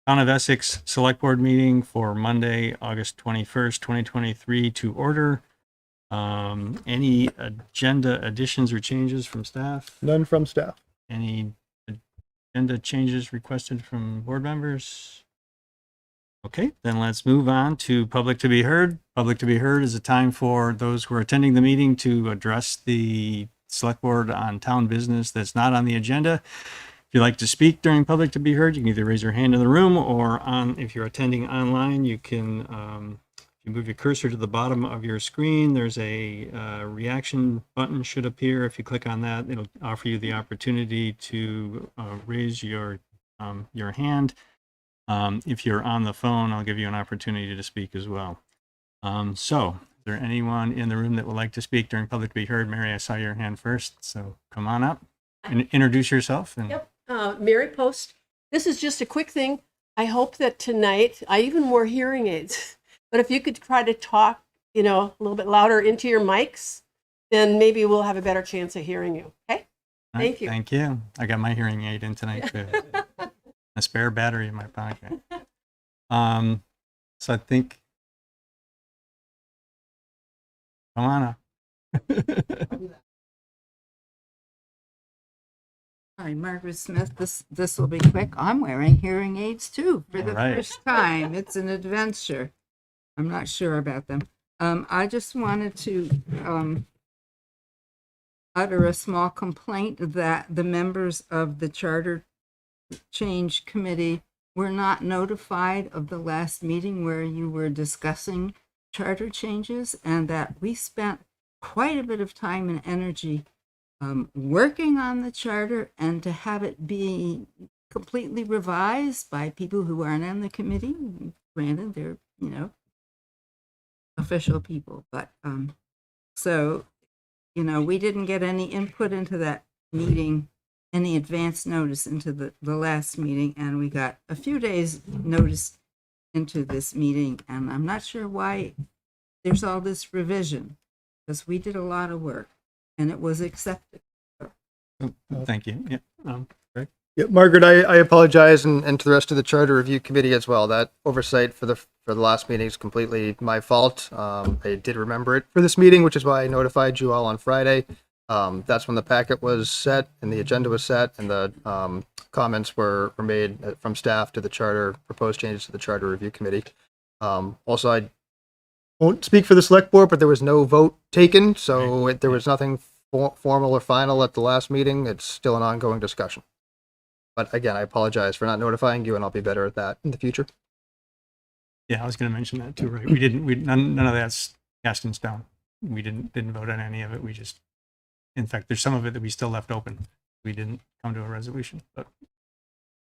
Town of Essex Selectboard meeting for Monday, August 21st, 2023 to order. Any agenda additions or changes from staff? None from staff. Any agenda changes requested from board members? Okay, then let's move on to public to be heard. Public to be heard is a time for those who are attending the meeting to address the select board on town business that's not on the agenda. If you'd like to speak during public to be heard, you can either raise your hand in the room or if you're attending online, you can, if you move your cursor to the bottom of your screen, there's a reaction button should appear. If you click on that, it'll offer you the opportunity to raise your hand. If you're on the phone, I'll give you an opportunity to speak as well. So is there anyone in the room that would like to speak during public to be heard? Mary, I saw your hand first, so come on up and introduce yourself. And Yep. Mary Post. This is just a quick thing. I hope that tonight, I even wore hearing aids, but if you could try to talk, a little bit louder into your mics, then maybe we'll have a better chance of hearing you. Okay? Thank you. Thank you. I got my hearing aid in tonight too. A spare battery in my pocket. So I think, come on up. Hi, Margaret Smith. This will be quick. I'm wearing hearing aids too for the first time. It's an adventure. I'm not sure about them. I just wanted to utter a small complaint that the members of the Charter Change Committee were not notified of the last meeting where you were discussing charter changes, and that we spent quite a bit of time and energy working on the charter, and to have it be completely revised by people who aren't on the committee. Granted, they're, official people, but so, we didn't get any input into that meeting, any advance notice into the last meeting, and we got a few days notice into this meeting, and I'm not sure why there's all this revision, because we did a lot of work and it was accepted. Thank you. Yeah. Greg? Yeah, Margaret, I apologize, and to the rest of the Charter Review Committee as well. That oversight for the last meeting is completely my fault. I did remember it for this meeting, which is why I notified you all on Friday. That's when the packet was set and the agenda was set, and the comments were made from staff to the charter, proposed changes to the Charter Review Committee. Also, I won't speak for the select board, but there was no vote taken, so there was nothing formal or final at the last meeting. It's still an ongoing discussion. But again, I apologize for not notifying you, and I'll be better at that in the future. Yeah, I was going to mention that too, right? None of that's cast in stone. We didn't vote on any of it. We just, in fact, there's some of it that we still left open. We didn't come to a resolution, but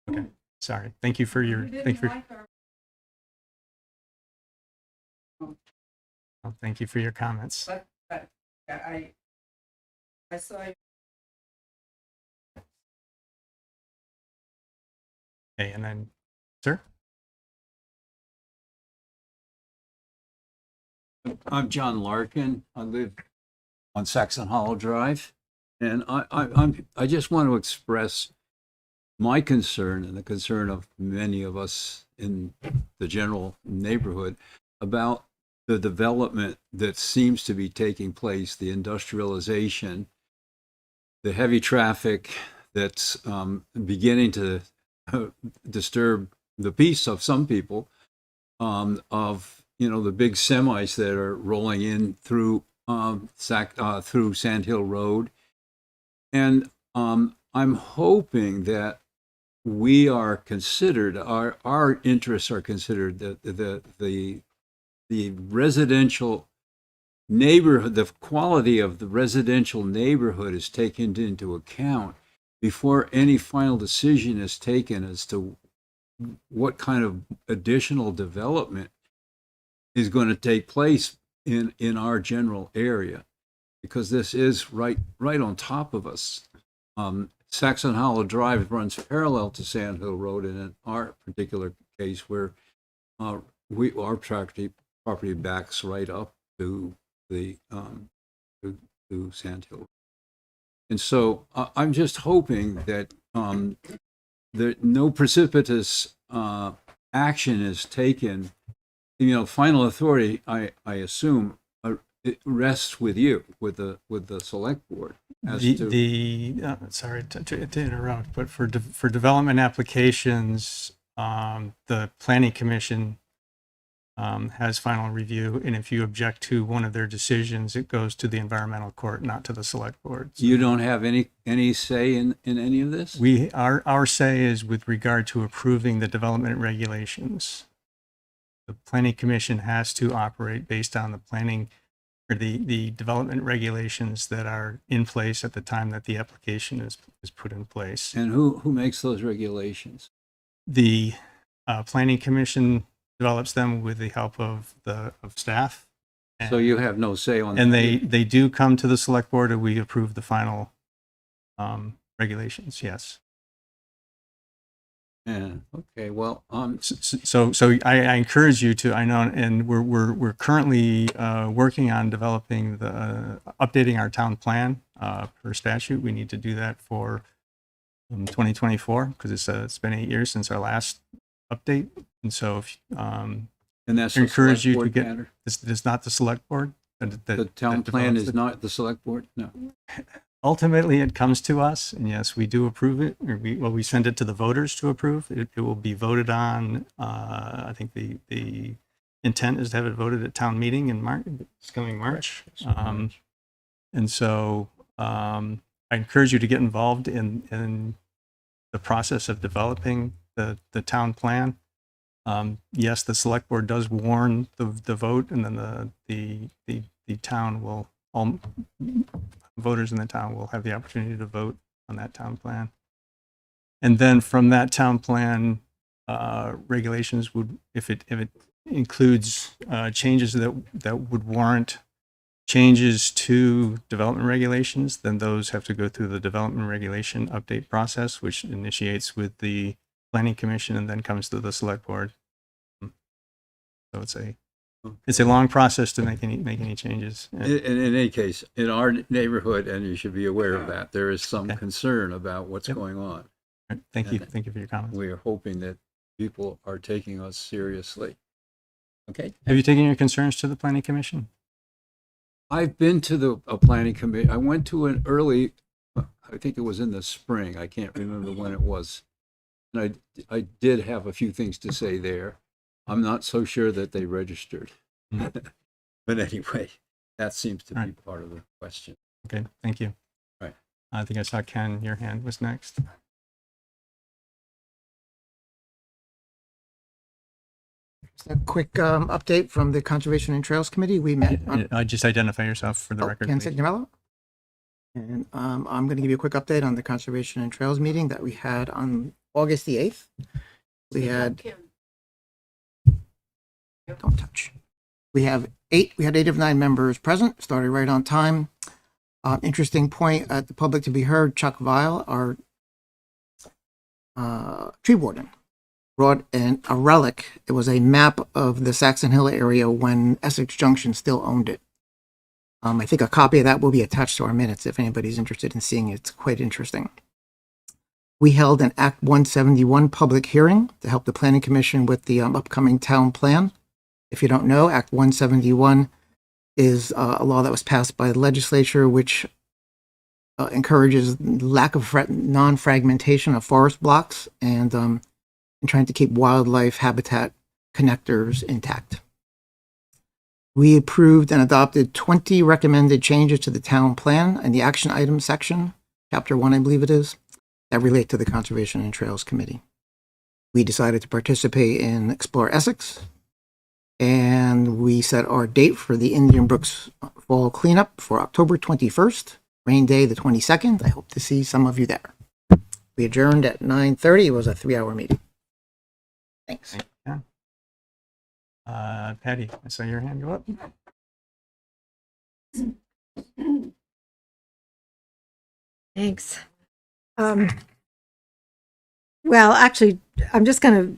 okay. Sorry. Thank you for your, thank you for your comments. But I saw you. Okay, and then, sir? I'm John Larkin. I live on Saxon Hollow Drive, and I just want to express my concern and the concern of many of us in the general neighborhood about the development that seems to be taking place, the industrialization, the heavy traffic that's beginning to disturb the peace of some people, of the big semis that are rolling in through through Sand Hill Road, and I'm hoping that we are considered, our interests are considered, that the residential neighborhood, the quality of the residential neighborhood is taken into account before any final decision is taken as to what kind of additional development is going to take place in our general area, because this is right on top of us. Saxon Hollow Drive runs parallel to Sand Hill Road, and in our particular case, where our property backs right up to the to Sand Hill. And so I'm just hoping that no precipitous action is taken. You know, final authority, I assume, it rests with you, with the select board. As to Sorry to interrupt, but for development applications, the planning commission has final review, and if you object to one of their decisions, it goes to the environmental court, not to the select board. So you don't have any say in any of this? our say is with regard to approving the development regulations. The planning commission has to operate based on the planning or the development regulations that are in place at the time that the application is put in place. And who makes those regulations? The planning commission develops them with the help of staff. So you have no say on that. And they do come to the select board, and we approve the final regulations. Yes. Yeah. Okay. Well, So I encourage you to. I know, and we're currently working on developing updating our town plan per statute. We need to do that for 2024 because it's been 8 years since our last update, and so and that's I encourage you to board get. matter? It's not the select board. The town plan is not the select board. No. Ultimately, it comes to us, and yes, we do approve it. Or we send it to the voters to approve. It will be voted on. I think the intent is to have it voted at town meeting in March. It's coming March. And so I encourage you to get involved in the process of developing the town plan. Yes, the select board does warn the vote, and then the town will all. Voters in the town will have the opportunity to vote on that town plan. And then from that town plan, regulations would, if it includes changes that would warrant changes to development regulations, then those have to go through the development regulation update process, which initiates with the planning commission and then comes to the select board. So it's a long process to make any changes. In any case, in our neighborhood, and you should be aware of that, there is some concern about what's going on. Thank you. Thank you for your comments. We are hoping that people are taking us seriously. Okay. Have you taken your concerns to the planning commission? I've been to a planning committee. I went to an early, I think it was in the spring. I can't remember when it was. And I did have a few things to say there. I'm not so sure that they registered. But anyway, that seems to be part of the question. Okay, thank you. Right. I think I saw Ken, your hand was next. Just a quick update from the Conservation and Trails Committee. We met on Just identify yourself for the record. Ken please. Signorello. And I'm going to give you a quick update on the Conservation and Trails meeting that we had on August the 8th. We had don't touch. We had 8 of 9 members present, started right on time. Interesting point at the public to be heard, Chuck Vile, our tree warden, brought in a relic. It was a map of the Saxon Hill area when Essex Junction still owned it. I think a copy of that will be attached to our minutes if anybody's interested in seeing it. It's quite interesting. We held an Act 171 public hearing to help the Planning Commission with the upcoming town plan. If you don't know, Act 171 is a law that was passed by the legislature, which encourages lack of non-fragmentation of forest blocks and trying to keep wildlife habitat connectors intact. We approved and adopted 20 recommended changes to the town plan in the action items section, Chapter 1, I believe it is, that relate to the Conservation and Trails Committee. We decided to participate in Explore Essex, and we set our date for the Indian Brooks Fall Cleanup for October 21st, rain day the 22nd. I hope to see some of you there. We adjourned at 9:30. It was a 3-hour meeting. Thanks. Yeah. Patty, I saw your hand go up. Thanks. Well, actually, I'm just going to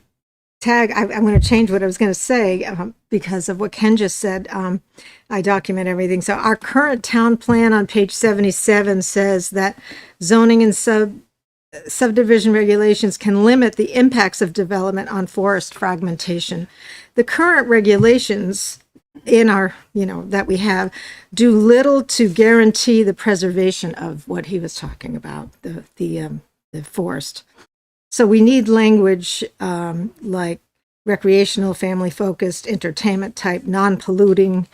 I'm going to change what I was going to say because of what Ken just said. I document everything. So our current town plan on page 77 says that zoning and subdivision regulations can limit the impacts of development on forest fragmentation. The current regulations in our, that we have, do little to guarantee the preservation of what he was talking about, the forest. So we need language like recreational, family-focused, entertainment type, non-polluting,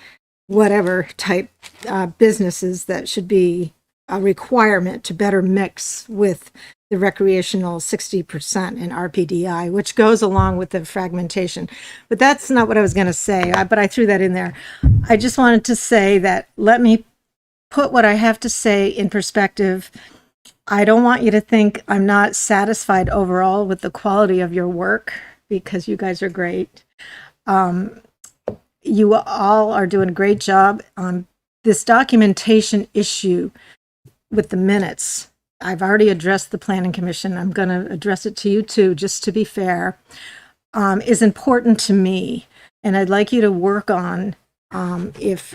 whatever type businesses that should be a requirement to better mix with the recreational 60% in RPDI, which goes along with the fragmentation. But that's not what I was going to say, but I threw that in there. I just wanted to say that let me put what I have to say in perspective. I don't want you to think I'm not satisfied overall with the quality of your work, because you guys are great. You all are doing a great job on this documentation issue with the minutes. I've already addressed the planning commission. I'm going to address it to you too, just to be fair, is important to me. And I'd like you to work on, if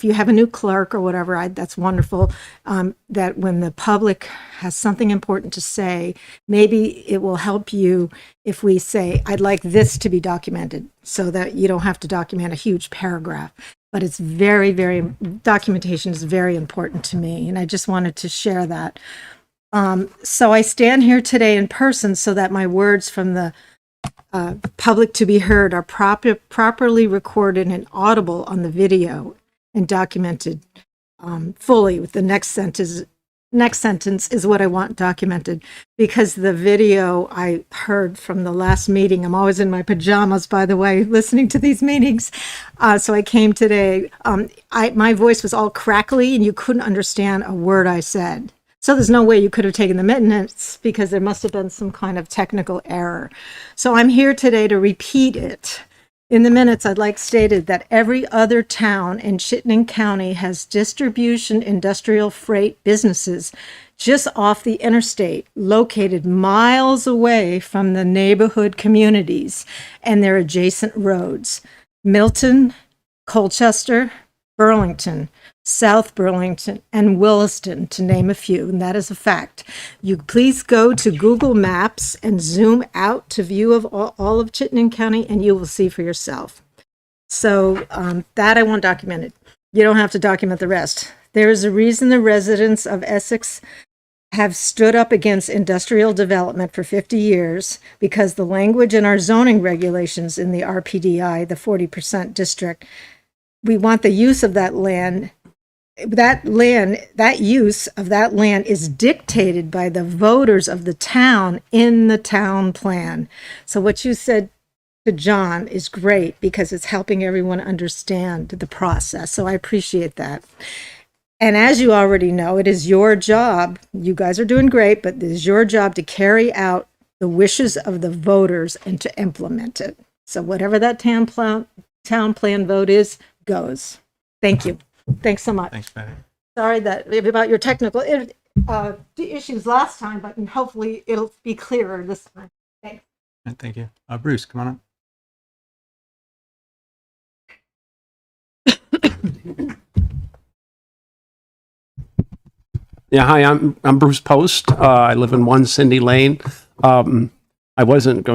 you have a new clerk or whatever, that's wonderful, that when the public has something important to say, maybe it will help you if we say, I'd like this to be documented, so that you don't have to document a huge paragraph. But it's documentation is very important to me, and I just wanted to share that. So I stand here today in person so that my words from the public to be heard are properly recorded and audible on the video and documented fully. With the next sentence is what I want documented, because the video I heard from the last meeting, I'm always in my pajamas, by the way, listening to these meetings. So I came today, my voice was all crackly and you couldn't understand a word I said. So there's no way you could have taken the minutes, because there must have been some kind of technical error. So I'm here today to repeat it. In the minutes, I'd like stated that every other town in Chittenden County has distribution industrial freight businesses just off the interstate, located miles away from the neighborhood communities and their adjacent roads. Milton, Colchester, Burlington, South Burlington, and Williston, to name a few, and that is a fact. You please go to Google Maps and zoom out to view of all of Chittenden County, and you will see for yourself. So that I want documented. You don't have to document the rest. There is a reason the residents of Essex have stood up against industrial development for 50 years, because the language in our zoning regulations in the RPDI, the 40% district, we want the use of that land. That use of that land is dictated by the voters of the town in the town plan. So what you said to John is great, because it's helping everyone understand the process. So I appreciate that. And as you already know, it is your job. You guys are doing great, but it is your job to carry out the wishes of the voters and to implement it. So whatever that town plan vote is, goes. Thank you. Thanks so much. Thanks, Betty. Sorry about your technical issues last time, but hopefully it'll be clearer this time. Thanks. And thank you. Bruce, come on up. Yeah, hi, I'm Bruce Post. I live in 1 Cindy Lane. I wasn't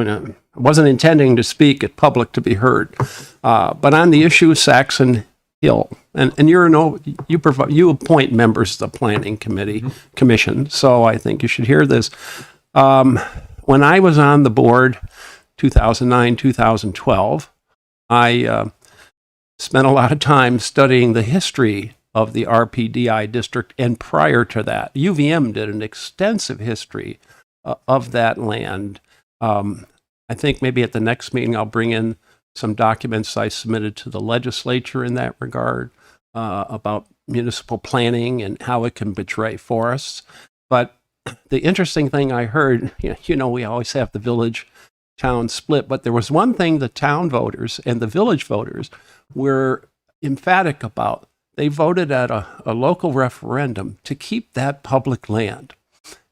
intending to speak at public to be heard, but on the issue of Saxon Hill, and you appoint members of the planning commission, so I think you should hear this. When I was on the board, 2009, 2012, I spent a lot of time studying the history of the RPDI district, and prior to that, UVM did an extensive history of that land. I think maybe at the next meeting I'll bring in some documents I submitted to the legislature in that regard about municipal planning and how it can betray forests. But the interesting thing I heard, we always have the village-town split, but there was one thing the town voters and the village voters were emphatic about. They voted at a local referendum to keep that public land.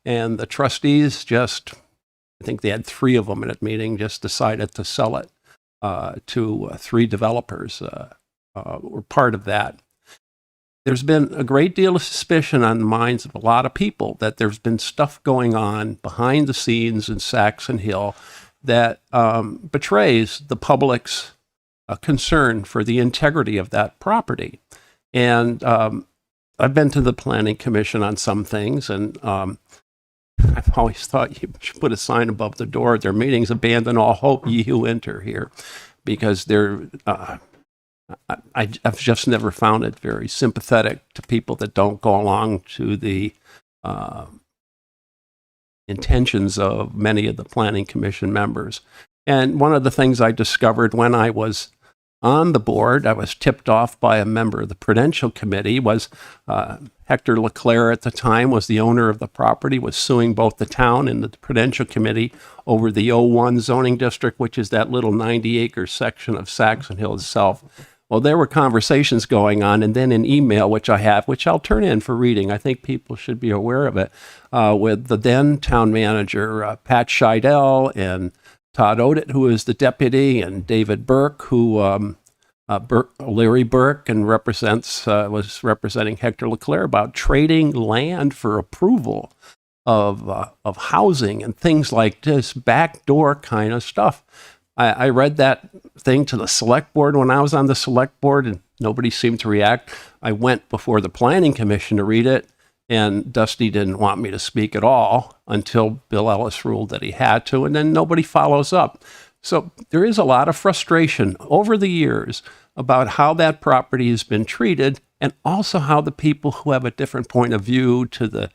And the trustees I think they had 3 of them in that meeting, just decided to sell it to 3 developers were part of that. there's been a great deal of suspicion on the minds of a lot of people that there's been stuff going on behind the scenes in Saxon Hill that betrays the public's concern for the integrity of that property. And I've been to the Planning Commission on some things, and I've always thought you should put a sign above the door at their meetings, abandon all hope, ye who enter here, because I've just never found it very sympathetic to people that don't go along to the intentions of many of the Planning Commission members. And one of the things I discovered when I was on the board, I was tipped off by a member of the Prudential Committee, was Hector Leclerc at the time was the owner of the property, was suing both the town and the Prudential Committee over the 01 zoning district, which is that little 90-acre section of Saxon Hill itself. Well, there were conversations going on, and then an email, which I have, which I'll turn in for reading. I think people should be aware of it, with the then town manager, Pat Scheidel, and Todd Odett, who is the deputy, and David Burke, who Larry Burke, and was representing Hector Leclerc about trading land for approval of housing and things like this, backdoor kind of stuff. I read that thing to the select board when I was on the select board, and nobody seemed to react. I went before the Planning Commission to read it, and Dusty didn't want me to speak at all until Bill Ellis ruled that he had to, and then nobody follows up. So there is a lot of frustration over the years about how that property has been treated, and also how the people who have a different point of view to the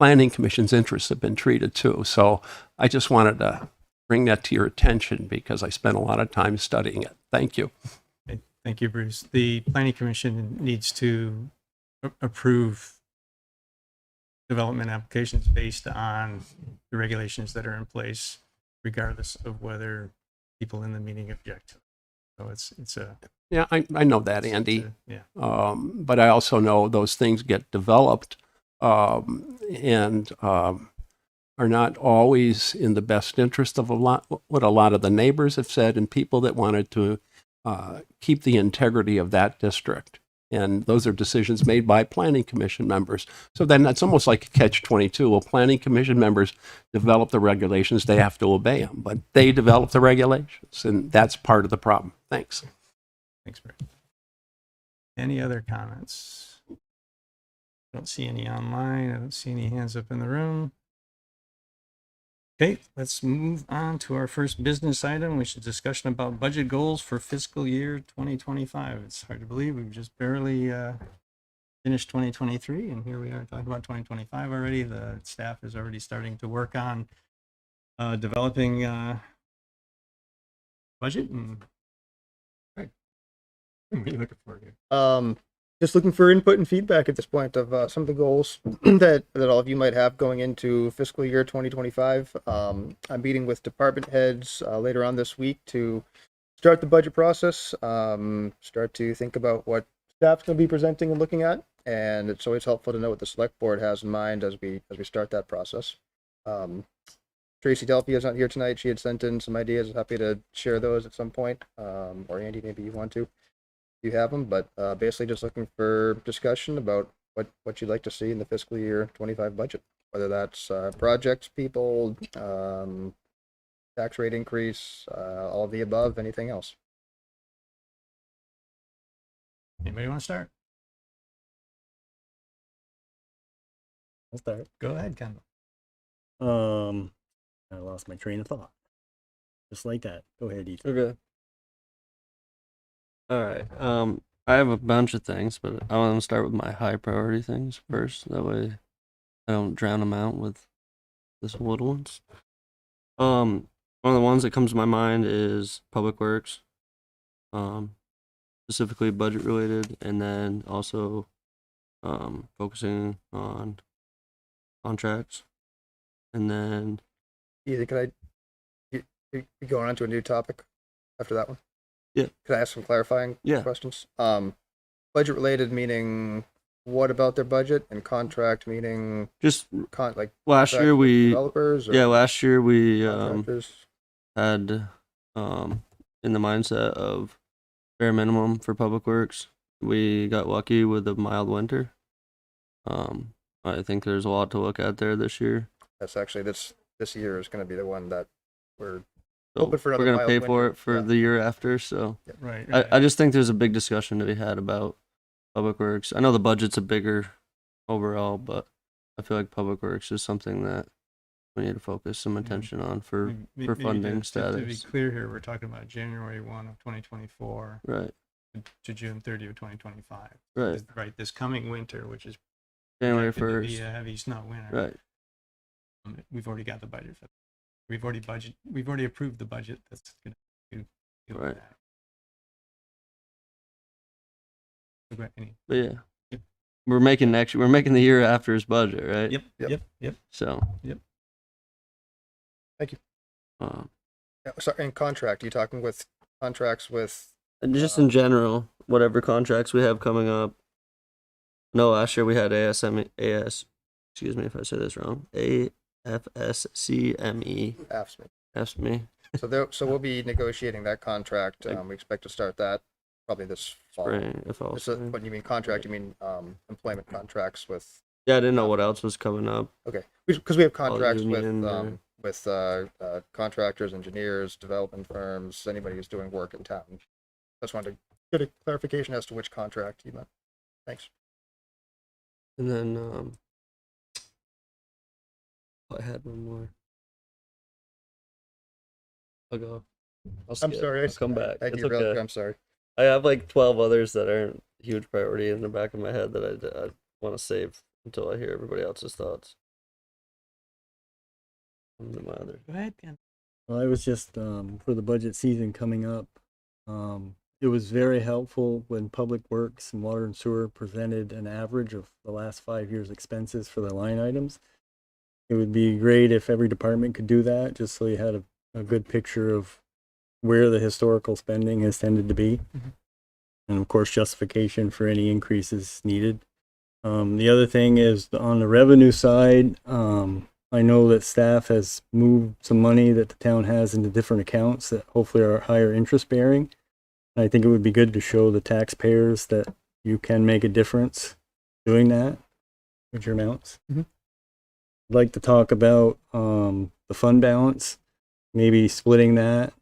Planning Commission's interests have been treated too. So I just wanted to bring that to your attention because I spent a lot of time studying it. Thank you. Okay, thank you, Bruce. The Planning Commission needs to approve development applications based on the regulations that are in place, regardless of whether people in the meeting object. So it's a Yeah, I know that, Andy. yeah. But I also know those things get developed and are not always in the best interest of what a lot of the neighbors have said, and people that wanted to keep the integrity of that district. And those are decisions made by Planning Commission members. So then that's almost like a catch-22. Well, Planning Commission members develop the regulations, they have to obey them, but they develop the regulations, and that's part of the problem. Thanks. Thanks, Bruce. Any other comments? I don't see any online. I don't see any hands up in the room. Okay, let's move on to our first business item, which is discussion about budget goals for fiscal year 2025. It's hard to believe we've just barely finished 2023, and here we are talking about 2025 already. The staff is already starting to work on developing budget. And right, what are you looking for here? Just looking for input and feedback at this point of some of the goals that all of you might have going into fiscal year 2025. I'm meeting with department heads later on this week to start the budget process, start to think about what staff's going to be presenting and looking at. And it's always helpful to know what the select board has in mind as we start that process. Tracy Delphi is not here tonight. She had sent in some ideas. Happy to share those at some point. Or Andy, maybe you want to. You have them, but basically just looking for discussion about what you'd like to see in the fiscal year 25 budget, whether that's projects, people, tax rate increase, all of the above, anything else. Anybody want to start? I'll start. Go ahead, Kendall. I lost my train of thought. Just like that. Go ahead, Ethan. Okay. All right. I have a bunch of things, but I want to start with my high priority things first. That way, I don't drown them out with the little ones. One of the ones that comes to my mind is public works, specifically budget related, and then also focusing on contracts, and then Either could you going on to a new topic after that one? Yeah. Could I ask some clarifying questions? Budget related meaning what about their budget, and contract meaning just like last year we developers or last year we contractors? had in the mindset of bare minimum for public works, we got lucky with a mild winter. I think there's a lot to look at there this year. That's actually, this year is going to be the one that we're So Hoping for we're another gonna pay mild for winter, it for yeah. the year after. So Right. I just think there's a big discussion to be had about public works. I know the budget's a bigger overall, but I feel like public works is something that we need to focus some attention on for funding To status. be clear here, we're talking about January 1 of 2024 Right, to June 30 of 2025. right. Right. This coming winter, which is January projected to be 1st. a heavy snow winter. Right. We've already got the budget for that. We've already approved the budget that's going to do Right. that. Any- But yeah. Yep. We're making the year after's budget, right? Yep. So. Thank you. Um, Yeah, sorry, in contract, you talking with contracts with, and just in general, whatever contracts we have coming up. No, last year we had excuse me if I say this wrong, AFSCME. AFSMI? Ask me. So we'll be negotiating that contract. We expect to start that probably this fall. Spring, if I'll So say. when you mean contract, you mean employment contracts with, Yeah, I didn't know what else was coming up. okay, because we have contracts with union or- contractors, engineers, development firms, anybody who's doing work in town. Just wanted to get a clarification as to which contract you meant. Thanks. And then I had one more. I'll go. I'm skip. sorry. I'll come back. I It's derailed you, okay. I'm sorry. I have like 12 others that aren't huge priority in the back of my head that I want to save until I hear everybody else's thoughts. And then my other. Go ahead, Ken. Well, I was just for the budget season coming up. It was very helpful when Public Works and Water and Sewer presented an average of the last 5 years' expenses for their line items. It would be great if every department could do that, just so you had a good picture of where the historical spending has tended to be. And of course, justification for any increases needed. The other thing is on the revenue side, I know that staff has moved some money that the town has into different accounts that hopefully are higher interest bearing. I think it would be good to show the taxpayers that you can make a difference doing that with your amounts. Mhm. I'd like to talk about the fund balance, maybe splitting that,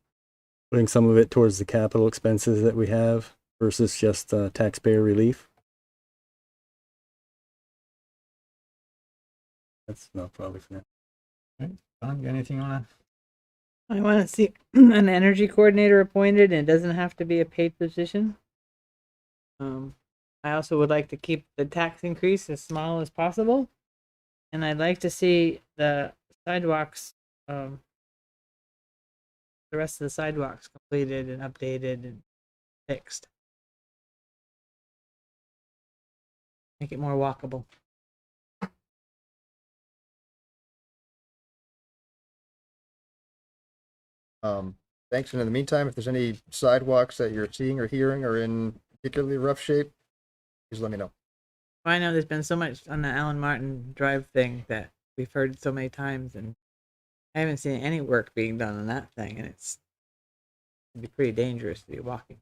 putting some of it towards the capital expenses that we have versus just taxpayer relief. That's not probably for now. Don, got anything on that? I want to see an energy coordinator appointed, and it doesn't have to be a paid position. I also would like to keep the tax increase as small as possible, and I'd like to see the sidewalks, the rest of the sidewalks completed and updated and fixed. Make it more walkable. Thanks. And in the meantime, if there's any sidewalks that you're seeing or hearing are in particularly rough shape, please let me know. I know there's been so much on the Alan Martin Drive thing that we've heard so many times, and I haven't seen any work being done on that thing, and it'd be pretty dangerous to be walking.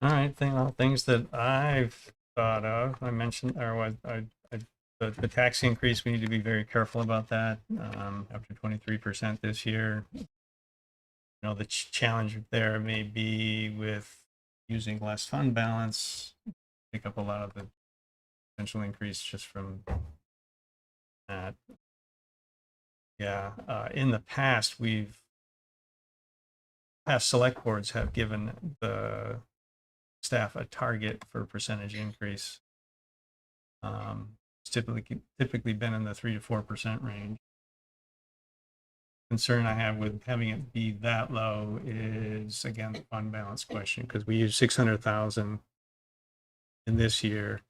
All right, things that I've thought of. I mentioned, or what the tax increase. We need to be very careful about that. After 23% this year, you know, the challenge there may be with using less fund balance, pick up a lot of the potential increase just from that. Yeah, in the past, past select boards have given the staff a target for percentage increase. It's typically been in the 3 to 4% range. Concern I have with having it be that low is, again, the fund balance question, because we use 600,000 in this year.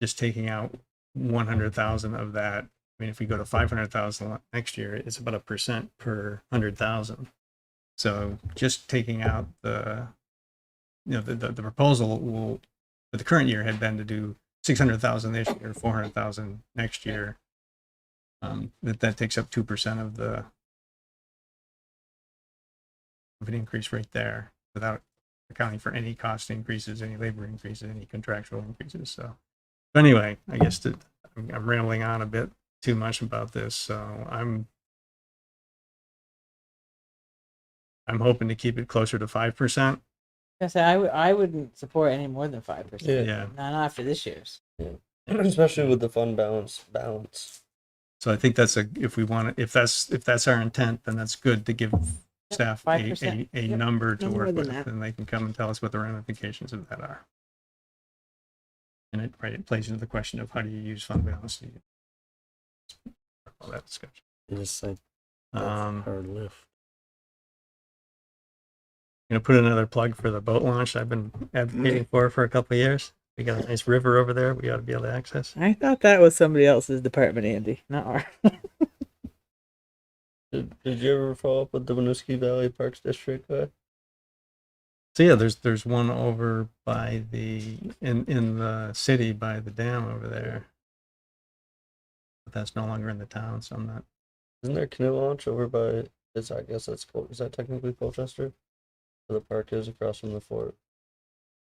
Just taking out 100,000 of that. I mean, if we go to 500,000 next year, it's about 1% per 100,000. So just taking out the proposal will, for the current year, had been to do 600,000 this year, 400,000 next year. That takes up 2% of the of an increase right there without accounting for any cost increases, any labor increases, any contractual increases. So, but anyway, I guess that I'm rambling on a bit too much about this. So I'm hoping to keep it closer to 5%. I say I wouldn't support any more than 5%. Yeah. Not after this year's. Especially with the fund balance. So I think that's if that's our intent, then that's good to give staff a 5%. Yep. number to No more work than with, that. and they can come and tell us what the ramifications of that are. And it plays into the question of how do you use fund balance? All that discussion. It's like that's Um, hard lift. Gonna put another plug for the boat launch I've been advocating for a couple of years. We got a nice river over there we ought to be able to access. I thought that was somebody else's department, Andy, not ours. Did you ever follow up with the Winooski Valley Parks District guy? So yeah, there's one over by in the city by the dam over there. But that's no longer in the town, so I'm not. Isn't there a canoe launch over by? Is that technically Colchester? Where the park is across from the fort.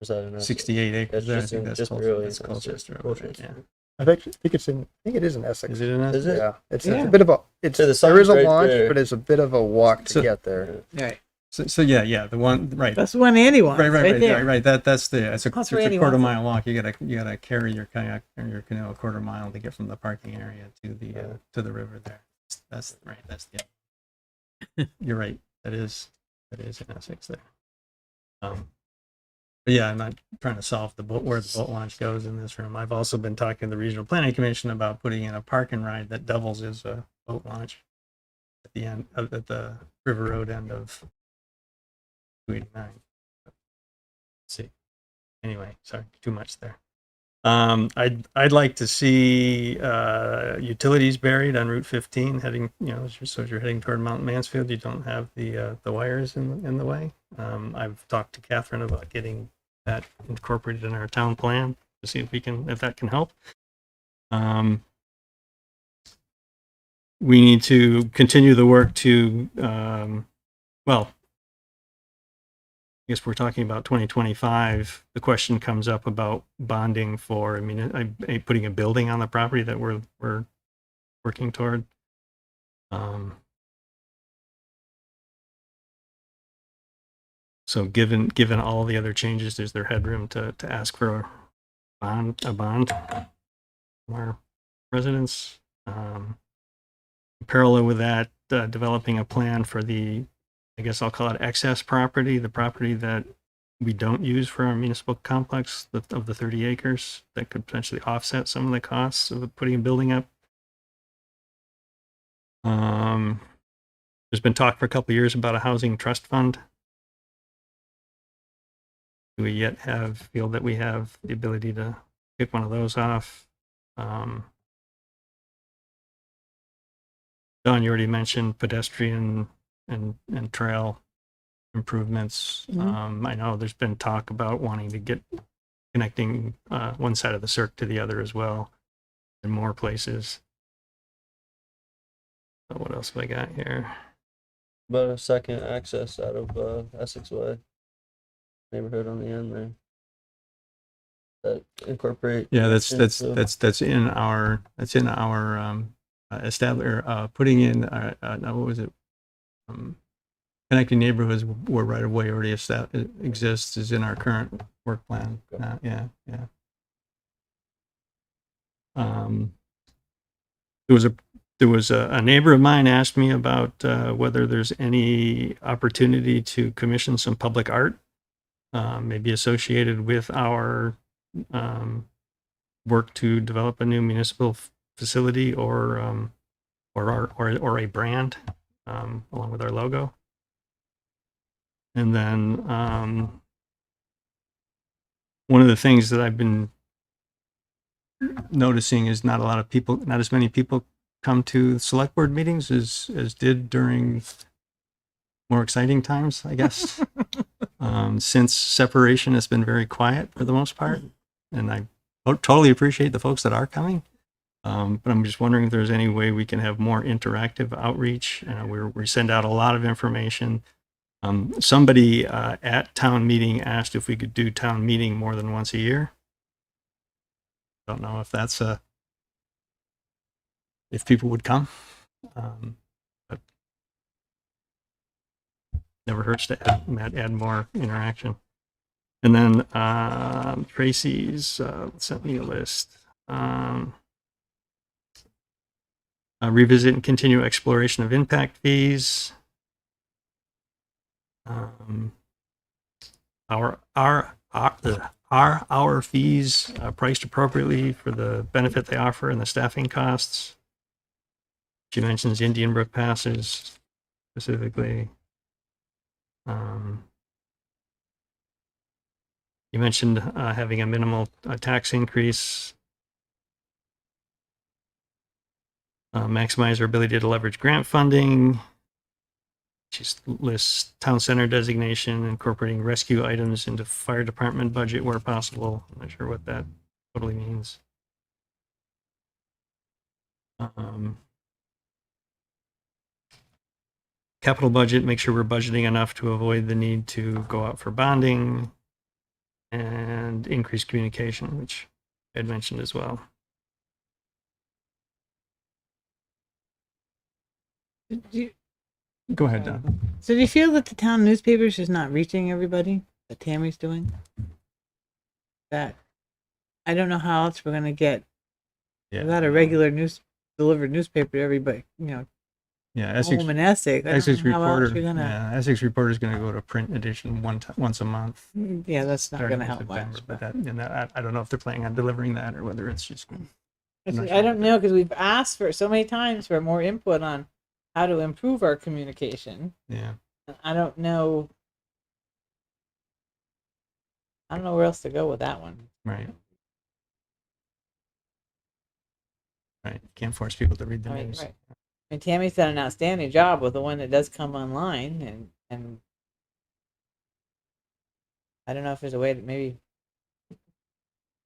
Is that in Essex? 68 acres It's there. I just think in- that's just Col- barely that's in Colchester. Essex. Over there, Colchester. I think it is in yeah. Essex. Is it in Essex? Is it? Yeah, it's Yeah. a bit of a So the there is sign's a right launch, there. but it's a bit of a walk to So- get there. Right. So yeah, the one right. That's the one Andy wants. Right there. right. That's the it's a That's where quarter Andy wants it. mile walk. You gotta carry your kayak or your canoe a quarter mile to get from the parking area to the river there. That's right. That's the. You're right. That is in Essex there. But yeah, I'm not trying to solve where the boat launch goes in this room. I've also been talking to the Regional Planning Commission about putting in a park and ride that doubles as a boat launch at the end at the River Road end of 289. Let's see. Anyway, sorry, too much there. I'd like to see utilities buried on Route 15 heading, so as you're heading toward Mount Mansfield, you don't have the wires in the way. I've talked to Catherine about getting that incorporated in our town plan to see if that can help. We need to continue the work to, I guess we're talking about 2025. The question comes up about bonding for, putting a building on the property that we're working toward. So given all the other changes, is there headroom to ask for a bond from our residents? Parallel with that, developing a plan for I guess I'll call it excess property, the property that we don't use for our municipal complex of the 30 acres that could potentially offset some of the costs of putting a building up. There's been talk for a couple of years about a housing trust fund. Do we yet feel that we have the ability to kick one of those off? Don, you already mentioned pedestrian and trail improvements. I know there's been talk about wanting to get connecting one side of the cirque to the other as well in more places. So what else have I got here? About a second access out of Essex Way neighborhood on the end there. That incorporate. Yeah, that's in our putting in what was it? Connecting neighborhoods where right of way already exists is in our current work plan. Yeah. There was a neighbor of mine asked me about whether there's any opportunity to commission some public art, maybe associated with our work to develop a new municipal facility or a brand along with our logo. And then one of the things that I've been noticing is not as many people come to select board meetings as did during more exciting times, I guess. Since separation, it's been very quiet for the most part, and I totally appreciate the folks that are coming. But I'm just wondering if there's any way we can have more interactive outreach. We send out a lot of information. Somebody at town meeting asked if we could do town meeting more than once a year. Don't know if that's if people would come. But never hurts to add more interaction. And then Tracy's sent me a list. Revisit and continue exploration of impact fees. Are our fees priced appropriately for the benefit they offer and the staffing costs? She mentions Indian Brook passes specifically. You mentioned having a minimal tax increase. Maximize our ability to leverage grant funding. She lists town center designation, incorporating rescue items into fire department budget where possible. I'm not sure what that totally means. Capital budget, make sure we're budgeting enough to avoid the need to go out for bonding, and increase communication, which I had mentioned as well. Go ahead, Don. So do you feel that the town newspaper is just not reaching everybody that Tammy's doing? That I don't know how else we're gonna get without a regular delivered newspaper to everybody, Yeah, Essex, home in Essex. Essex How else Reporter. you're gonna, Yeah, Essex Reporter is going to go to print edition once a month. yeah, that's not starting gonna in help September, much. But I don't know if they're planning on delivering that or whether it's just. not sure I don't what know, because we've asked for so many times for more input on how to improve our communication. Yeah. And I don't know where else to go with that one. Right. Right. Can't force people to read the I mean, news. right. I mean, Tammy's done an outstanding job with the one that does come online, and I don't know if there's a way to maybe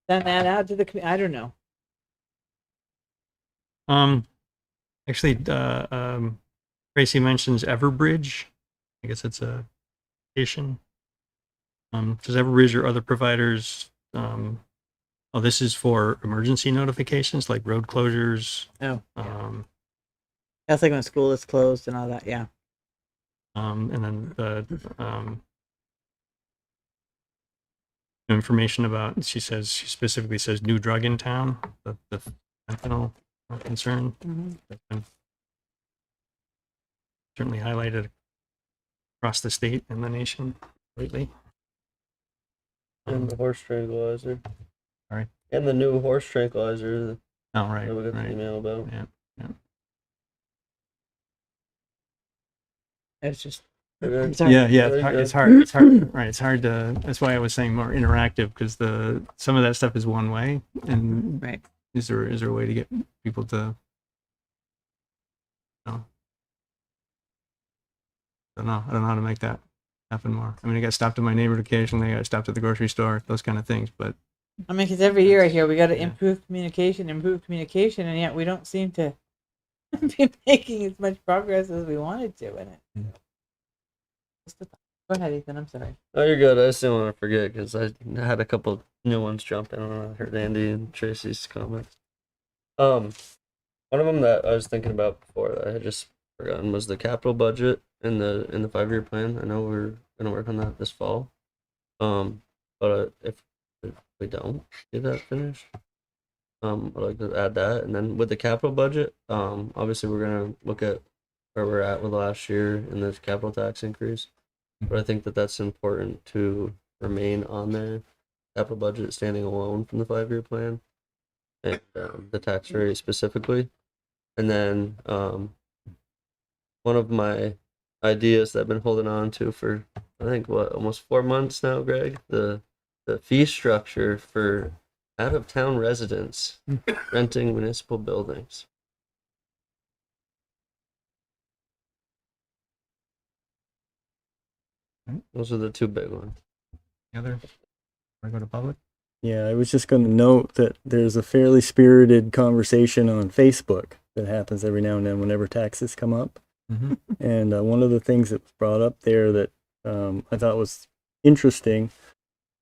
send that out to the community. I don't know. Actually, Tracy mentions Everbridge. I guess it's a station. Does Everbridge or other providers? Oh, this is for emergency notifications like road closures. Oh, yeah. That's like when school is closed and all that. Yeah. And then the information about, she specifically says new drug in town, the fentanyl concern. That's been certainly highlighted across the state and the nation lately. And the horse tranquilizer. Sorry? And the new horse tranquilizer Oh, right. that we got the Right. email about. Yeah. It's just. Okay. Sorry. Yeah, Very it's good. hard. It's hard. Right, it's hard to. That's why I was saying more interactive, because some of that stuff is one way, and Right. is there a way to get people to? No. I don't know how to make that happen more. I mean, I got stopped at my neighbor occasionally. I got stopped at the grocery store. Those kind of things, but I mean, because every year I hear we got to Yeah. improve communication, and yet we don't seem to be making as much progress as we wanted to in it. Yeah. Just a thought. Go ahead, Ethan. I'm sorry. Oh, you're good. I just didn't want to forget because I had a couple new ones jump in when I heard Andy and Tracy's comments. One of them that I was thinking about before that I had just forgotten was the capital budget in the 5-year plan. I know we're gonna work on that this fall. But if we don't get that finished, I'd like to add that. And then with the capital budget, obviously we're gonna look at where we're at with last year and the capital tax increase. But I think that that's important to remain on there. Capital budget standing alone from the 5-year plan, and the tax rate specifically. And then one of my ideas that I've been holding on to for I think almost 4 months now, Greg, the fee structure for out of town residents renting municipal buildings. Those are the two big ones. the other. Want to go to public? Yeah, I was just going to note that there's a fairly spirited conversation on Facebook that happens every now and then whenever taxes come up. Mm-hmm. And one of the things that was brought up there that I thought was interesting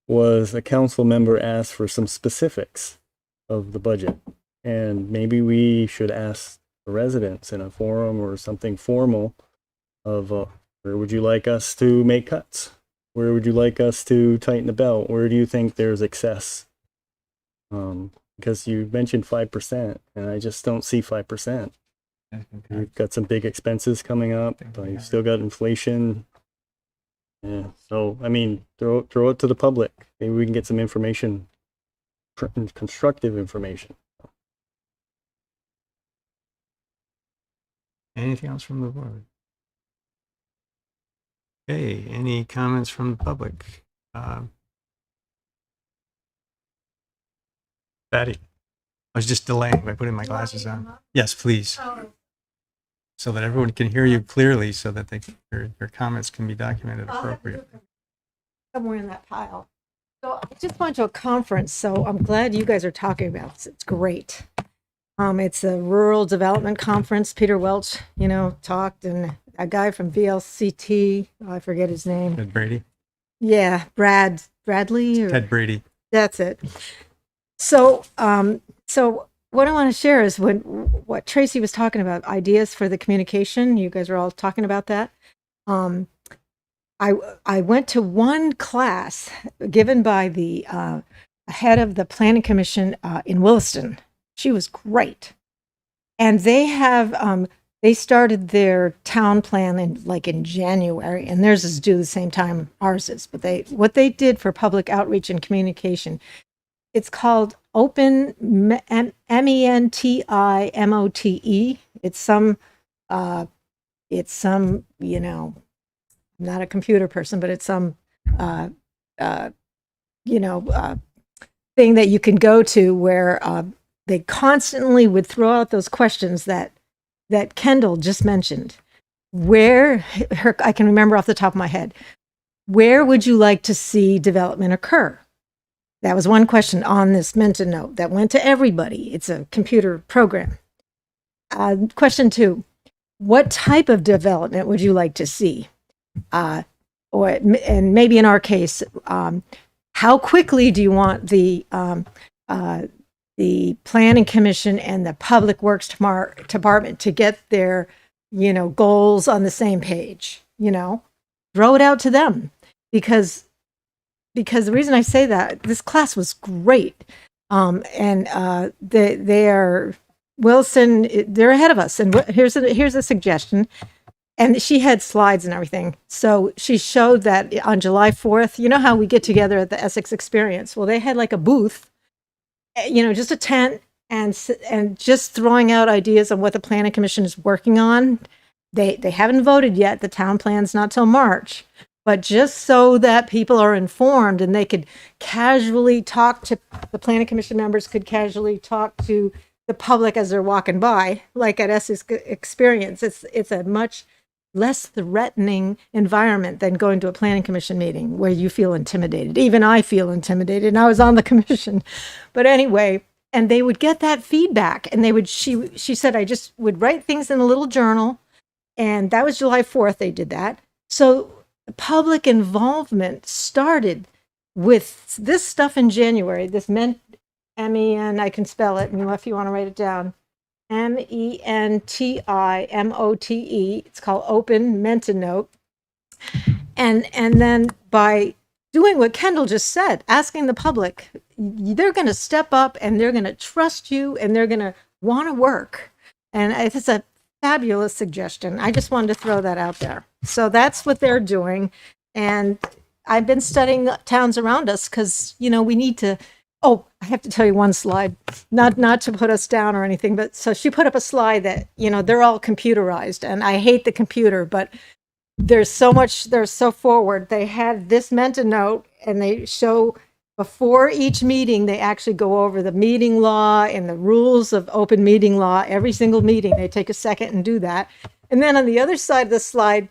was a council member asked for some specifics of the budget. And maybe we should ask the residents in a forum or something formal of where would you like us to make cuts? Where would you like us to tighten the belt? Where do you think there's excess? Because you mentioned 5%, and I just don't see 5%. You've got some big expenses coming up, but you've still got inflation. Yeah, so I mean, throw it to the public. Maybe we can get some information, constructive information. Anything else from the board? Okay, any comments from the public? Patty? I was just delaying by putting my glasses on. Yes, please. So that everyone can hear you clearly, so that your comments can be documented appropriately. Somewhere in that pile. So I just went to a conference, so I'm glad you guys are talking about this. It's great. It's a rural development conference. Peter Welch, talked, and a guy from VLCT, I forget his name. Ted Brady? Yeah, Bradley? Or, Ted Brady. That's it. So what I want to share is what Tracy was talking about, ideas for the communication. You guys are all talking about that. I went to one class given by the head of the planning commission in Williston. She was great. And they started their town plan in January, and theirs is due the same time ours is. But what they did for public outreach and communication, it's called Open MENTIMOTE. It's some I'm not a computer person, but it's some thing that you can go to where they constantly would throw out those questions that Kendall just mentioned. I can remember off the top of my head, where would you like to see development occur? That was one question on this mention note that went to everybody. It's a computer program. Question 2, what type of development would you like to see? And maybe in our case, how quickly do you want the planning commission and the public works department to get their, goals on the same page? Throw it out to them, because the reason I say that, this class was great. And they are Wilson, they're ahead of us. And here's a suggestion. And she had slides and everything. So she showed that on July 4th, you know how we get together at the Essex Experience? Well, they had like a booth, just a tent, and just throwing out ideas on what the planning commission is working on. They haven't voted yet. The town plan's not till March. But just so that people are informed and they could casually talk to the planning commission members, could casually talk to the public as they're walking by, like at Essex Experience. It's a much less threatening environment than going to a planning commission meeting where you feel intimidated. Even I feel intimidated, and I was on the commission. But anyway, and they would get that feedback, and she said, I just would write things in a little journal, and that was July 4th they did that. So public involvement started with this stuff in January. This MEN, I can spell it if you want to write it down. MENTIMOTE. It's called Open Mentanote. And then by doing what Kendall just said, asking the public, they're going to step up and they're going to trust you and they're going to want to work. And it's a fabulous suggestion. I just wanted to throw that out there. So that's what they're doing. And I've been studying towns around us because, we need to. Oh, I have to tell you one slide, not to put us down or anything, but so she put up a slide that, they're all computerized, and I hate the computer, but there's so much, they're so forward. They had this note, and they show before each meeting, they actually go over the meeting law and the rules of open meeting law. Every single meeting, they take a second and do that. And then on the other side of the slide,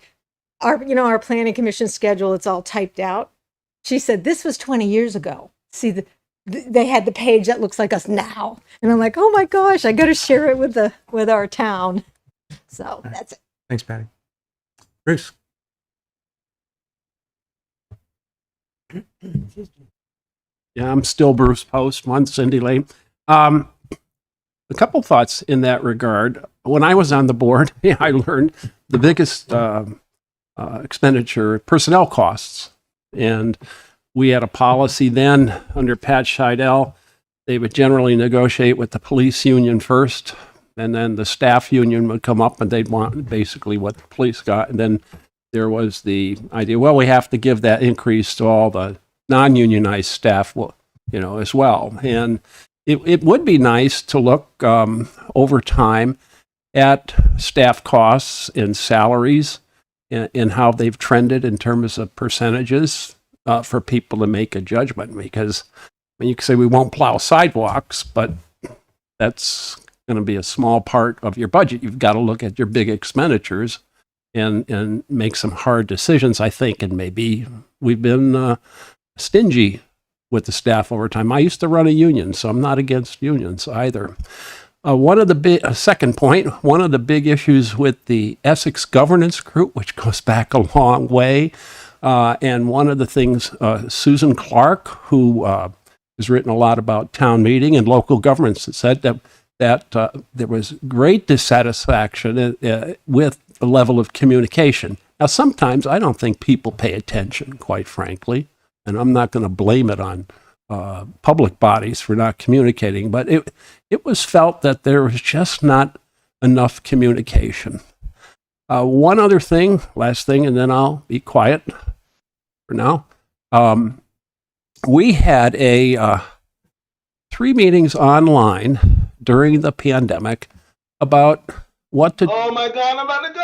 our planning commission schedule, it's all typed out. She said, this was 20 years ago. See, they had the page that looks like us now. And I'm like, oh my gosh, I got to share it with our town. So that's it. Thanks, Patty. Bruce? Yeah, I'm still Bruce Post, 1 Cindy Lane. A couple thoughts in that regard. When I was on the board, I learned the biggest expenditure, personnel costs. And we had a policy then under Pat Scheidel. They would generally negotiate with the police union first, and then the staff union would come up and they'd want basically what the police got. And then there was the idea, well, we have to give that increase to all the non-unionized staff, as well. And it would be nice to look over time at staff costs and salaries and how they've trended in terms of percentages for people to make a judgment. Because you can say we won't plow sidewalks, but that's going to be a small part of your budget. You've got to look at your big expenditures and make some hard decisions, I think. And maybe we've been stingy with the staff over time. I used to run a union, so I'm not against unions either. Second point, one of the big issues with the Essex governance group, which goes back a long way, and one of the things, Susan Clark, who has written a lot about town meeting and local governments, said that there was great dissatisfaction with the level of communication. Now, sometimes I don't think people pay attention, quite frankly, and I'm not going to blame it on public bodies for not communicating, but it was felt that there was just not enough communication. One other thing, last thing, and then I'll be quiet for now. We had 3 meetings online during the pandemic about what to. Oh my God! I'm about to go.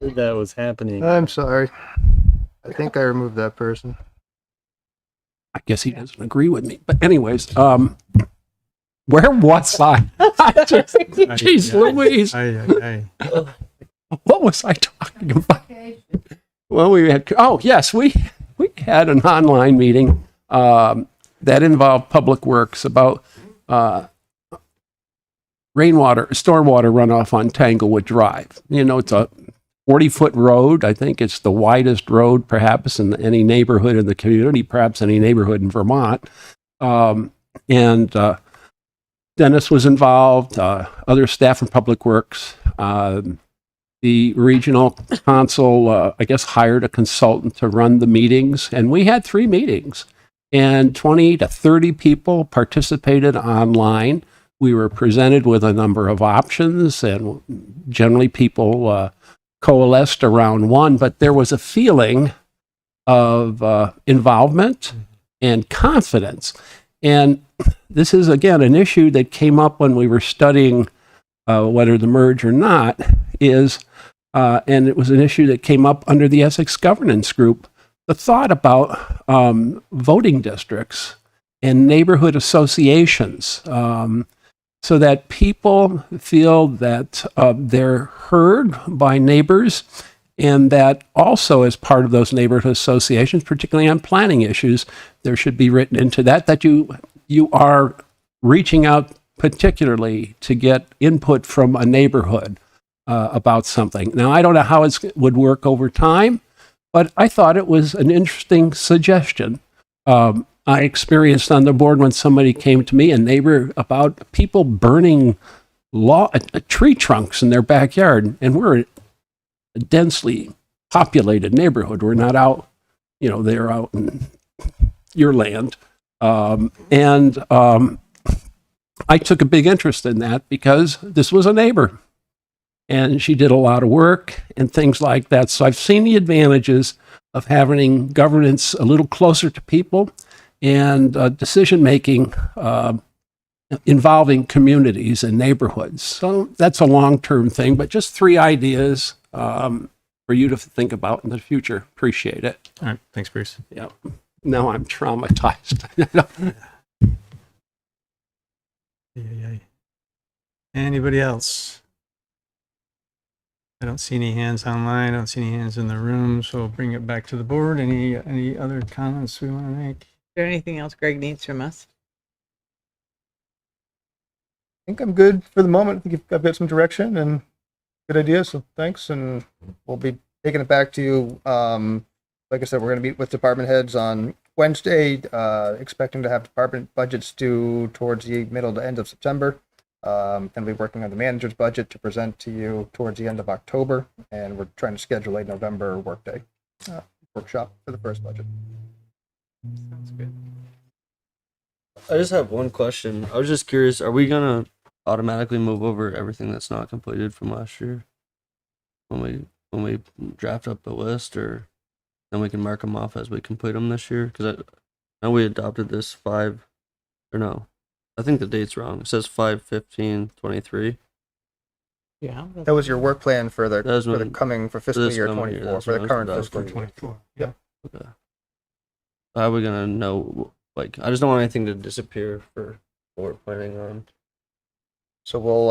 That was happening. I'm sorry. I think I removed that person. I guess he doesn't agree with me. But anyways, where was I? Jeez Louise. What was I talking about? Well, we had an online meeting that involved Public Works about stormwater runoff on Tanglewood Drive. It's a 40-foot road. I think it's the widest road perhaps in any neighborhood in the community, perhaps any neighborhood in Vermont. And Dennis was involved, other staff from Public Works. The regional council, I guess, hired a consultant to run the meetings. And we had 3 meetings. And 20 to 30 people participated online. We were presented with a number of options, and generally people coalesced around one, but there was a feeling of involvement and confidence. And this is, again, an issue that came up when we were studying whether to merge or not, and it was an issue that came up under the Essex Governance Group, the thought about voting districts and neighborhood associations, so that people feel that they're heard by neighbors, and that also as part of those neighborhood associations, particularly on planning issues, there should be written into that you are reaching out particularly to get input from a neighborhood about something. Now, I don't know how it would work over time, but I thought it was an interesting suggestion. I experienced on the board when somebody came to me, a neighbor, about people burning tree trunks in their backyard. And we're a densely populated neighborhood. We're not out, they're out in your land. I took a big interest in that because this was a neighbor. And she did a lot of work and things like that. So I've seen the advantages of having governance a little closer to people and decision-making involving communities and neighborhoods. So that's a long-term thing, but just 3 ideas for you to think about in the future. Appreciate it. All right. Thanks, Bruce. Yeah. Now I'm traumatized. Anybody else? I don't see any hands online. I don't see any hands in the room, so we'll bring it back to the board. Any other comments we want to make? there anything else Greg needs from us? I think I'm good for the moment. I think I've got some direction and good ideas, so thanks, and we'll be taking it back to you. Like I said, we're going to meet with department heads on Wednesday, expecting to have department budgets due towards the middle to end of September. Going to be working on the manager's budget to present to you towards the end of October, and we're trying to schedule a November workday workshop for the first budget. Sounds good. I just have one question. I was just curious, are we gonna automatically move over everything that's not completed from last year when we draft up a list, or then we can mark them off as we complete them this year? Because I know we adopted this 5, or no, I think the date's wrong. It says 5/15/23. Yeah. That was your work plan for the That was for the when- coming for fiscal this year coming year, 24 that's for the what I current was fiscal asking. year. 24. Yeah. Okay. How are we gonna know? Like, I just don't want anything to disappear for what we're planning on. So we'll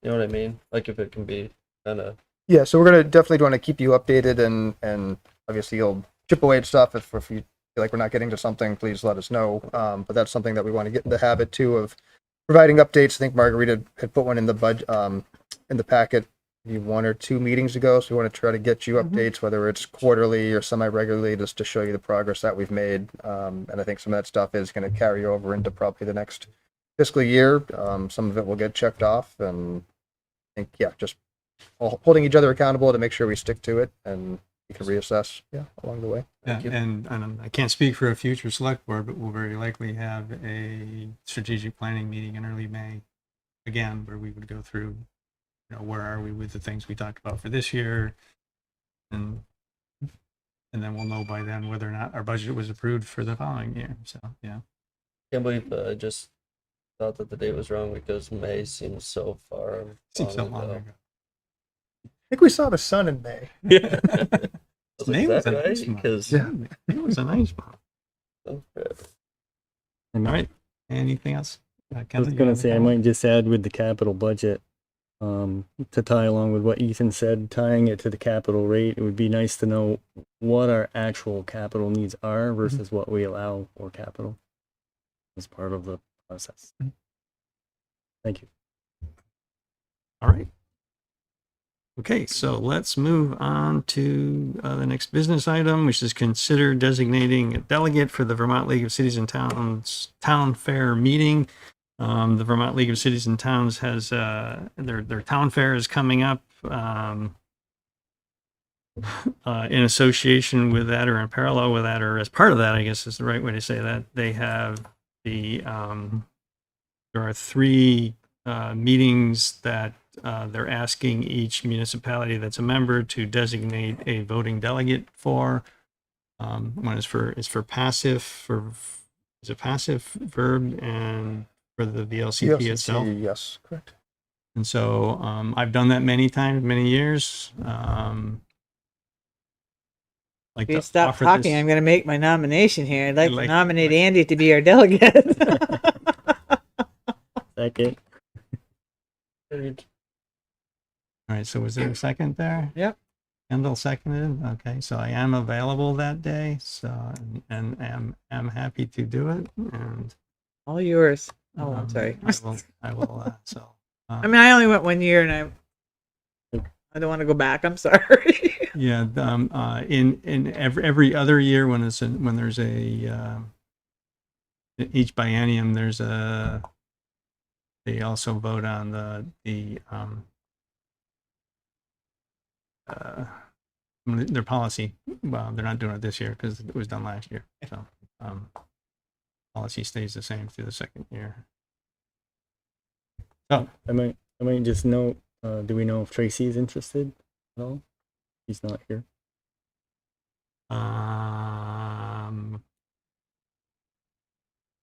You know what I mean? Like, if it can be kind of. yeah, so we're gonna definitely want to keep you updated, and obviously you'll chip away at stuff if you feel like we're not getting to something, please let us know. But that's something that we want to get in the habit too of providing updates. I think Margarita had put one in the in the packet maybe 1 or 2 meetings ago, so we want to try to get you updates, whether it's quarterly or semi-regularly, just to show you the progress that we've made. And I think some of that stuff is going to carry over into probably the next fiscal year. Some of it will get checked off, and I think, yeah, just holding each other accountable to make sure we stick to it, and we can reassess, along the way. Yeah, and I can't speak for a future select board, but we'll very likely have a strategic planning meeting in early May again, where we would go through, where are we with the things we talked about for this year, and then we'll know by then whether or not our budget was approved for the following year. So yeah. Can't believe I just thought that the date was wrong because May seems so far. Seems so long ago. I think we saw the sun in May. Yeah. May was a right? nice month. Because Yeah. May was a nice month. oh, crap. And All right. Anything else? I was Kendall, you gonna have a say, I comment? might just add with the capital budget, to tie along with what Ethan said, tying it to the capital rate, it would be nice to know what our actual capital needs are versus what we allow for capital as part of the process. Thank you. All right. Okay, so let's move on to the next business item, which is consider designating a delegate for the Vermont League of Cities and Towns Town Fair meeting. The Vermont League of Cities and Towns has their town fair is coming up in association with that, or in parallel with that, or as part of that, I guess is the right way to say that. They have the there are 3 meetings that they're asking each municipality that's a member to designate a voting delegate for. One is for passive, is it passive, verb, and for the VLCT itself. Yes, correct. And so I've done that many times, many years. Like If you to stop offer talking, this- I'm going to make my nomination here. I'd like Like- to nominate Andy to be our delegate. Second. All right, so was there a second there? Yep. Kendall seconded. Okay, so I am available that day, so and am happy to do it. And All yours. Oh, I'm sorry. I will. So. I mean, I only went 1 year, and I don't want to go back. I'm sorry. Yeah. In every other year when there's a each biennium they also vote on their policy. Well, they're not doing it this year because it was done last year. So policy stays the same through the second year. So I might just note, do we know if Tracy is interested at all? He's not here.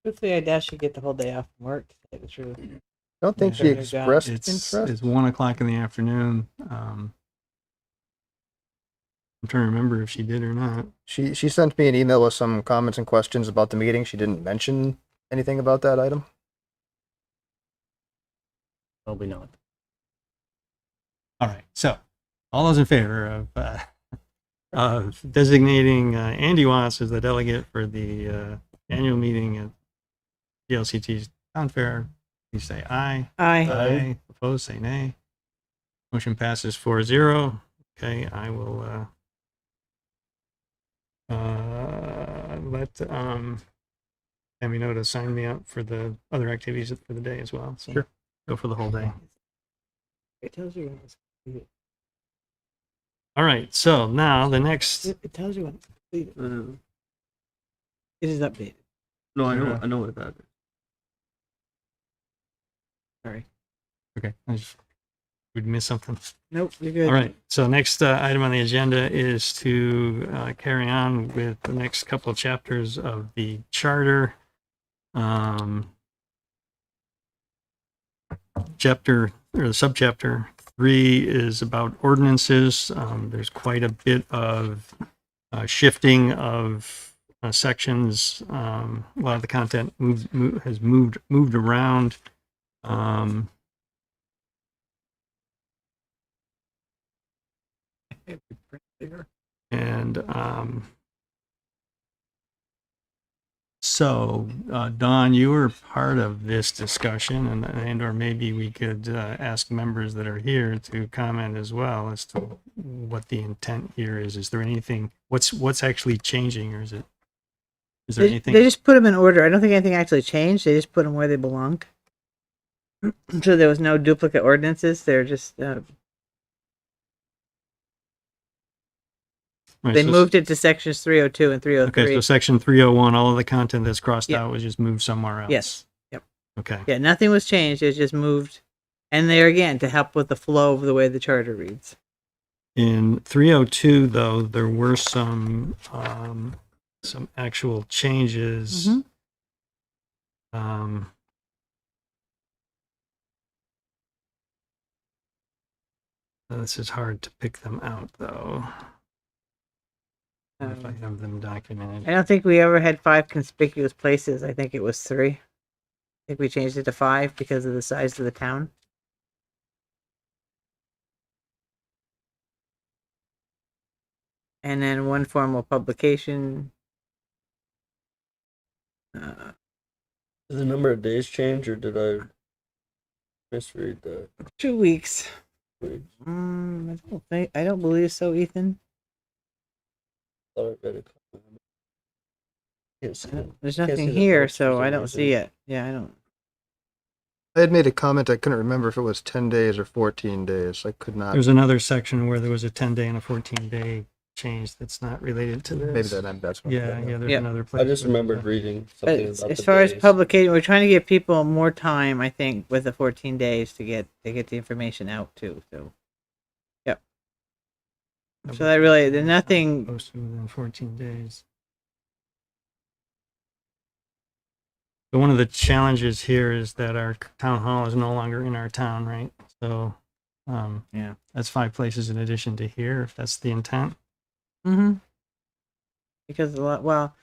Hopefully, I dash you get the whole day off from work, to tell you the truth. I don't think she Yeah. Good job. expressed it's interest. 1:00 in the afternoon. I'm trying to remember if she did or not. She sent me an email with some comments and questions about the meeting. She didn't mention anything about that item. Probably not. All right. So, all those in favor of designating Andy Watts as the delegate for the annual meeting at VLCT's Town Fair, please say aye. Aye. Opposed, say nay. Motion passes 4-0. Okay, I will let Tammy know to sign me up for the other activities for the day as well. So Sure. go for the whole day. It tells you when it's completed. All right, so now the next. It tells you when it's completed. Uh, It is updated. no, Yeah. I know what that is. Sorry. Okay, we'd miss something. Nope, you're good. All right, so next item on the agenda is to carry on with the next couple of chapters of the charter. Chapter or the subchapter 3 is about ordinances. There's quite a bit of shifting of sections. A lot of the content has moved around. And so, Don, you were part of this discussion, and or maybe we could ask members that are here to comment as well as to what the intent here is. Is there anything? What's actually changing, or is there They anything? just put them in order. I don't think anything actually changed. They just put them where they belonged. So there was no duplicate ordinances. They're just Right, they so- moved it to sections 302 and 303. Okay, so section 301, all of the content that's crossed Yep. out was just moved somewhere else. Yes. Yep. Okay. Yeah, nothing was changed. It was just moved. And there again, to help with the flow of the way the charter reads. In 302, though, there were some actual changes. Mhm. This is hard to pick them out, though. If I have them documented. I don't think we ever had 5 conspicuous places. I think it was 3. I think we changed it to 5 because of the size of the town. And then 1 formal publication. Did the number of days change, or did I misread that? 2 weeks. Wait, I don't believe so, Ethan. thought I read it. Can't see it. There's Can't see nothing the here, notes for so some I don't reason. see it. Yeah, I don't. I had made a comment. I couldn't remember if it was 10 days or 14 days. I could not. There's another section where there was a 10-day and a 14-day change that's not related to this. Maybe that's what. Yeah, there's Yep. another place. I just where- remembered reading But something about as the far as days. publication, we're trying to give people more time, I think, with the 14 days to get the information out too. So, yep. So that really, there's nothing. Posted within 14 days. But one of the challenges here is that our town hall is no longer in our town, right? So, Yeah. that's 5 places in addition to here, if that's the intent. Mm-hmm. Because a lot, well,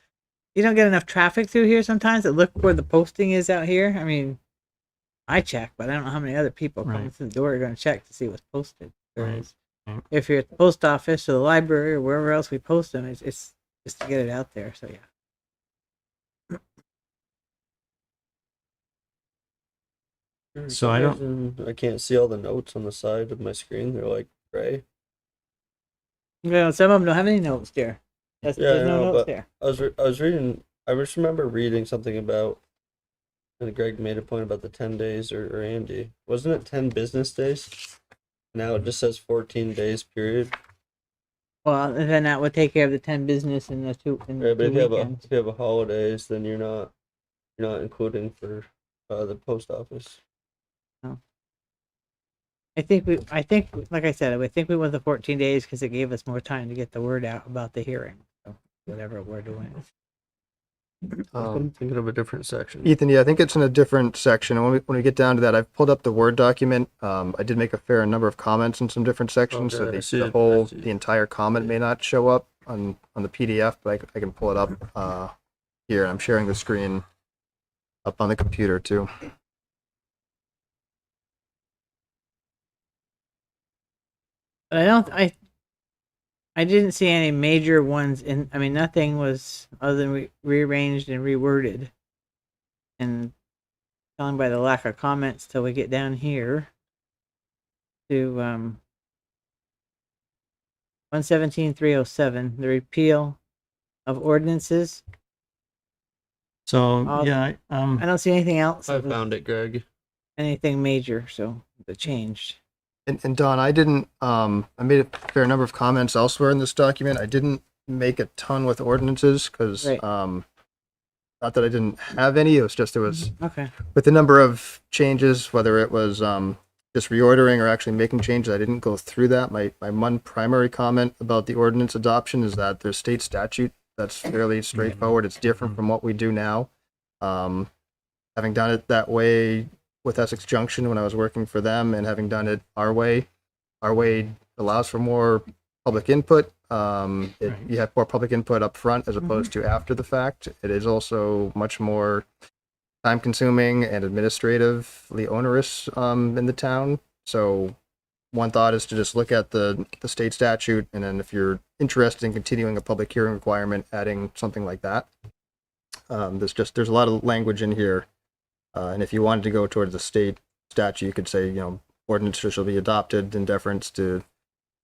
you don't get enough traffic through here sometimes. Look where the posting is out here. I mean, I check, but I don't know how many other people coming Right. through the door are going to check to see what's posted. Right. Whereas Right. if you're at the post office or the library or wherever else we post them, it's just to get it out there. So yeah. For So some I don't- reason, I can't see all the notes on the side of my screen. They're like gray. Well, some of them don't have any notes there. Yeah, There's I no know, notes but there. I was reading. I just remember reading something about, and Greg made a point about the 10 days, or Andy, wasn't it 10 business days? Now it just says 14 days period. Well, and then that would take care of the 10 business and the 2 Yeah, but 2 weekends. if you have a holidays, then you're not including for the post office. I think, like I said, I think we went the 14 days because it gave us more time to get the word out about the hearing. So whatever we're doing. I'm thinking of a different section. Ethan, yeah, I think it's in a different section. And when we get down to that, I've pulled up the Word document. I did make a fair number of comments in some different sections, so Okay, I see the it. whole, I see it. the entire comment may not show up on the PDF, but I can pull it up here. I'm sharing the screen up on the computer too. But I didn't see any major ones in, I mean, nothing was other than rearranged and reworded. And telling by the lack of comments till we get down here to 117.307, the repeal of ordinances. So, I'll- yeah, I don't see anything else. I that was found it, Greg. anything major, so that changed. And Don, I didn't, I made a fair number of comments elsewhere in this document. I didn't make a ton with ordinances because, Right. not that I didn't have any, it was just, it was Okay. with the number of changes, whether it was, just reordering or actually making changes, I didn't go through that. My one primary comment about the ordinance adoption is that there's state statute that's fairly straightforward. It's different from what we do now. Having done it that way with Essex Junction when I was working for them and having done it our way allows for more public input. You have more public input up front as opposed to after the fact. It is also much more time consuming and administratively onerous in the town. So one thought is to just look at the state statute, and then if you're interested in continuing a public hearing requirement, adding something like that. There's a lot of language in here. And if you wanted to go towards the state statute, you could say, ordinances shall be adopted in deference to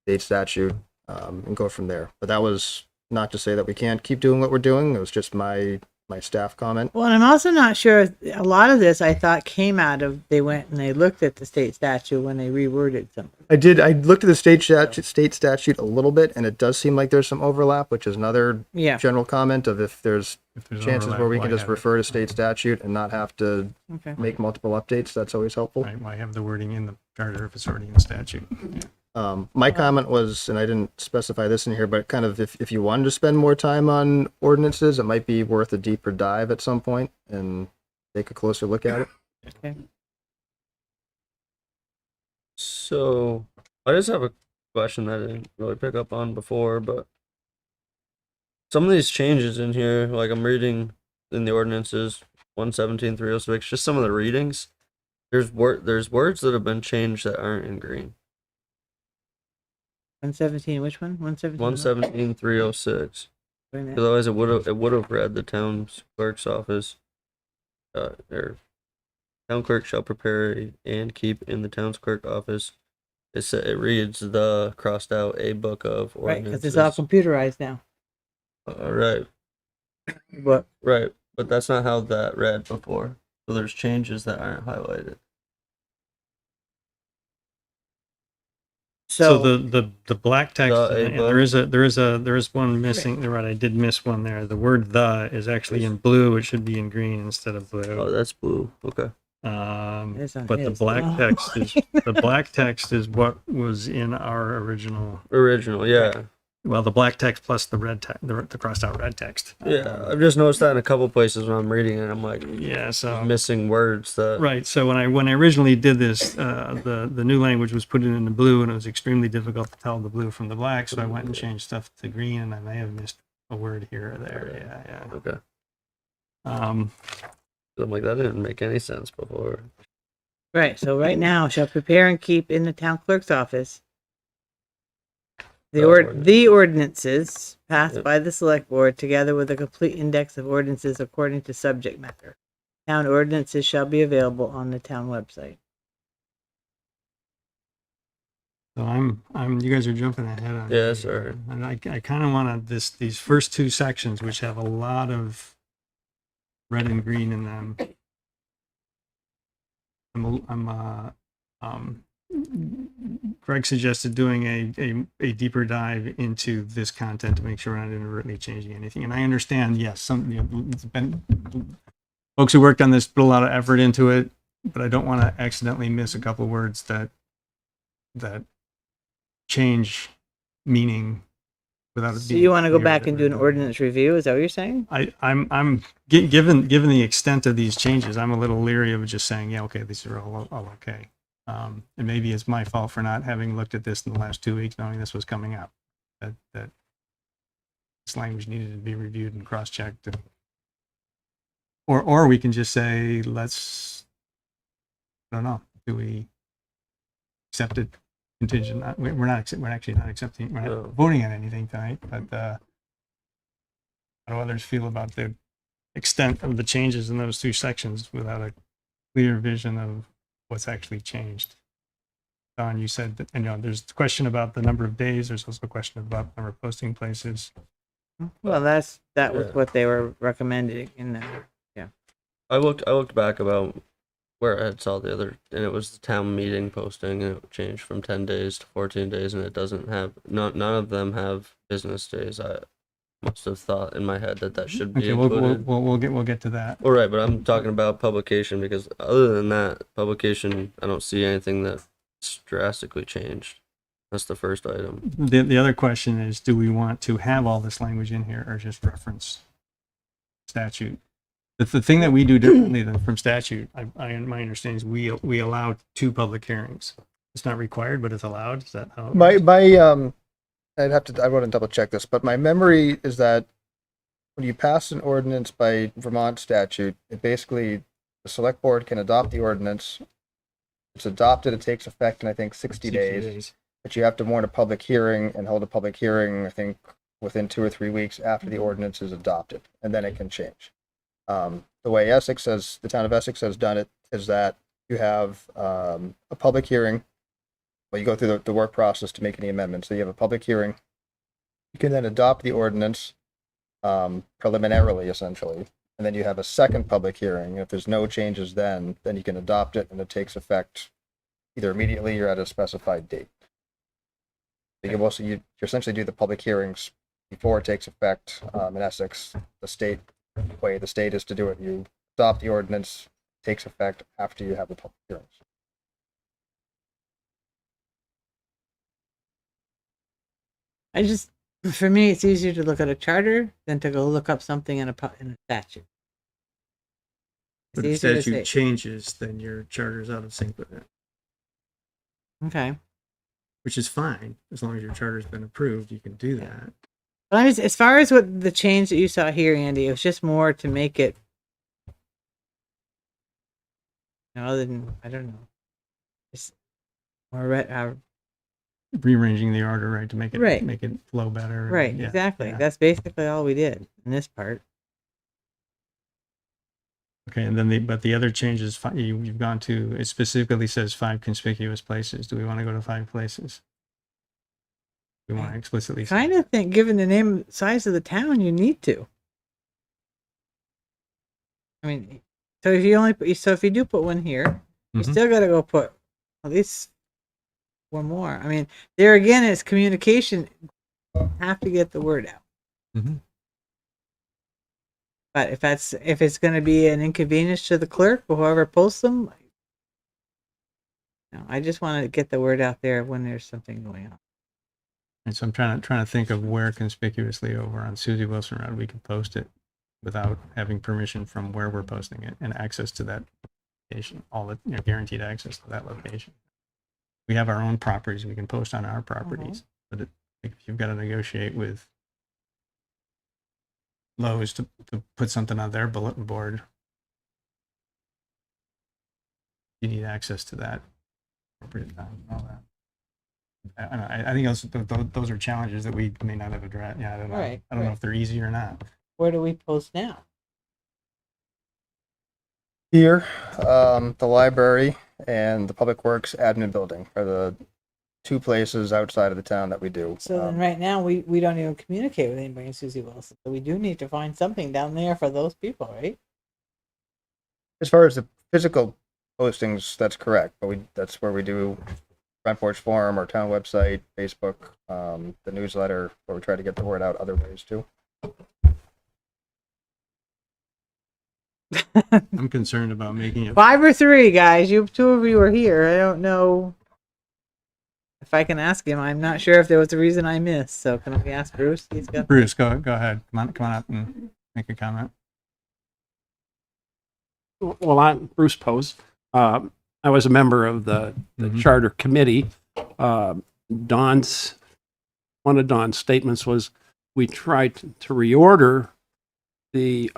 state statute, and go from there. But that was not to say that we can't keep doing what we're doing. It was just my staff comment. Well, and I'm also not sure, a lot of this I thought came out of, they went and they looked at the state statute when they reworded something. I looked at the state statute a little bit, and it does seem like there's some overlap, which is another Yeah. general comment of if there's chances overlap, where we why can just have it? refer to state statute and not have to Okay. make multiple updates. That's always helpful. right, why have the wording in the charter if it's already in the statute? My comment was, and I didn't specify this in here, but kind of if you wanted to spend more time on ordinances, it might be worth a deeper dive at some point and take a closer look at it. Okay. So I just have a question that I didn't really pick up on before, but some of these changes in here, like I'm reading in the ordinances 117.306, just some of the readings. There's words that have been changed that aren't in green. 117, which one? 117? 117.306. Wait a minute. Otherwise, it would have read the town's clerk's office. Or town clerk shall prepare and keep in the town's clerk office. It reads the crossed out a book of Right, ordinances. because it's all computerized now. Right, But right, but that's not how that read before. So there's changes that aren't highlighted. So the black text, The and there is one missing. There, right, I did miss one there. The word "the" is actually in blue. It should be in green instead of blue. Oh, that's blue. Okay. It's on But the his. black Oh. text is the black text is what was in our original. Original, yeah. Well, the black text plus the red text, the crossed out red text. Yeah, I've just noticed that in a couple places when I'm reading it. I'm like, Yeah. So missing words that. right. So when I originally did this, the new language was put in the blue, and it was extremely difficult to tell the blue from the black. So I went and changed stuff to green, and I may have missed a word here or there. Yeah. Okay. I'm like, that didn't make any sense before. Right, so right now, shall prepare and keep in the town clerk's office the ordinances passed Yep. by the select board together with a complete index of ordinances according to subject matter. Town ordinances shall be available on the town website. So you guys are jumping ahead on. Yeah, me. sorry. And I kind of want these first two sections, which have a lot of red and green in them. Greg suggested doing a deeper dive into this content to make sure we're not inadvertently changing anything. And I understand, yes, it's been folks who worked on this put a lot of effort into it, but I don't want to accidentally miss a couple of words that change meaning without it So being you want to go clear back that and we're do an ordinance review, is that what you're saying? I'm given the extent of these changes, I'm a little leery of just saying, yeah, okay, these are all okay. And maybe it's my fault for not having looked at this in the last 2 weeks, knowing this was coming up. That this language needed to be reviewed and cross-checked. Or we can just say, I don't know, do we accept it contingent, we're actually not accepting, we're not No. voting on anything tonight, but, how do others feel about the extent of the changes in those two sections without a clear vision of what's actually changed? Don, you said that, and, there's a question about the number of days. There's also a question about the number of posting places. Well, that was Yeah. what they were recommending in there. I looked back about where I had saw the other, and it was the town meeting posting, and it changed from 10 days to 14 days, and it doesn't have, none of them have business days. I must have thought in my head that should be Okay, included. we'll get to that. All right, but I'm talking about publication, because other than that, publication, I don't see anything that's drastically changed. That's the first item. The other question is, do we want to have all this language in here or just reference statute? The thing that we do differently than from statute, my understanding is we allow 2 public hearings. It's not required, but it's allowed. Is that how? It works? I want to double check this, but my memory is that when you pass an ordinance by Vermont statute, it basically, the select board can adopt the ordinance. It's adopted, it takes effect in, I think, 60 days. But you have to warn a public hearing and hold a public hearing, I think, within 2 or 3 weeks after the ordinance is adopted, and then it can change. The way the town of Essex has done it is that you have a public hearing. Well, you go through the work process to make any amendments. So you have a public hearing. You can then adopt the ordinance preliminarily, essentially, and then you have a second public hearing. If there's no changes, then you can adopt it, and it takes effect either immediately or at a specified date. You essentially do the public hearings before it takes effect. In Essex, the way the state is to do it, you adopt the ordinance, takes effect after you have the public hearings. For me, it's easier to look at a charter than to go look up something in a statute. But if statute changes, then your charter's out of sync with it, Okay. which is fine. As long as your charter's been approved, you can do that. But as far as what the change that you saw here, Andy, it was just more to make it, other than, I don't know, just more Rearranging the order, right, to make it Right. make it flow better. and- right, yeah, exactly. yeah. That's basically all we did in this part. Okay, and then the other changes you've gone to, it specifically says 5 conspicuous places. Do we want to go to 5 places? We want to explicitly say Kind of think, given the size of the town, you need to. I mean, so if you do put one here, you Mhm. still got to go put at least one more. I mean, there again, it's communication. Have to get the word out. Mhm. But if it's going to be an inconvenience to the clerk or whoever posts them, no, I just want to get the word out there when there's something going on. And so I'm trying to think of where conspicuously over on Susie Wilson Road we could post it without having permission from where we're posting it and access to that location, guaranteed access to that location. We have our own properties, we can post on our properties, but if you've got to negotiate with Lowe's to put something on their bulletin board, you need access to that appropriate time and all that. I think those are challenges that we may not have addressed. Yeah, I don't know. Right, I don't know right. if they're easy or not. Where do we post now? Here, the library and the Public Works Admin Building are the 2 places outside of the town that we do. So then right now we don't even communicate with anybody in Susie Wilson. So we do need to find something down there for those people, right? As far as the physical postings, that's correct, but that's where we do Front Porch Forum, our town website, Facebook, the newsletter, where we try to get the word out other ways too. I'm concerned about making it. 5 or 3, guys. 2 of you are here. I don't know if I can ask him. I'm not sure if there was a reason I missed. So can we ask Bruce? He's got. Bruce, go ahead. Come on up and make a comment. Well, I'm Bruce Post. I was a member of the Mhm. charter committee. One of Don's statements was we tried to reorder the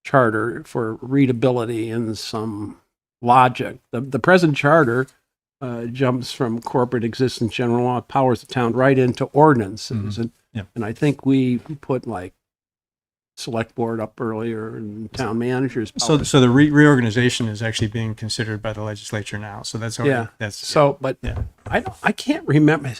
charter for readability and some logic. The present charter jumps from corporate existence general law powers of town right into ordinances. And, Yep. and I think we put like select board up earlier and town managers. So the reorganization is actually being considered by the legislature now. So that's already, Yeah. that's, So, but yeah. I can't remember.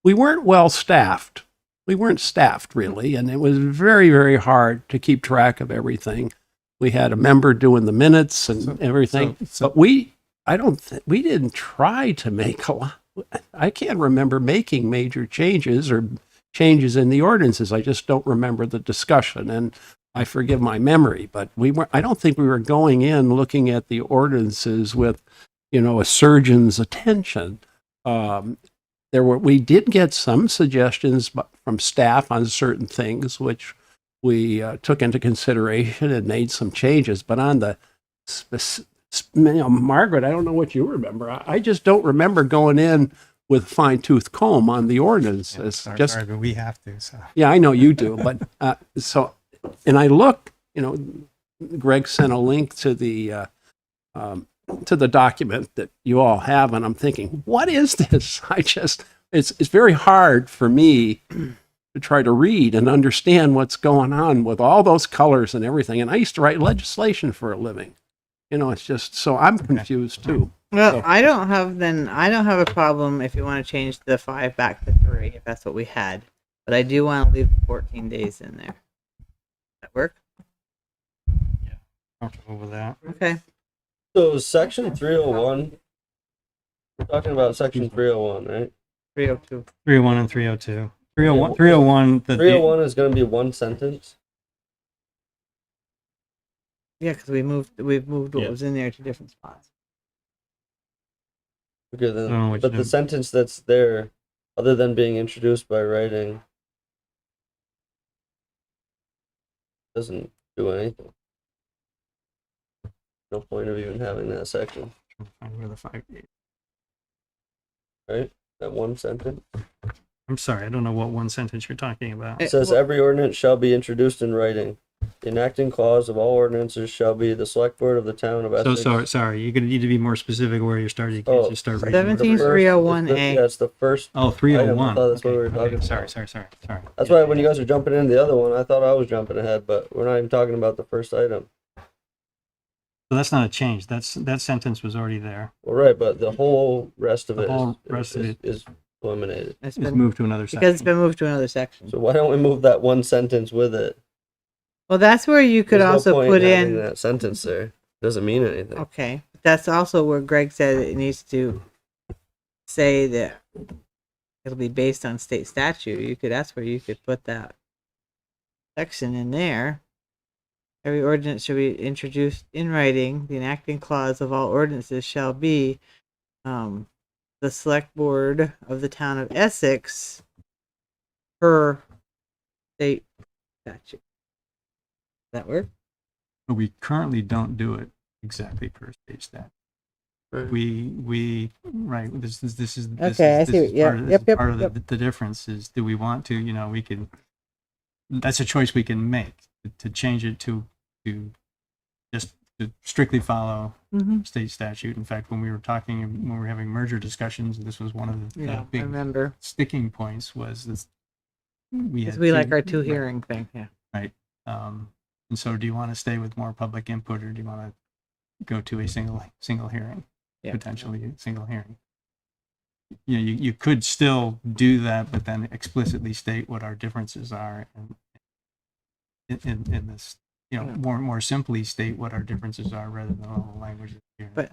We weren't well staffed. We weren't staffed really, and it was very, very hard to keep track of everything. We had a member doing the minutes and everything, but we didn't try to make a lot. I can't remember making major changes or changes in the ordinances. I just don't remember the discussion, and I forgive my memory, but I don't think we were going in looking at the ordinances with, a surgeon's attention. We did get some suggestions from staff on certain things, which we took into consideration and made some changes. But on the, Margaret, I don't know what you remember. I just don't remember going in with fine tooth comb on the ordinances. Sorry, but we have to. So. Yeah, I know you do, but and I look, Greg sent a link to the document that you all have, and I'm thinking, what is this? It's very hard for me to try to read and understand what's going on with all those colors and everything. And I used to write legislation for a living. It's just, so I'm confused too. Well, So- I don't have a problem if you want to change the 5 back to 3, if that's what we had. But I do want to leave the 14 days in there. That work? Comfortable with that. Okay. So section 301, we're talking about section 301, right? 302. 301 and 302. 301, 301 is going to be one sentence. Yeah, because we've moved what Yeah. was in there to different spots. Okay, I don't know then, what but you the do. sentence that's there, other than being introduced by writing, doesn't do anything. No point of even having that section, Find where the 5 days. right? That one sentence. I'm sorry, I don't know what one sentence you're talking about. It says every ordinance shall be introduced in writing. The enacting clause of all ordinances shall be the select board of the town of So Essex. sorry, you're going to need to be more specific where you started. You can't Oh, just start reading. 17,301A. Yeah, it's the first. Oh, 301. I thought that's what we were Okay, talking okay, about. Sorry. That's why when you guys are jumping into the other one, I thought I was jumping ahead, but we're not even talking about the first item. So that's not a change. That sentence was already there. Well, right, but the whole rest of The it whole rest of it. is eliminated. It's It's been moved to another section. because it's been moved to another section. So why don't we move that one sentence with it? Well, that's where you could There's no also point put having in. that sentence there. Doesn't mean anything. Okay, that's also where Greg said it needs to say that it'll be based on state statute. That's where you could put that section in there. Every ordinance shall be introduced in writing. The enacting clause of all ordinances shall be the select board of the town of Essex per state statute. That work? But we currently don't do it exactly per state statute. Right. Right. This is Okay, I see. this is Yeah, part of, this yep, is yep, part of yep. the difference is, do we want to, we can, that's a choice we can make to change it to just to strictly follow Mm-hmm. state statute. In fact, when we were having merger discussions, this was one of the Yeah, I big remember. sticking points was this. Because had we like our right. two hearing thing. Yeah. And so do you want to stay with more public input, or do you want to go to a single hearing, Yeah. potentially a single hearing? You could still do that, but then explicitly state what our differences are, and in this, more simply state what our differences are rather than all the language. But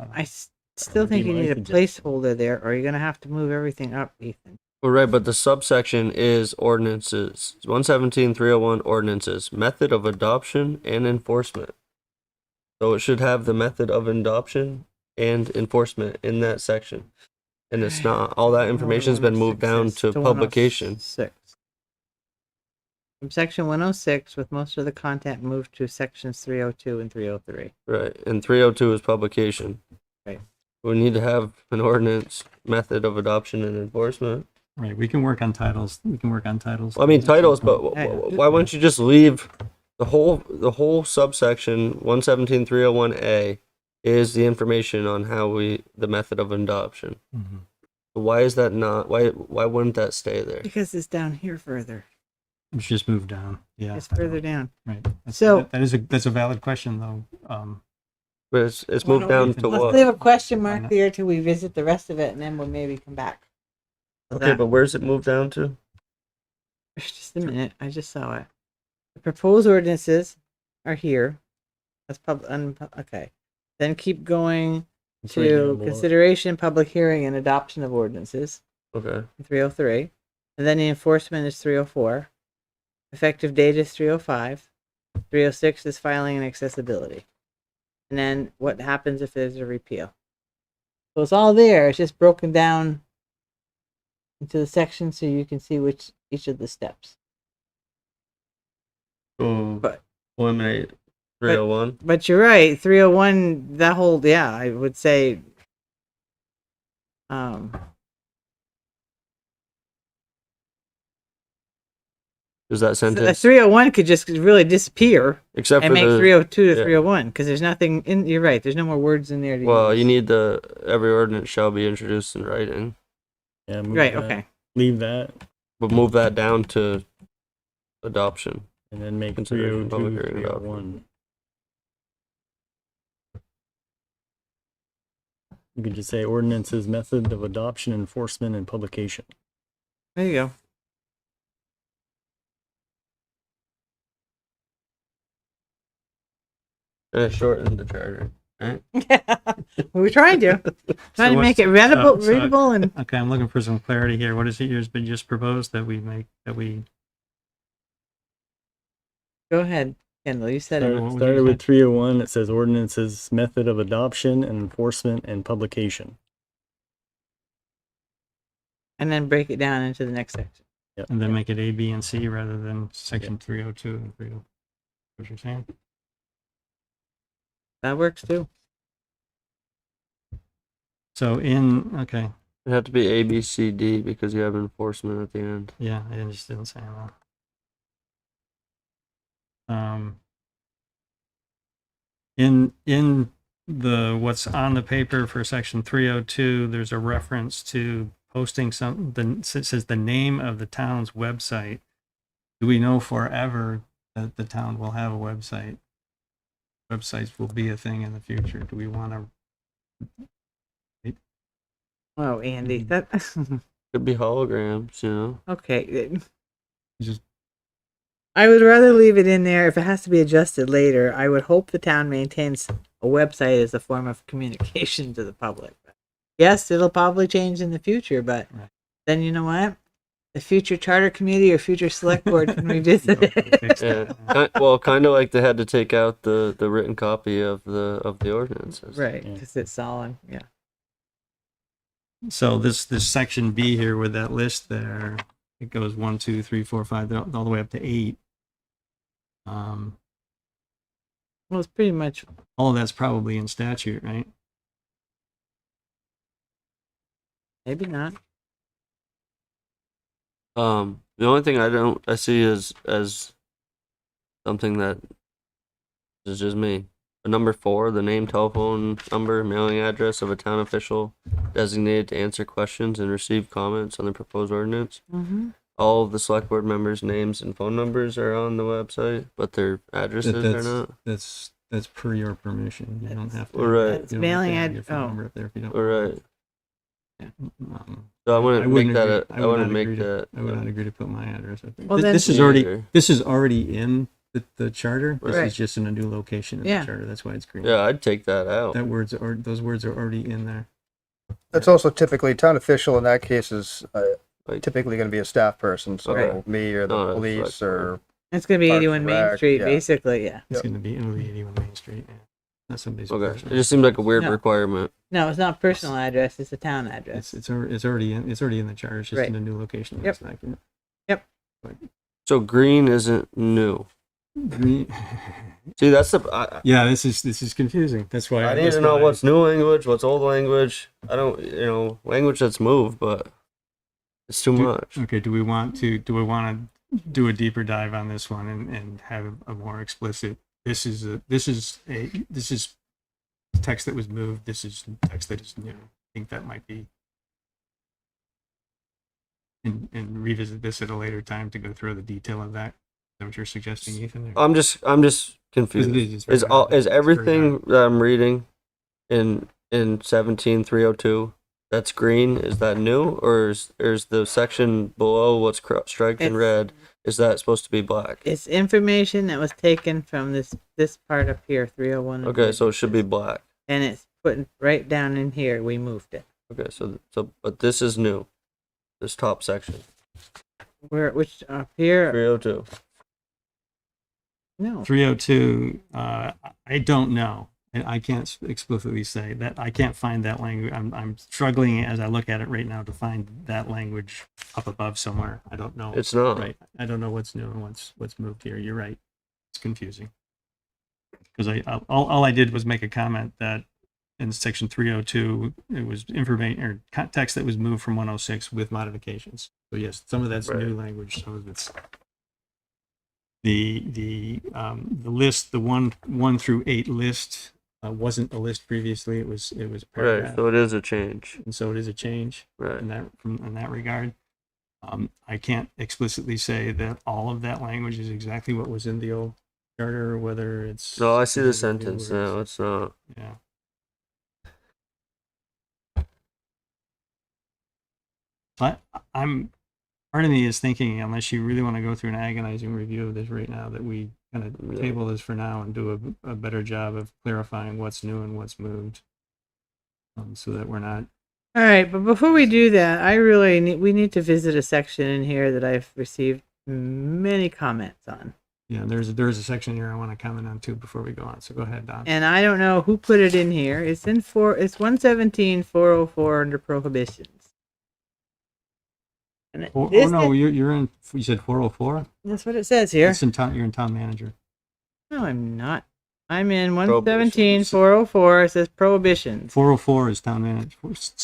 still think you need a placeholder there, or you're going to have to move everything up, Ethan. Well, right, but the subsection is ordinances. 117.301 ordinances, method of adoption and enforcement. So it should have the method of adoption and enforcement in that section. And it's not, all that information's been moved down to publication. 106. From section 106, with most of the content moved to sections 302 and 303. Right, and 302 is publication. Right. We need to have an ordinance, method of adoption and enforcement. Right, we can work on titles. I mean titles, but why wouldn't you just leave the whole subsection 117.301A is the information on the method of adoption. Mhm. Why is that not? Why wouldn't that stay there? Because it's down here further. It's just moved down. Yeah. It's further down. Right. So- That's a valid question though. But it's Why moved don't down we- to Let's what? leave a question Why mark not? there till we visit the rest of it, and then we'll maybe come back. How's Okay, that? but where's it moved down to? Just a minute. I just saw it. The proposed ordinances are here. That's okay. Then keep going It's right down to below. consideration, public hearing, and adoption of ordinances, Okay. 303. And then the enforcement is 304. Effective date is 305. 306 is filing and accessibility. And then what happens if there's a repeal? So it's all there. It's just broken down into the sections so you can see each of the steps. So But- eliminate 301. But you're right, 301, that whole, yeah, I would say, Is that a sentence 301 could just really disappear except and for make the 302 to yeah. 301 because there's nothing in, you're right, there's no more words in there to Well, use. you need every ordinance shall be introduced in writing, Yeah, move Right, that, okay. Leave that, but move that down to adoption. and then make Consideration, public 302, hearing, adoption. 301. You could just say ordinances, method of adoption, enforcement, and publication. There you go. And it shortened the charter. Right? We were trying to make it readable and Okay, I'm looking for some clarity here. What is it you just proposed that we go ahead, Kendall, you said it. what would you Started with say? 301. It says ordinances, method of adoption, and enforcement, and publication. And then break it down into the next section. Yep. And then make it A, B, and C rather than section 302 and 30. What you're saying? That works too. So okay, It had to be A, B, C, D because you have enforcement at the end. yeah, I just didn't say that. In the what's on the paper for section 302, there's a reference to posting it says the name of the town's website. Do we know forever that the town will have a website? Websites will be a thing in the future. Do we want to? Oh, Andy, that Could be holograms, you know. okay. Just I would rather leave it in there if it has to be adjusted later. I would hope the town maintains a website as a form of communication to the public. Yes, it'll probably change in the future, but Right. then you know what? The future charter committee or future select board can revisit it. fix Yeah. that. Well, kind of like they had to take out the written copy of the ordinances. Right, Yeah. because it's all on, yeah. So this section B here with that list there, it goes 1, 2, 3, 4, 5, all the way up to 8. Well, it's pretty much, All of that's probably in statute, right? maybe not. The only thing I see as something that is just me. Number 4, the name, telephone number, mailing address of a town official designated to answer questions and receive comments on the proposed ordinance. Mm-hmm. All of the select board members' names and phone numbers are on the website, but their addresses are not. That's per your permission. You don't have to. Right. That's mailing your phone oh. number up there if you don't. All right. Um, So I wouldn't make that. agree- I wouldn't not make agree to- that. I would not agree to put my address up there. Well, This then- is Me already either. this is already in the charter. This Right. is just in a new location in Yeah. the charter. That's why it's green. Yeah, I'd take that out. Those words are already in there. That's also typically, town official in that case is Like- typically going to be a staff person, so Right. me or the Oh, that's police right. or, It's going to be Parks 81 and Main Rec, Street, yeah. basically, yeah. It's going to be it'll be 81 Main Street. Yeah. Not somebody's Okay. It personal. just seems like a weird No. requirement. No, it's not personal address, it's a town address. It's already in the charter. It's just Right. in a new location. Yep. It's not gonna- So green isn't new. Green- See, that's the. Yeah, this is confusing. That's why I need that's to know why- what's new language, what's old language. I don't, language that's moved, but it's too much. Okay, do we want to do a deeper dive on this one and have a more explicit? This is text that was moved. This is text that is new. I think that might be. And revisit this at a later time to go through the detail of that. Is that what you're suggesting, Ethan? I'm just confused. It's very Is hard. is It's very everything hard. that I'm reading in 17302 that's green? Is that new, or is the section below what's striped in It's- red? Is that supposed to be black? It's information that was taken from this part up here, 301. Okay, so it should be black. And it's put right down in here. We moved it. Okay, so but this is new. This top section, Which up here? 302. No. 302. I don't know. And I can't explicitly say that. I can't find that language. I'm struggling as I look at it right now to find that language up above somewhere. I don't know. It's not. Right. I don't know what's new and what's moved here. You're right. It's confusing. Because all I did was make a comment that in section 302 it was information or text that was moved from 106 with modifications. So yes, some of that's new language. Some of it's the list. The 1 through 8 list wasn't a list previously. It was a paragraph. Right, so it is a change. And so it is a change Right. in that regard. I can't explicitly say that all of that language is exactly what was in the old charter, or whether it's. No, I see the specifically sentence words. now. It's not. Yeah. But part of me is thinking, unless you really want to go through an agonizing review of this right now, that we kind of Yeah. table this for now and do a better job of clarifying what's new and what's moved, so that we're not. All right, but before we do that, we need to visit a section in here that I've received many comments on. Yeah, there's a section here I want to comment on too before we go on. So go ahead, Don. And I don't know who put it in here. It's 117-404 under prohibitions. And Oh this no, is- you're in. You said 404. that's what it says here. It's in town. You're in town manager. No, I'm not. I'm in Prohibitions. 117-404. It says prohibitions. 404 is town manager.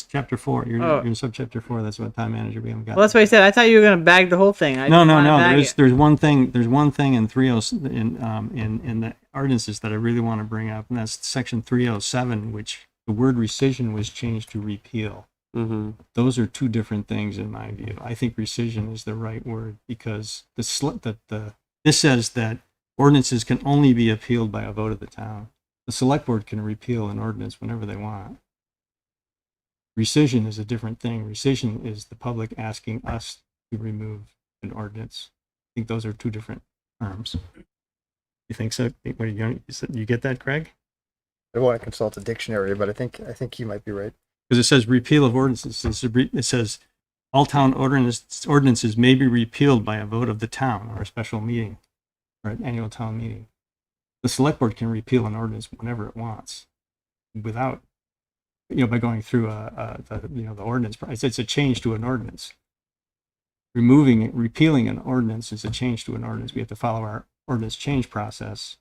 Chapter 4. You're Oh. in subchapter 4. That's what town manager we haven't got. Well, that's what I said. I thought you were going to bag the whole thing. I No. didn't wanna bag it. There's one thing. There's one thing in 30 in the ordinances that I really want to bring up, and that's section 307, which the word rescission was changed to repeal. Mm-hmm. Those are two different things in my view. I think rescission is the right word because this says that ordinances can only be appealed by a vote of the town. The select board can repeal an ordinance whenever they want. Rescission is a different thing. Rescission is the public asking us to remove an ordinance. I think those are two different terms. You think so? What are you get that, Craig? I want to consult a dictionary, but I think you might be right. Because it says repeal of ordinances. It says all town ordinances may be repealed by a vote of the town or a special meeting or an annual town meeting. The select board can repeal an ordinance whenever it wants without, by going through the ordinance. It's a change to an ordinance. Repealing an ordinance is a change to an ordinance. We have to follow our ordinance change process.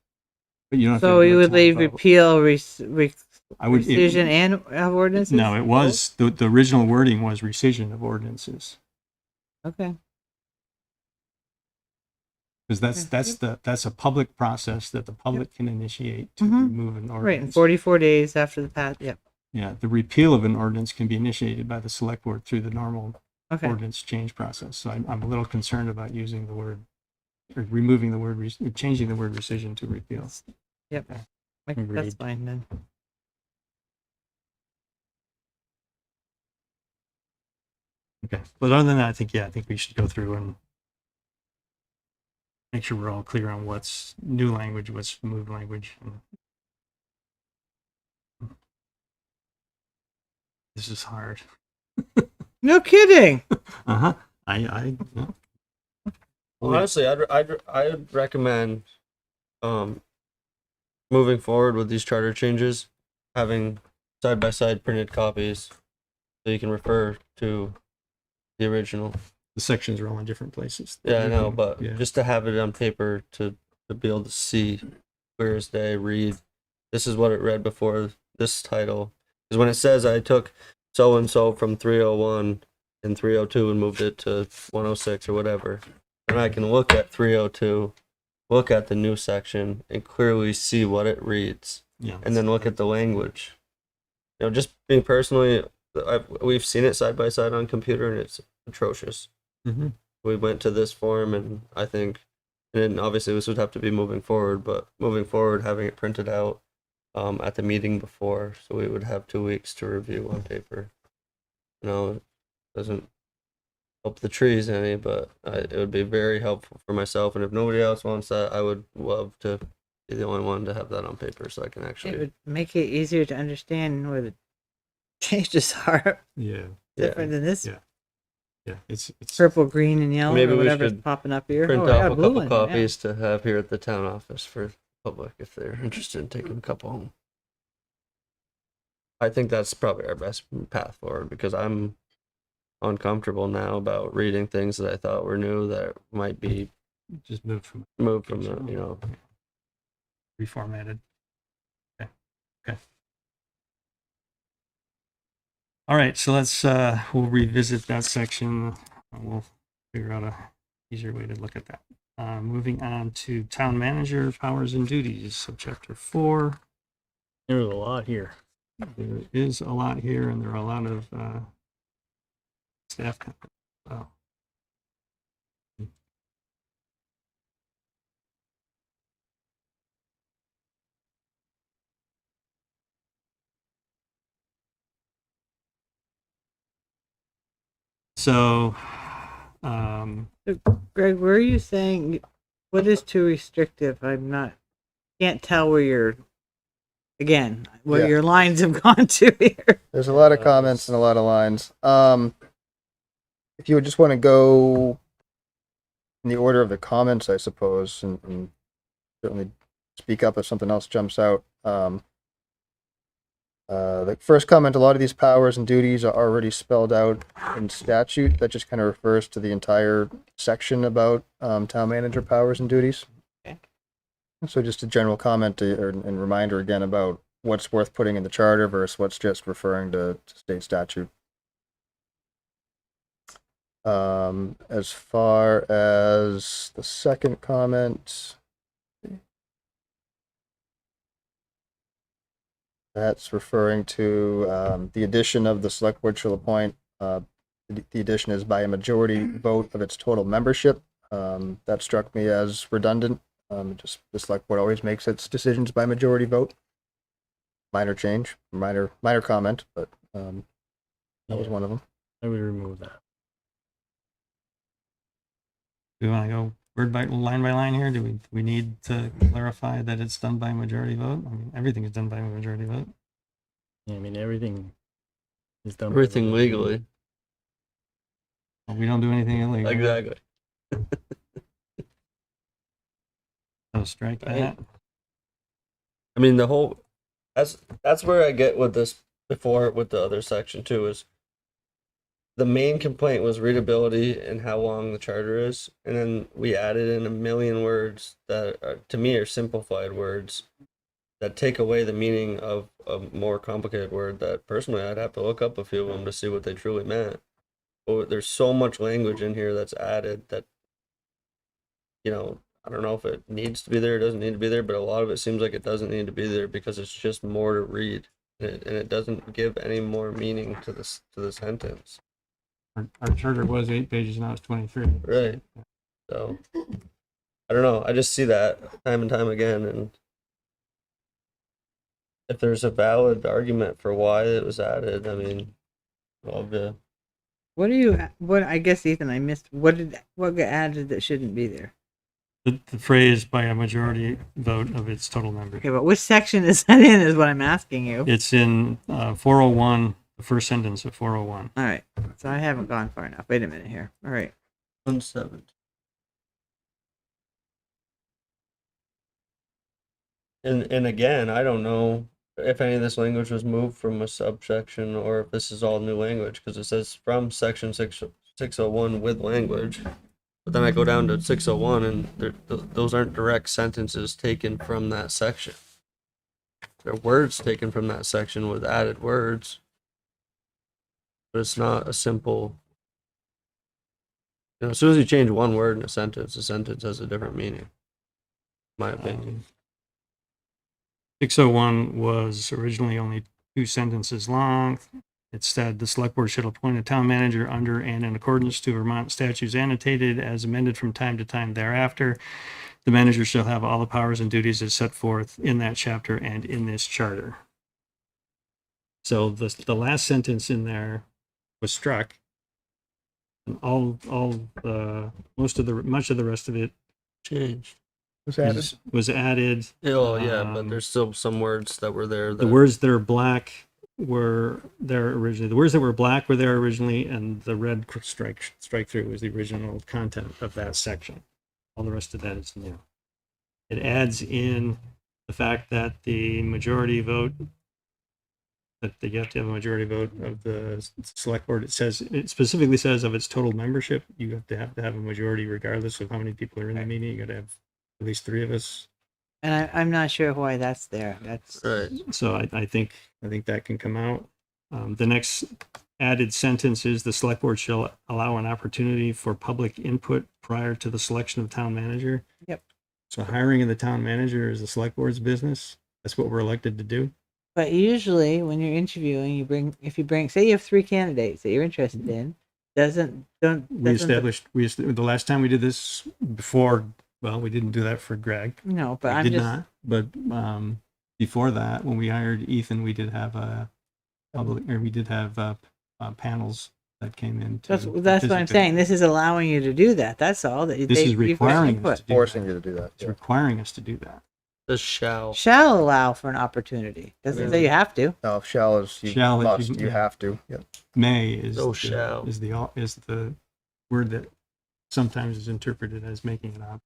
But you don't have to So do you a would town leave vote. repeal, I would- rescission, and of ordinances? No, it was, the original wording was rescission of ordinances. Okay. Because that's a public process that the public can initiate to Mhm. remove an ordinance. Right, in 44 days after the pass. Yep. Yeah, the repeal of an ordinance can be initiated by the select board through the normal Okay. ordinance change process. So I'm a little concerned about using the word, or removing the word, changing the word rescission to repeal. Yep. That's Agreed. fine then. Okay, but other than that, I think we should go through and make sure we're all clear on what's new language, what's moved language. This is hard. No kidding. Uh-huh. I no. Honestly, I'd recommend moving forward with these charter changes, having side by side printed copies so you can refer to the original. The sections are all in different places. Yeah, I know, but Yeah. just to have it on paper to be able to see clear as day, read, this is what it read before this title. Because when it says I took so and so from 301 and 302 and moved it to 106 or whatever, and I can look at 302, look at the new section, and clearly see what it reads. Yeah. and then look at the language. You know, just me personally, we've seen it side by side on computer, and it's atrocious. Mm-hmm. We went to this form, and I think, and obviously this would have to be moving forward, but moving forward, having it printed out at the meeting before, so we would have 2 weeks to review on paper. You know, it doesn't help the trees any, but it would be very helpful for myself. And if nobody else wants that, I would love to be the only one to have that on paper, so I can It actually. would make it easier to understand where the changes are Yeah. different than this Yeah. Yeah. It's purple, green, and yellow, Maybe or we whatever's should popping up here. Print Oh, yeah, off a blue couple one, yeah. copies to have here at the town office for the public if they're interested in taking a couple home. I think that's probably our best path forward because I'm uncomfortable now about reading things that I thought were new that might be just moved from moved from the, you know. reformatted. Okay. Okay. All right. So let's we'll revisit that section. We'll figure out a easier way to look at that. Moving on to town manager powers and duties, so chapter 4. There's a lot here. There is a lot here, and there are a lot of staff. Oh. So, Greg, where are you saying what is too restrictive? I'm not, can't tell where your, again, where Yeah. your lines have gone to here. There's a lot of comments and a lot of lines. If you would just want to go in the order of the comments, I suppose, and certainly speak up if something else jumps out. The first comment, a lot of these powers and duties are already spelled out in statute. That just kind of refers to the entire section about town manager powers and duties. Okay. So just a general comment and reminder again about what's worth putting in the charter versus what's just referring to state statute. As far as the second comment, that's referring to the addition of the select board shall appoint. The addition is by a majority vote of its total membership. That struck me as redundant. Just the select board always makes its decisions by majority vote. Minor change, minor comment, but that was one of them. I would remove that. do we want to go line by line here? Do we need to clarify that it's done by majority vote? I mean, everything is done by majority vote. Yeah, I mean, everything is done. by Everything the- legally. Well, we don't do anything illegal. Exactly. So strike that. I mean, the whole that's where I get with this before with the other section too is the main complaint was readability and how long the charter is, and then we added in a million words that are, to me are simplified words that take away the meaning of a more complicated word that personally I'd have to look up a few of them to see what they truly meant. But there's so much language in here that's added that, you know, I don't know if it needs to be there, it doesn't need to be there, but a lot of it seems like it doesn't need to be there because it's just more to read, and it doesn't give any more meaning to the sentence. Our charter was 8 pages, now it's 23. Right. So I don't know. I just see that time and time again, and if there's a valid argument for why it was added, I mean, love to. What I guess, Ethan, I missed, what got added that shouldn't be there? The phrase by a majority vote of its total members. Okay, but which section is that in is what I'm asking you. It's in 401, the first sentence of 401. All right, so I haven't gone far enough. Wait a minute here. All right. 1/7. And again, I don't know if any of this language was moved from a subsection or if this is all new language because it says from section 601 with language. But then I go down to 601 and those aren't direct sentences taken from that section. They're words taken from that section with added words. But it's not a simple. You know, as soon as you change one word in a sentence, the sentence has a different meaning. In my opinion. 601 was originally only 2 sentences long. It said the select board should appoint a town manager under and in accordance to Vermont statutes annotated as amended from time to time thereafter. The manager shall have all the powers and duties as set forth in that chapter and in this charter. So the last sentence in there was struck. And much of the rest of it Changed. was added. Oh yeah, Um, but there's still some words that were there. The words that are black were there originally. The words that were black were there originally, and the red strike through was the original content of that section. All the rest of that is new. It adds in the fact that the majority vote, that you have to have a majority vote of the select board. It specifically says of its total membership, you have to have a majority regardless of how many people are in the meeting. You got to have at least 3 of us. And I'm not sure why that's there. That's Right. So I think that can come out. The next added sentence is the select board shall allow an opportunity for public input prior to the selection of town manager. Yep. So hiring of the town manager is the select board's business. That's what we're elected to do. But usually, when you're interviewing, say you have 3 candidates that you're interested in, the The last time we did this before, well, we didn't do that for Greg. no, but We I'm did just not. But before that, when we hired Ethan, we did have panels that came in. that's what I'm participate. saying. This is allowing you to do that. That's all. That This is you've got requiring input. us to do Forcing that. you to do that. It's requiring us to do that. The shall. Shall allow for an opportunity. Doesn't say you have to. No, shall is you Shall is must, you- you yeah. have to. Yeah. May is Oh, the, shall. is the word that sometimes is interpreted as making it up.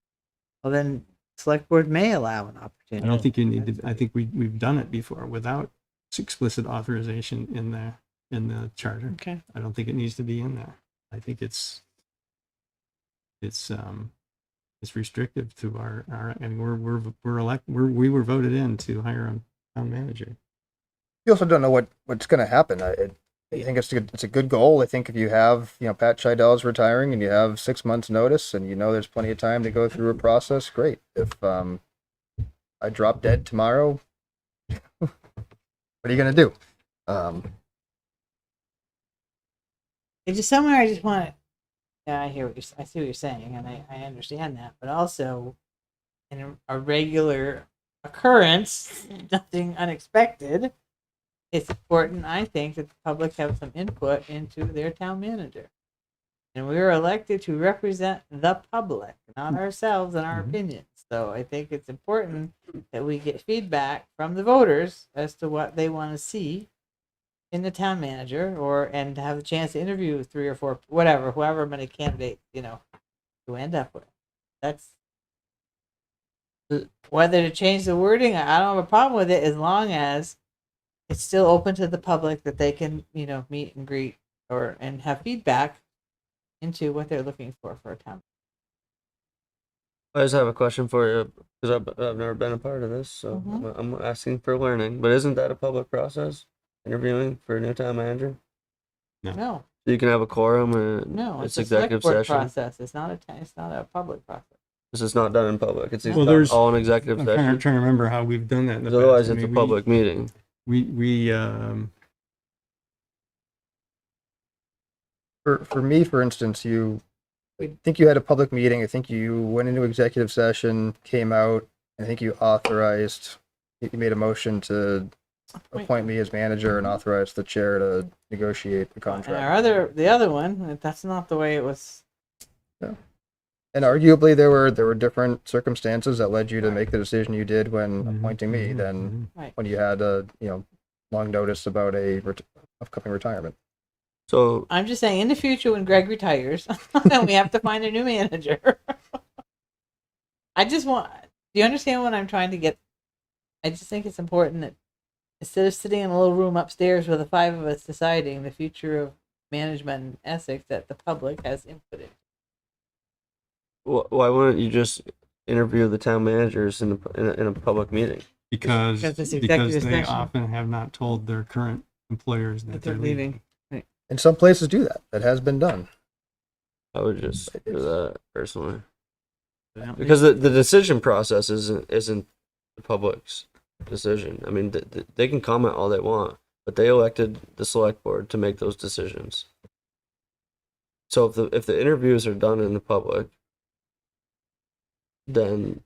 Well, then select board may allow an I opportunity. don't think you need to. I think we've done it before without explicit authorization in the charter. Okay. I don't think it needs to be in there. I think it's restrictive to our I mean we were voted in to hire a town manager. You also don't know what's going to happen. I think it's a good goal. I think if you have, Pat Scheidel is retiring and you have 6 months notice and there's plenty of time to go through a process, great. If I drop dead tomorrow, what are you going to do? It's just somewhere I just want to. Yeah, I see what you're saying, and I understand that. But also, in a regular occurrence, nothing unexpected. It's important, I think, that the public have some input into their town manager. And we are elected to represent the public, not ourselves and our opinions. So I think it's important that we get feedback from the voters as to what they want to see in the town manager, and to have the chance to interview 3 or 4, whoever many candidates, you end up with. That's whether to change the wording. I don't have a problem with it as long as it's still open to the public that they can, meet and greet and have feedback into what they're looking for a town. I just have a question for you because I've never been a part of this, so I'm asking for learning. But isn't that a public process? Interviewing for a new town manager? No, So you can have a quorum and no, it's it's a executive select board session. process. It's not a public process. This is not done in public. It's Well, there's- all in executive I'm session. trying to remember how we've done that in the 'Cause otherwise, past. I it's a mean, public meeting. For me, for instance, I think you had a public meeting. I think you went into executive session, came out. I think you made a motion to appoint me as manager and authorize the chair to negotiate the And contract. the other one, that's not the way it was. And arguably, there were different circumstances that led you to make the decision you did when appointing me than Right. when you had a long notice about a upcoming retirement. So I'm just saying, in the future, when Greg retires, then we have to find a new manager. Do you understand what I'm trying to get? I just think it's important that instead of sitting in a little room upstairs with the 5 of us deciding the future of management in Essex, that the public has input in. why wouldn't you just interview the town managers in a public meeting? because Because it's they executive session. often have not told their current employers that That they're they're leaving. leaving. And some places do that. That has been done. I would just do that personally Yeah. because the decision process isn't the public's. decision. I mean, they can comment all they want, but they elected the select board to make those decisions. So if the interviews are done in the public, then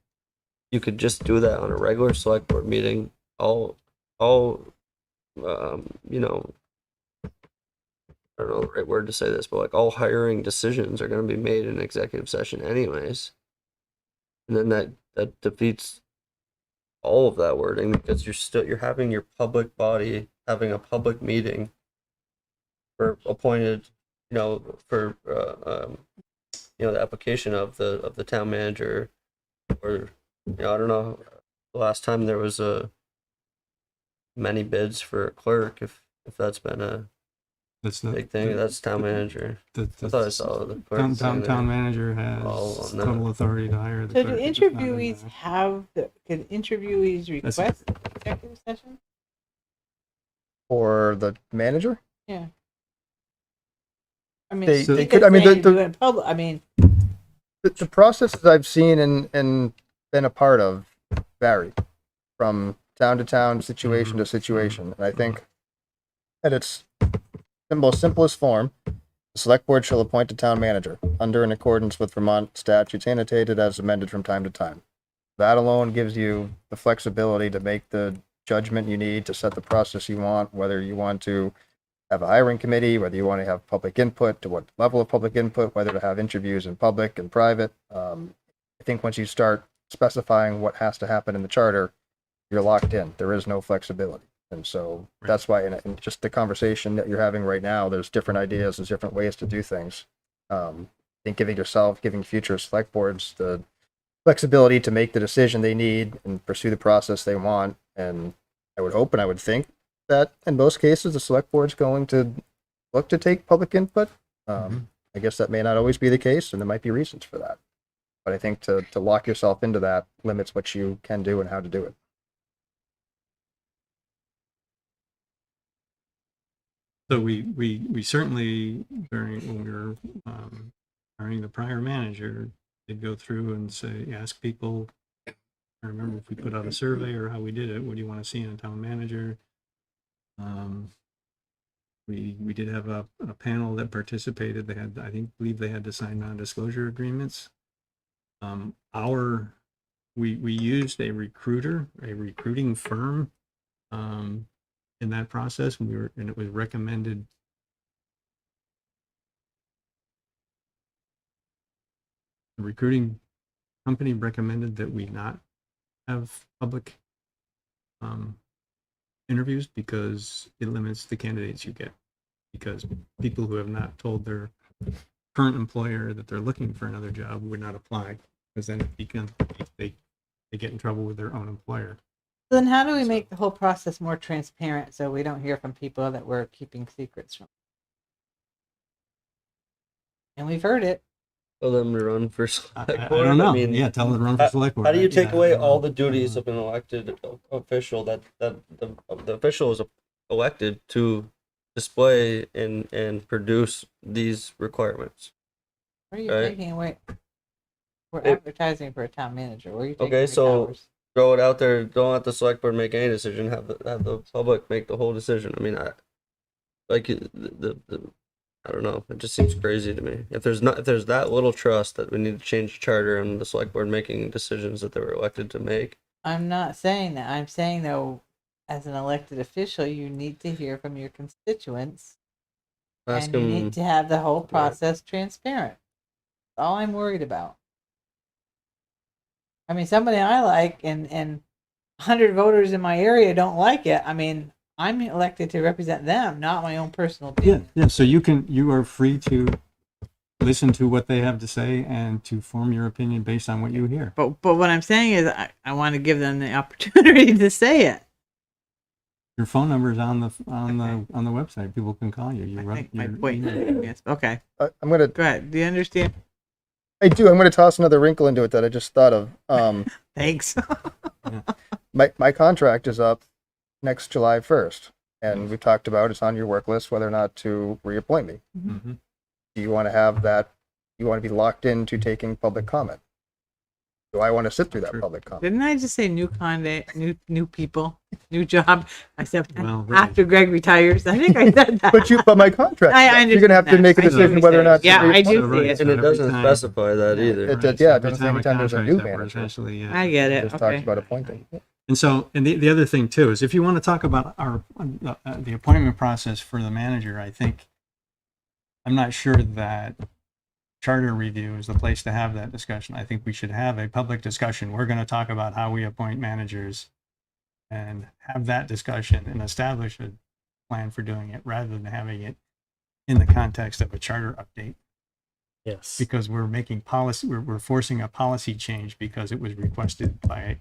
you could just do that on a regular select board meeting. All you know, I don't know the right word to say this, but like all hiring decisions are going to be made in executive session anyways. And then that defeats all of that wording, because you're having your public body having a public meeting for appointed, for the application of the town manager, or I don't know, the last time there was many bids for a clerk, if that's been a That's not big thing. That's town manager. I thought I saw the clerk Town, saying town that. manager has All on that. total authority to hire the So clerk. do It's just not in interviewees there. have can interviewees That's- request executive session? For the manager, Yeah. I mean, They- they could- I mean, say the- do it in public. I mean, the processes I've seen and been a part of vary from town to town, situation to situation. And I think at its most simplest form, the select board shall appoint a town manager under in accordance with Vermont statutes annotated as amended from time to time. That alone gives you the flexibility to make the judgment you need to set the process you want, whether you want to have a hiring committee, whether you want to have public input, to what level of public input, whether to have interviews in public and private. I think once you start specifying what has to happen in the charter, you're locked in. There is no flexibility. And so that's why, in just the conversation that you're having right now, there's different ideas, there's different ways to do things. I think giving future select boards the flexibility to make the decision they need and pursue the process they want. And I would hope and I would think that in most cases, the select board's going to look to take public input. I guess that may not always be the case, and there might be reasons for that. But I think to lock yourself into that limits what you can do and how to do it. So we certainly, when we were hiring the prior manager, did go through and ask people, I remember if we put out a survey or how we did it, what do you want to see in a town manager? We did have a panel that participated. They had, believe they had to sign non-disclosure agreements. We used a recruiting firm in that process, and it was recommended. The recruiting company recommended that we not have public interviews because it limits the candidates you get. Because people who have not told their current employer that they're looking for another job would not apply, because then they get in trouble with their own employer. then how do we make the whole process more transparent so we don't hear from people that we're keeping secrets from? And we've heard it. Tell them to run for select I board. don't know. mean, Yeah, tell them to run for select board. how do you right? take Yeah, away I don't all know. the duties of an elected official that the official is elected to display and produce these requirements? Where are you Right. taking away? We're It- advertising for a town manager. Where are you taking Okay, away so powers? throw it out there. Don't let the select board make any decision. Have the public make the whole decision. I mean, I don't know. It just seems crazy to me. If there's that little trust that we need to change the charter and the select board making decisions that they were elected to make. I'm not saying that. I'm saying though, as an elected official, you need to hear from your constituents, Ask and you them. need to have the whole process transparent. That's all I'm worried about. I mean, somebody I like and 100 voters in my area don't like it. I mean, I'm elected to represent them, not my own personal Yeah, opinion. yeah. So you are free to listen to what they have to say and to form your opinion based on what you hear. But what I'm saying is I want to give them the opportunity to say it. Your phone number is on the website. People can call you. I think my point is, yes. Okay, I'm gonna. go ahead. Do you understand? I do. I'm gonna toss another wrinkle into it that I just thought of. Thanks. My contract is up next July 1st, and we've talked about it's on your work list whether or not to reappoint me. Mhm. Do you want to have that? You want to be locked into taking public comment? Do I want to sit through that public comment? Didn't I just say new contact, new people, new job? I said Well, after Greg retires. I think I said that. But my contract, I you're gonna have to understand make a that. I see decision what whether or you're not. saying. Yeah, I do So, see right, it. so And it every doesn't time- specify that either. It Right, does, so yeah, it every doesn't say time a anytime there's a contract's new up, we're manager. essentially, yeah. I get It it. just talks Okay. about appointing. And so, and the other thing too is if you want to talk about our the appointment process for the manager, I think I'm not sure that charter review is the place to have that discussion. I think we should have a public discussion. We're going to talk about how we appoint managers and have that discussion and establish a plan for doing it rather than having it in the context of a charter update. Yes. Because we're making policy, we're forcing a policy change because it was requested by,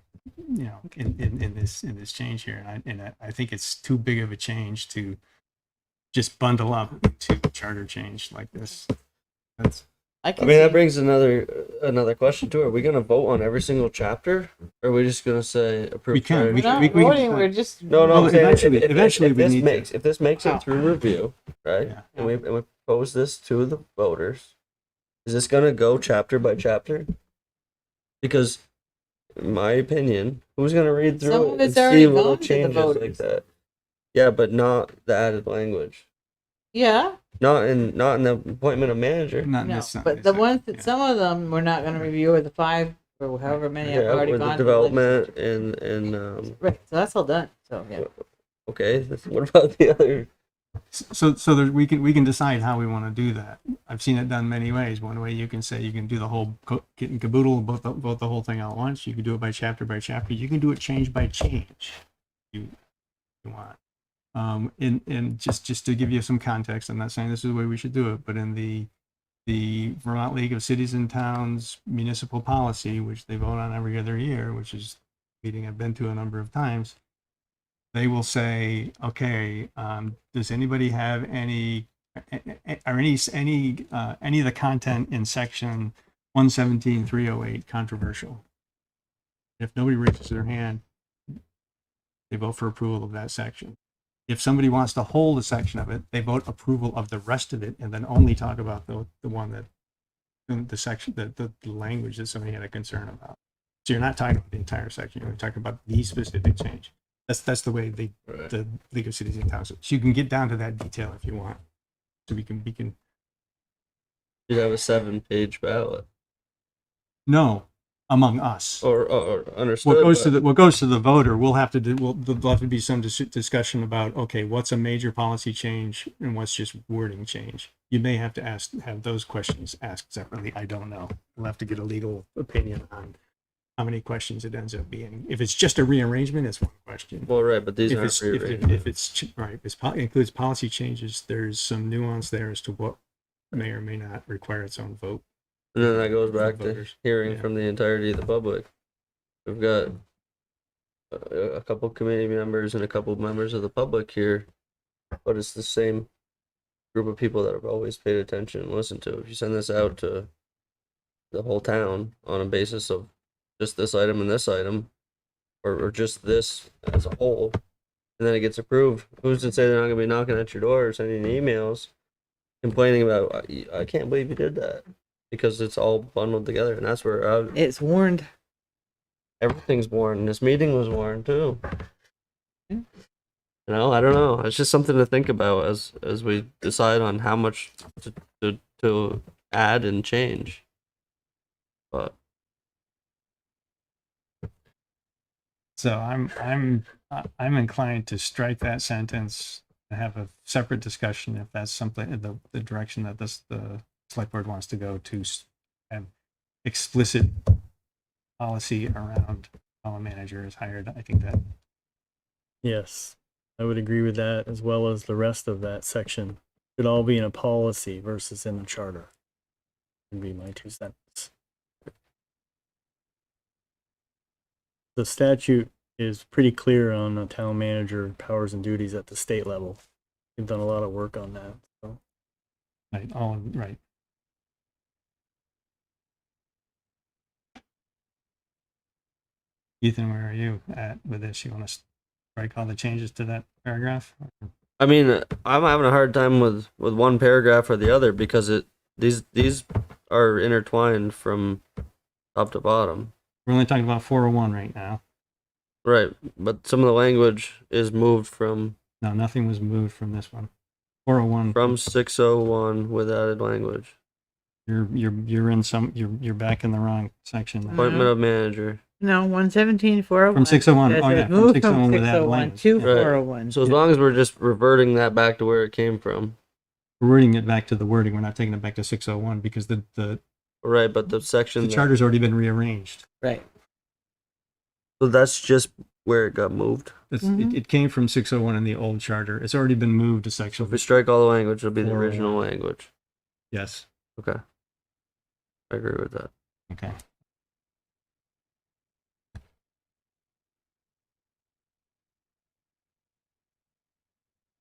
you know, in this change here. And I think it's too big of a change to just bundle up to a charter change like this. That's, I mean, that brings another question too. Are we gonna vote on every single chapter, or are we just gonna say approve? We can. charter? We We're not we voting. We're just No, Well, I'm saying eventually if we this need makes to. if this makes Oh. it through review, right? Yeah. And we propose this to the voters. Is this gonna go chapter by chapter? Because, in my opinion, who's gonna read through Some it of it's and already see little gone to the changes like voters. that? Yeah, but not the added language. yeah. Not in the appointment of manager. Not No, this. but the ones that some of them we're not going to review, or the 5 or however many have Yeah, already with the gone. to development legislature. Right. So that's all done. So yeah. okay. What about the other? So we can decide how we want to do that. I've seen it done many ways. One way you can say you can do the whole kit and caboodle, vote the whole thing all at once. You can do it by chapter by chapter. You can do it change by change. You want. And just to give you some context, I'm not saying this is the way we should do it, but in the Vermont League of Cities and Towns municipal policy, which they vote on every other year, which is a meeting I've been to a number of times, they will say, okay, does anybody have any of the content in section 117.308 controversial? If nobody raises their hand, they vote for approval of that section. If somebody wants to hold a section of it, they vote approval of the rest of it and then only talk about the one that the section, the language that somebody had a concern about. So you're not talking about the entire section, you're talking about the specific change. That's the way the League of Cities and Towns. So you can get down to that detail if you want. So we can You'd have a 7-page ballot. no, among us. Or understood. What goes to the voter, we'll have to do. There'll have to be some discussion about, okay, what's a major policy change and what's just wording change. You may have to have those questions asked separately. I don't know. We'll have to get a legal opinion on how many questions it ends up being. If it's just a rearrangement, it's one question. Well, right, but these If aren't it's rearranged. if it's right, includes policy changes. There's some nuance there as to what may or may not require its own vote. And then that goes back to Voters. hearing Yeah. from the entirety of the public. We've got a couple committee members and a couple members of the public here, but it's the same group of people that have always paid attention and listened to. If you send this out to the whole town on a basis of just this item and this item, or just this as a whole, and then it gets approved, who's to say they're not going to be knocking at your door or sending emails complaining about, I can't believe you did that, because it's all bundled together, and that's where It's warned. everything's warned. This meeting was warned too. Yeah. You know, I don't know. It's just something to think about as we decide on how much to add and change. But So I'm inclined to strike that sentence and have a separate discussion if that's something the direction that the select board wants to go to have explicit policy around how a manager is hired. I think that Yes, I would agree with that, as well as the rest of that section. Should all be in a policy versus in a charter. Would be my 2 cents. The statute is pretty clear on the town manager powers and duties at the state level. We've done a lot of work on that. So. right, all right. Ethan, where are you at with this? You want to strike all the changes to that paragraph? I mean, I'm having a hard time with one paragraph or the other because these are intertwined from top to bottom. We're only talking about 401 right now. Right, but some of the language is moved from No, nothing was moved from this one. 401. from 601 with added language. You're back in the wrong section. then. Appointment of manager. No, 117, 401. From 601, Says oh, it yeah, from moved 601 with that 601 language. to Yeah. Right. 401. So as long as we're just reverting that back to where it came from. We're wording it back to the wording. We're not taking it back to 601 because the Right, but the section that- charter's already been rearranged. Right. so that's just where it got moved. It came from 601 in the old charter. It's already been moved to So section. if we strike all the language, it'll be the 401. original language. Yes. Okay. I agree with that. Okay.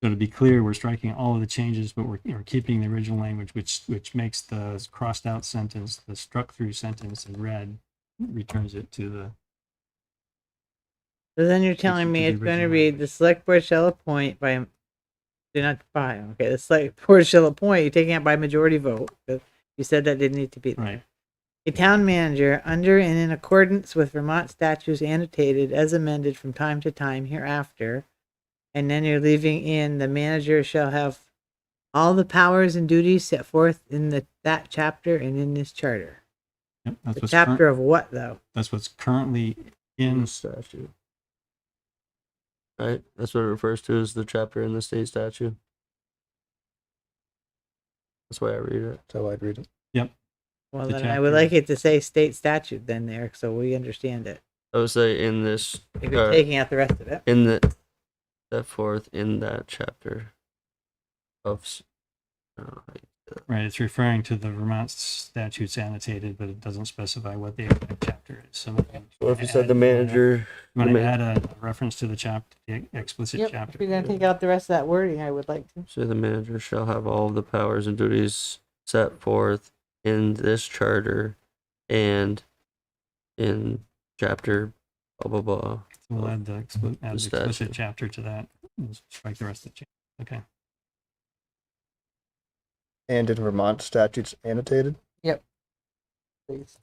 So to be clear, we're striking all of the changes, but we're keeping the original language, which makes the crossed out sentence, the struck through sentence in red, returns it to the. So then you're it telling to me the it's going to original read, the language. select board shall appoint by, do not by, okay, the select board shall appoint, you're taking it by majority vote. But you said that didn't need to be there. Right. A town manager under and in accordance with Vermont statutes annotated as amended from time to time hereafter. And then you're leaving in the manager shall have all the powers and duties set forth in that chapter and in this charter. Yep, that's The what's chapter of what though? that's what's currently In in. statute. Right? That's what it refers to as the chapter in the state statute. That's why I read it. That's how I'd read it. Well, The then I would chapter. like it to say state statute then there, so we understand it. I would say in this, If you're taking out the rest of it. in the, set forth in that chapter of, Right, it's referring to the Vermont statutes annotated, but it doesn't specify what the exact chapter is. So or if you said the manager, you want the to ma- add a reference to the chapter, the explicit Yep, chapter. if you're gonna take out the rest of that wording, I would like to. say the manager shall have all of the powers and duties set forth in this charter and in chapter blah blah blah. So we'll add the explicit statute. chapter to that. And strike the rest of the change. Okay. And in Vermont statutes annotated. Please.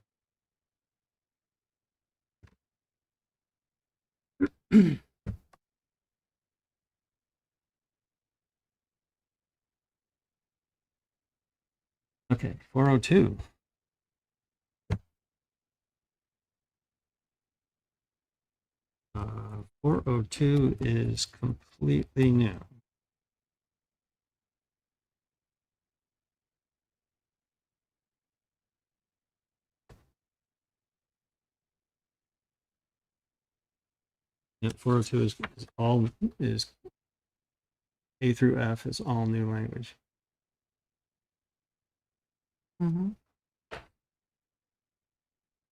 Okay, 402. Uh, 402 is completely new. Yeah, 402 is A through F is all new language. Mm-hmm.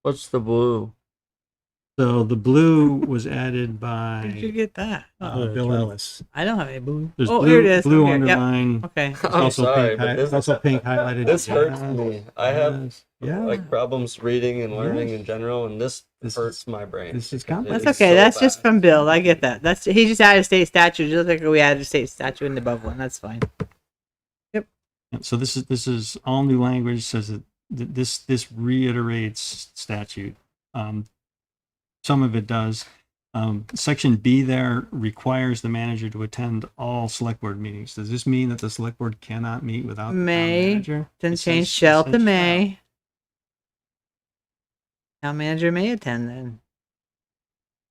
What's the blue? So the blue was added Where did you by get that? Bill Ellis. I don't have any blue. There's Oh, blue, here it is. blue Okay, yep. underline. Okay. It's I'm also sorry, pink, but this- it's also pink highlighted. This hurts Yes, me. I have yes, yeah. like problems reading and learning Yes. in general, and this This hurts is- my brain. this is It complex. That's is okay. so That's just bad. from Bill. I get that. That's he just added state statute, just like we added state statute in the above one. That's fine. Yeah, so this is all new language. Says that this reiterates statute. Some of it does. Section B there requires the manager to attend all select board meetings. Does this mean that the select board cannot meet without the town May. manager? Then It change says- shall it to says may. Town manager may attend then.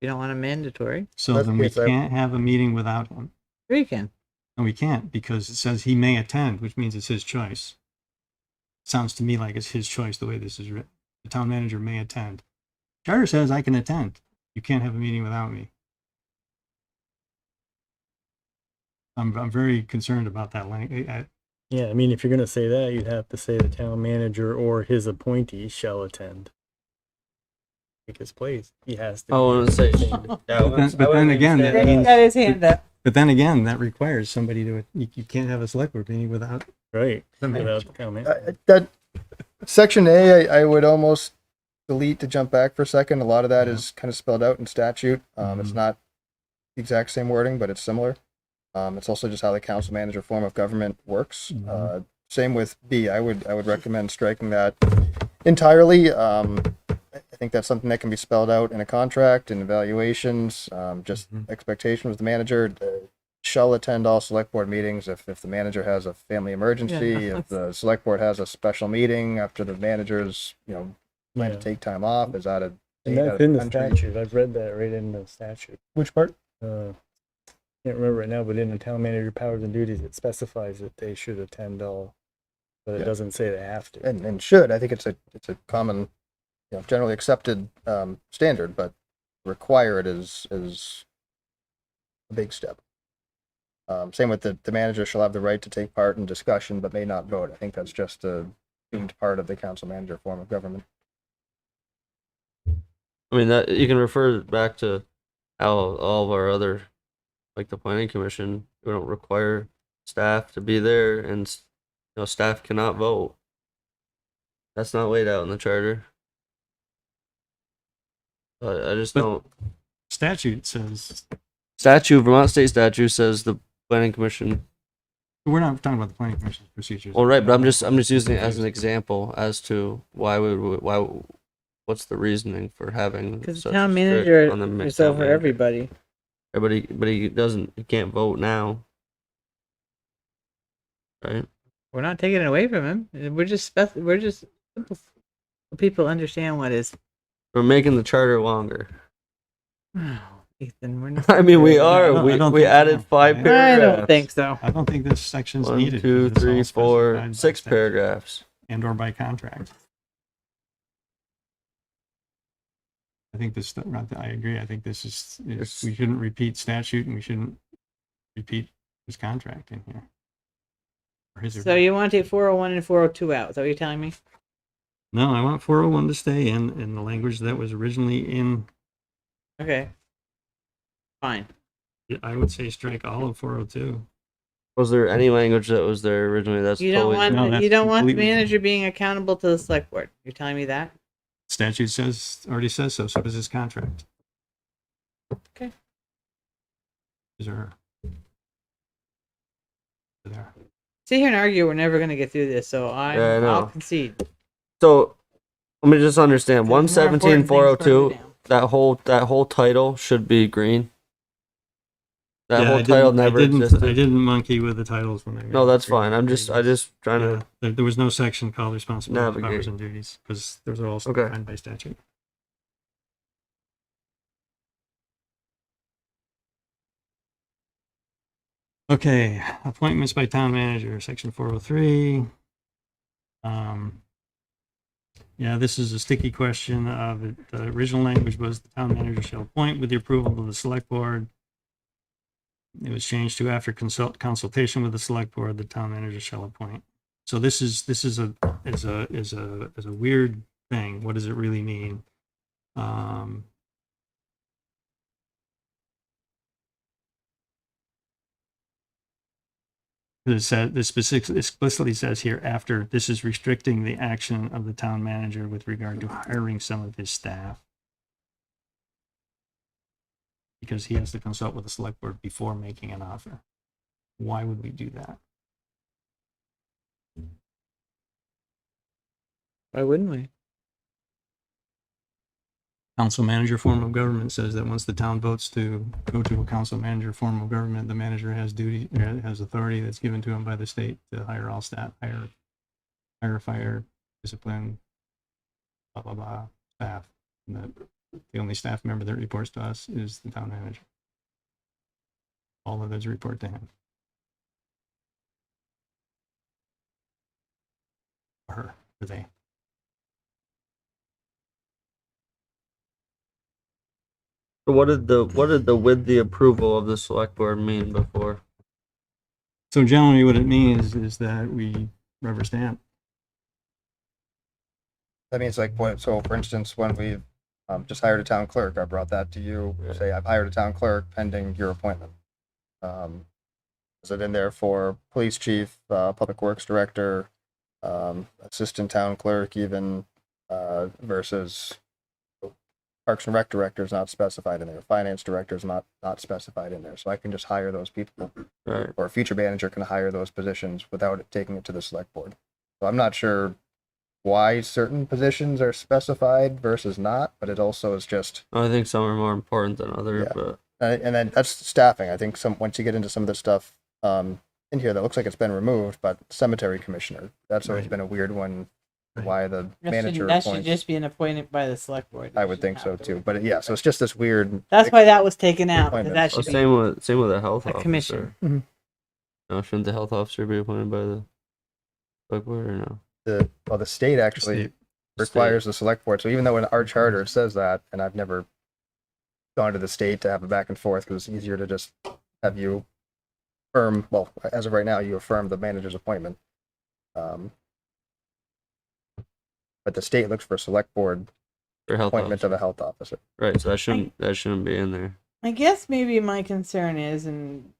You don't want a mandatory. So That's then we because I- can't have a meeting without him. Sure you can. No, we can't because it says he may attend, which means it's his choice. Sounds to me like it's his choice the way this is written. The town manager may attend. Charter says I can attend. You can't have a meeting without me. I'm very concerned about that language. Yeah, I mean, if you're gonna say that, you'd have to say the town manager or his appointee shall attend. Take his place. He has to. I want to say, But then again, that He means- got his hand up. But then again, that requires somebody to. You can't have a select board meeting without Right. the Without manager. the town manager. That section A, I would almost delete to jump back for a second. A lot of that is kind of spelled out in statute. It's Mhm. not the exact same wording, but it's similar. It's also just how the council manager form of government works. Mhm. Same with B. I would recommend striking that entirely. I think that's something that can be spelled out in a contract and evaluations, just expectation with the manager. Shall attend all select board meetings if the manager has a family emergency, if the select board has a special meeting after the manager's, plan to Yeah. take time off, is out of And state, out that's of in the country. statute. I've read that right in the statute. Which part? Can't remember right now, but in the town manager powers and duties, it specifies that they should attend all, but it Yeah. doesn't say they have to. And should. I think it's a common, generally accepted standard, but require it is a big step. Same with the manager shall have the right to take part in discussion but may not vote. I think that's just a deemed part of the council manager form of government. I mean, that you can refer back to how all of our other, like the planning commission, we don't require staff to be there, and staff cannot vote. That's not laid out in the charter. I just But- don't. Statute says, Vermont state statute says the planning commission. we're not talking about the planning commission's procedures. Well, right, but I'm just using it as an example as to what's the reasoning for having Because the such town strict manager on the is town over manager. everybody. Everybody, but he can't vote now. Right? We're not taking it away from him. We're just simple. People understand what is. We're making the charter longer. Ethan, we're not. I mean, we I are. don't We think added so. 5 I paragraphs. I don't think so. I don't think this section's 1, needed. 2, because it's all 3, 4, specified by 6 statute paragraphs. and or by contract. I think this, I agree. I think this is, we shouldn't repeat statute and we shouldn't repeat his contract in here. Or his So you want to take 401 and 402 out? Is that what you're telling me? No, I want 401 to stay in the language that was originally in. Okay. Fine. I would say strike all of 402. Was there any language that was there originally? That's You don't totally want No, that's you don't want the completely- manager being accountable to the select board. You're telling me that? Statute already says so. So does his contract. Okay. Is there? There. Sit here and argue. We're never going to get through this. So Yeah, I know. I'll concede. So let me just understand. There's more 117, important things further 402. down. That whole title should be green. That Yeah, whole title never I existed. didn't monkey with the titles when I made No, the that's agreement. fine. I just trying Yeah, to. there was no section called responsibilities, Navigate. powers, and duties because those are all Okay. defined by statute. Okay, appointments by town manager, section 403. Yeah, this is a sticky question. The original language was the town manager shall appoint with the approval of the select board. It was changed to after consultation with the select board, the town manager shall appoint. So this is a weird thing. What does it really mean? This explicitly says here after this is restricting the action of the town manager with regard to hiring some of his staff. Because he has to consult with the select board before making an offer. Why would we do that? Why wouldn't we? Council manager form of government says that once the town votes to go to a council manager form of government, the manager has has authority that's given to him by the state to hire all staff, hire, fire, discipline, blah, blah, blah, staff. And that the only staff member that reports to us is the town manager. All of those report to him. Or her, or they. So what did the with the approval of the select board mean before? So generally what it means is that we rubber stamp. That means so for instance, when we just hired a town clerk, I brought that to you, say I've hired a town clerk pending your appointment. Is it in there for police chief, public works director, assistant town clerk even, versus Parks and Rec director is not specified in there. Finance director is not specified in there. So I can just hire those people, Right. or a future manager can hire those positions without it taking it to the select board. So I'm not sure why certain positions are specified versus not, but it also is just, I think some are more important than others, Yeah. but and then that's staffing. I think once you get into some of the stuff in here that looks like it's been removed, but cemetery commissioner, that's always Right. been a weird one. Right. Why the That manager should, that should appoints. just be an appointment by the select board. I would think so too. But yeah, so it's just this weird. That's why that was taken out, because that Appointments. should well, be same with the health a officer. commission. No, shouldn't the health officer be appointed by the select board or no? The state actually State. requires the select board. So even though in our charter it says that, and I've never gone to the state to have a back and forth because it's easier to just have you affirm. Well, as of right now, you affirm the manager's appointment. But the state looks for a select board For health appointment officer. of a health officer. Right, so that shouldn't be in there. I guess maybe my concern is, and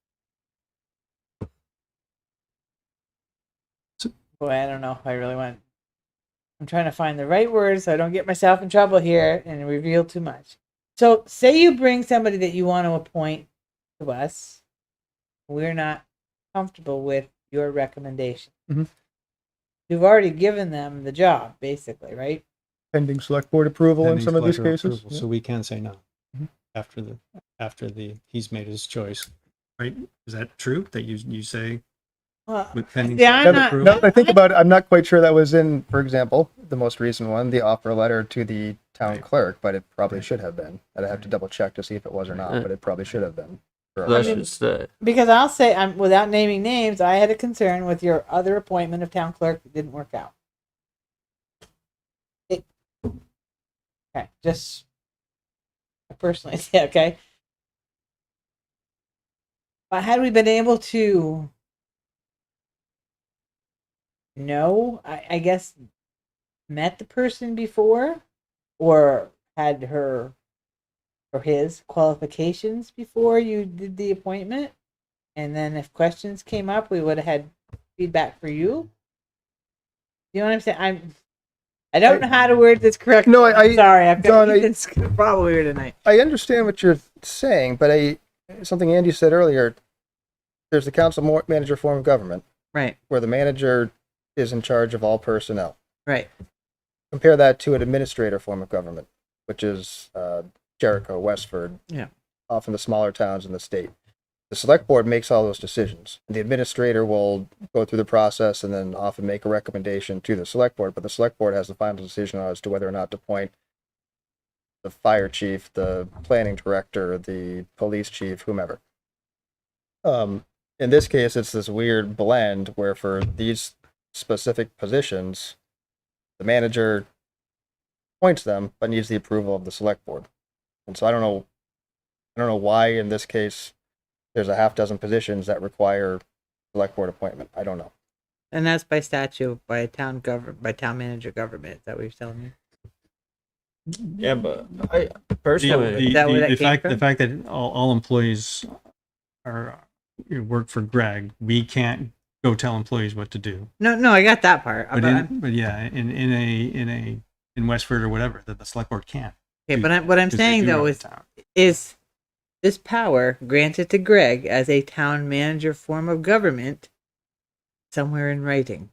boy, I don't know if I really want. I'm trying to find the right words so I don't get myself in trouble here and reveal too much. So, say you bring somebody that you want to appoint to us, we're not comfortable with your recommendation. Mhm. You've already given them the job, basically, right? Pending select board approval in Pending some of these select cases. approval, So we can say no Mhm. after he's made his choice, right? Is that true that you say with pending? See, I'm select not- approval? Now that I think about it, I'm not quite sure that was in, for example, the most recent one, the offer letter to the town clerk, but it probably should have been. I'd have to double check to see if it was or not, but it probably should have been. That should stay. Because I'll say, I'm without naming names, I had a concern with your other appointment of town clerk that didn't work out. Okay, just personally, yeah, okay. But had we been able to know, I guess, met the person before, or had her or his qualifications before you did the appointment, and then if questions came up, we would have had feedback for you. You know what I'm saying? I don't know how to word this correctly. No, I'm sorry. I've John, got Ethan's problem here tonight. I understand what you're saying, but something Andy said earlier, there's the council manager form of government, Right, where the manager is in charge of all personnel. right. Compare that to an administrator form of government, which is Jericho, Westford, Yeah. often the smaller towns in the state. The select board makes all those decisions. The administrator will go through the process and then often make a recommendation to the select board, but the select board has the final decision as to whether or not to appoint the fire chief, the planning director, the police chief, whomever. In this case, it's this weird blend where for these specific positions, the manager appoints them, but needs the approval of the select board. And so I don't know why in this case there's a half dozen positions that require select board appointment. I don't know. And that's by statute, by town manager government. Is that what you're telling me? Yeah, but I personally, Is that where that The came fact from? that all employees work for Greg, we can't go tell employees what to do. No, I got that part. But yeah, in Westford or whatever, that the select board can't. Okay, but what I'm 'cause they saying do though run the is town. this power granted to Greg as a town manager form of government somewhere in writing?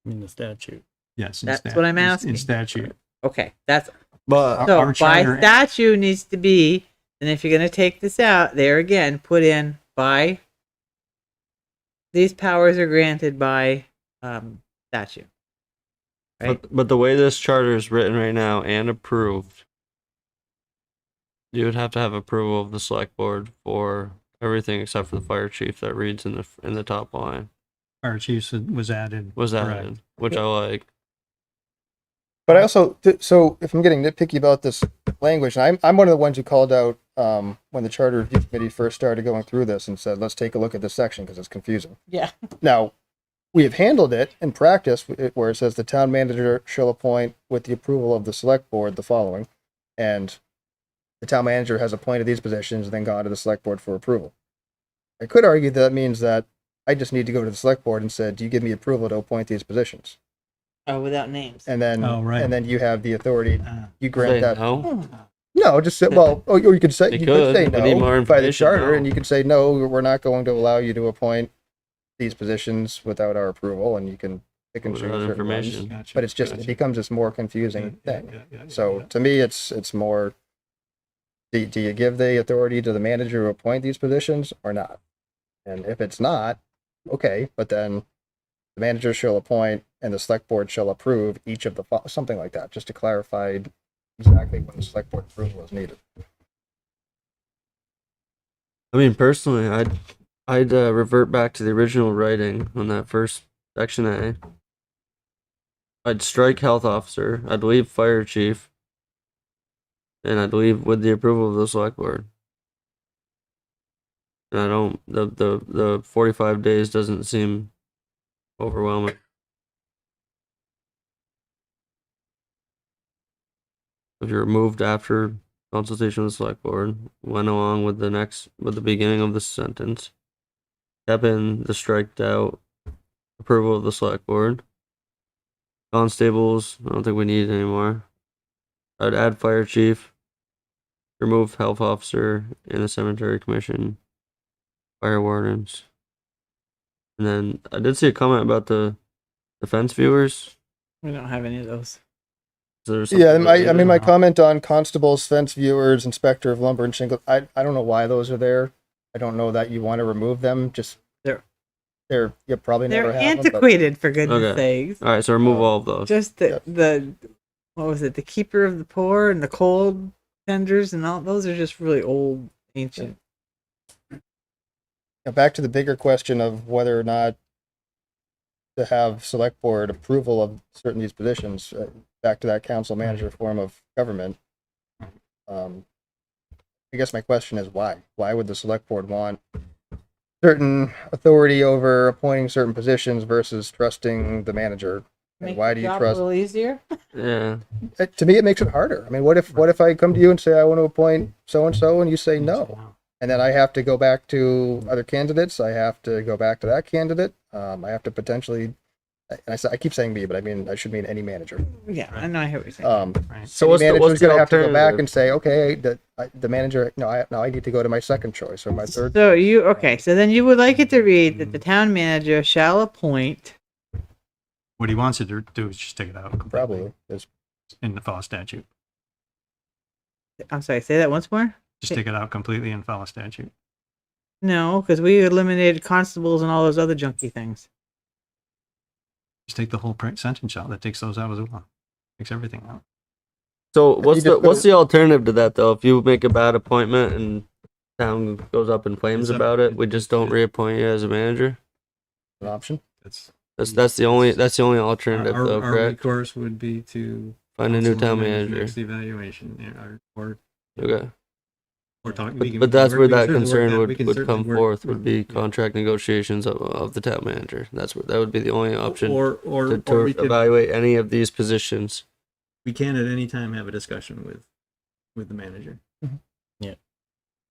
I mean, the statute. Yes, in That's what I'm in asking. statute. Okay, that's but so our by charter- statute needs to be, and if you're going to take this out, there again, put in by these powers are granted by statute. Right? but the way this charter is written right now and approved, you would have to have approval of the select board for everything except for the fire chief that reads in the top line. Fire chiefs was added. Was correct. added, which I like. But I also, so if I'm getting nitpicky about this language, and I'm one of the ones who called out when the charter review committee first started going through this and said, let's take a look at this section because it's confusing. Yeah. Now, we have handled it in practice where it says the town manager shall appoint with the approval of the select board the following, and the town manager has appointed these positions and then gone to the select board for approval. I could argue that means that I just need to go to the select board and say, do you give me approval to appoint these positions? Oh, without names. And then, Oh, right. and then you have the authority, you Say grant that. no. No, just say, well, or you could say, They you could say could. We need more no by the information charter, now. and you could say, no, we're not going to allow you to appoint these positions without our approval, and you can pick and choose Without certain ones. information. Gotcha, But it's just, it gotcha. becomes this more confusing Yeah, thing. yeah, So yeah. to me, it's more, do you give the authority to the manager to appoint these positions or not? And if it's not, okay, but then the manager shall appoint and the select board shall approve each of the, something like that, just to clarify exactly when the select board approval is needed. I mean, personally, I'd revert back to the original writing on that first section A. I'd strike health officer. I'd leave fire chief, and I'd leave with the approval of the select board. And I don't. The 45 days doesn't seem overwhelming. If you're removed after consultation with the select board, went along with the beginning of the sentence, kept in the striked out approval of the select board. Constables, I don't think we need it anymore. I'd add fire chief, remove health officer and the cemetery commission, fire wardens. And then I did see a comment about the fence viewers. We don't have any of those. Is there Yeah, something I related? mean, my comment on constables, fence viewers, inspector of lumber and shingle, I don't know why those are there. I don't know that you want to remove them, just, They're you probably never they're have them, but antiquated, for goodness Okay. sakes. All right, so remove all of those. Just Yeah. the what was it? The keeper of the poor and the cold tenders and all those are just really old, ancient. back to the bigger question of whether or not to have select board approval of certain these positions, back to that council manager form of government. I guess my question is why? Why would the select board want certain authority over appointing certain positions versus trusting the manager? And Make why the do you job trust? a little easier? Yeah. To me, it makes it harder. I mean, what if I come to you and say I want to appoint so and you say no, and then I have to go back to other candidates. I have to go back to that candidate. I have to potentially, and I keep saying me, but I mean I should mean any manager. Yeah, I know. I hear what you're saying. Right. So Any what's the manager's the gonna have to go back alternative? and say, okay, the manager, no, I need to go to my second choice or my third. So so then you would like it to read that the town manager shall appoint. What he wants it to do is just take it out completely Probably is in the follow statute. I'm sorry, say that once more. Just take it out completely and follow statute. No, because we eliminated constables and all those other junky things. Just take the whole sentence out. That takes those out as well. Takes everything out. So what's just what's the alternative to that though? If you make a bad appointment and town goes up in flames It's up- about it, we just don't reappoint you as a manager. an option. That's the only alternative our, though, our correct? recourse would be to Find a new council town manager's manager. next evaluation, or Okay. talk. But that's where that concern would come forth, would be contract negotiations of the town manager. That would be the only option or to we could, evaluate any of these positions. we can at any time have a discussion with the manager. Mhm. Yeah.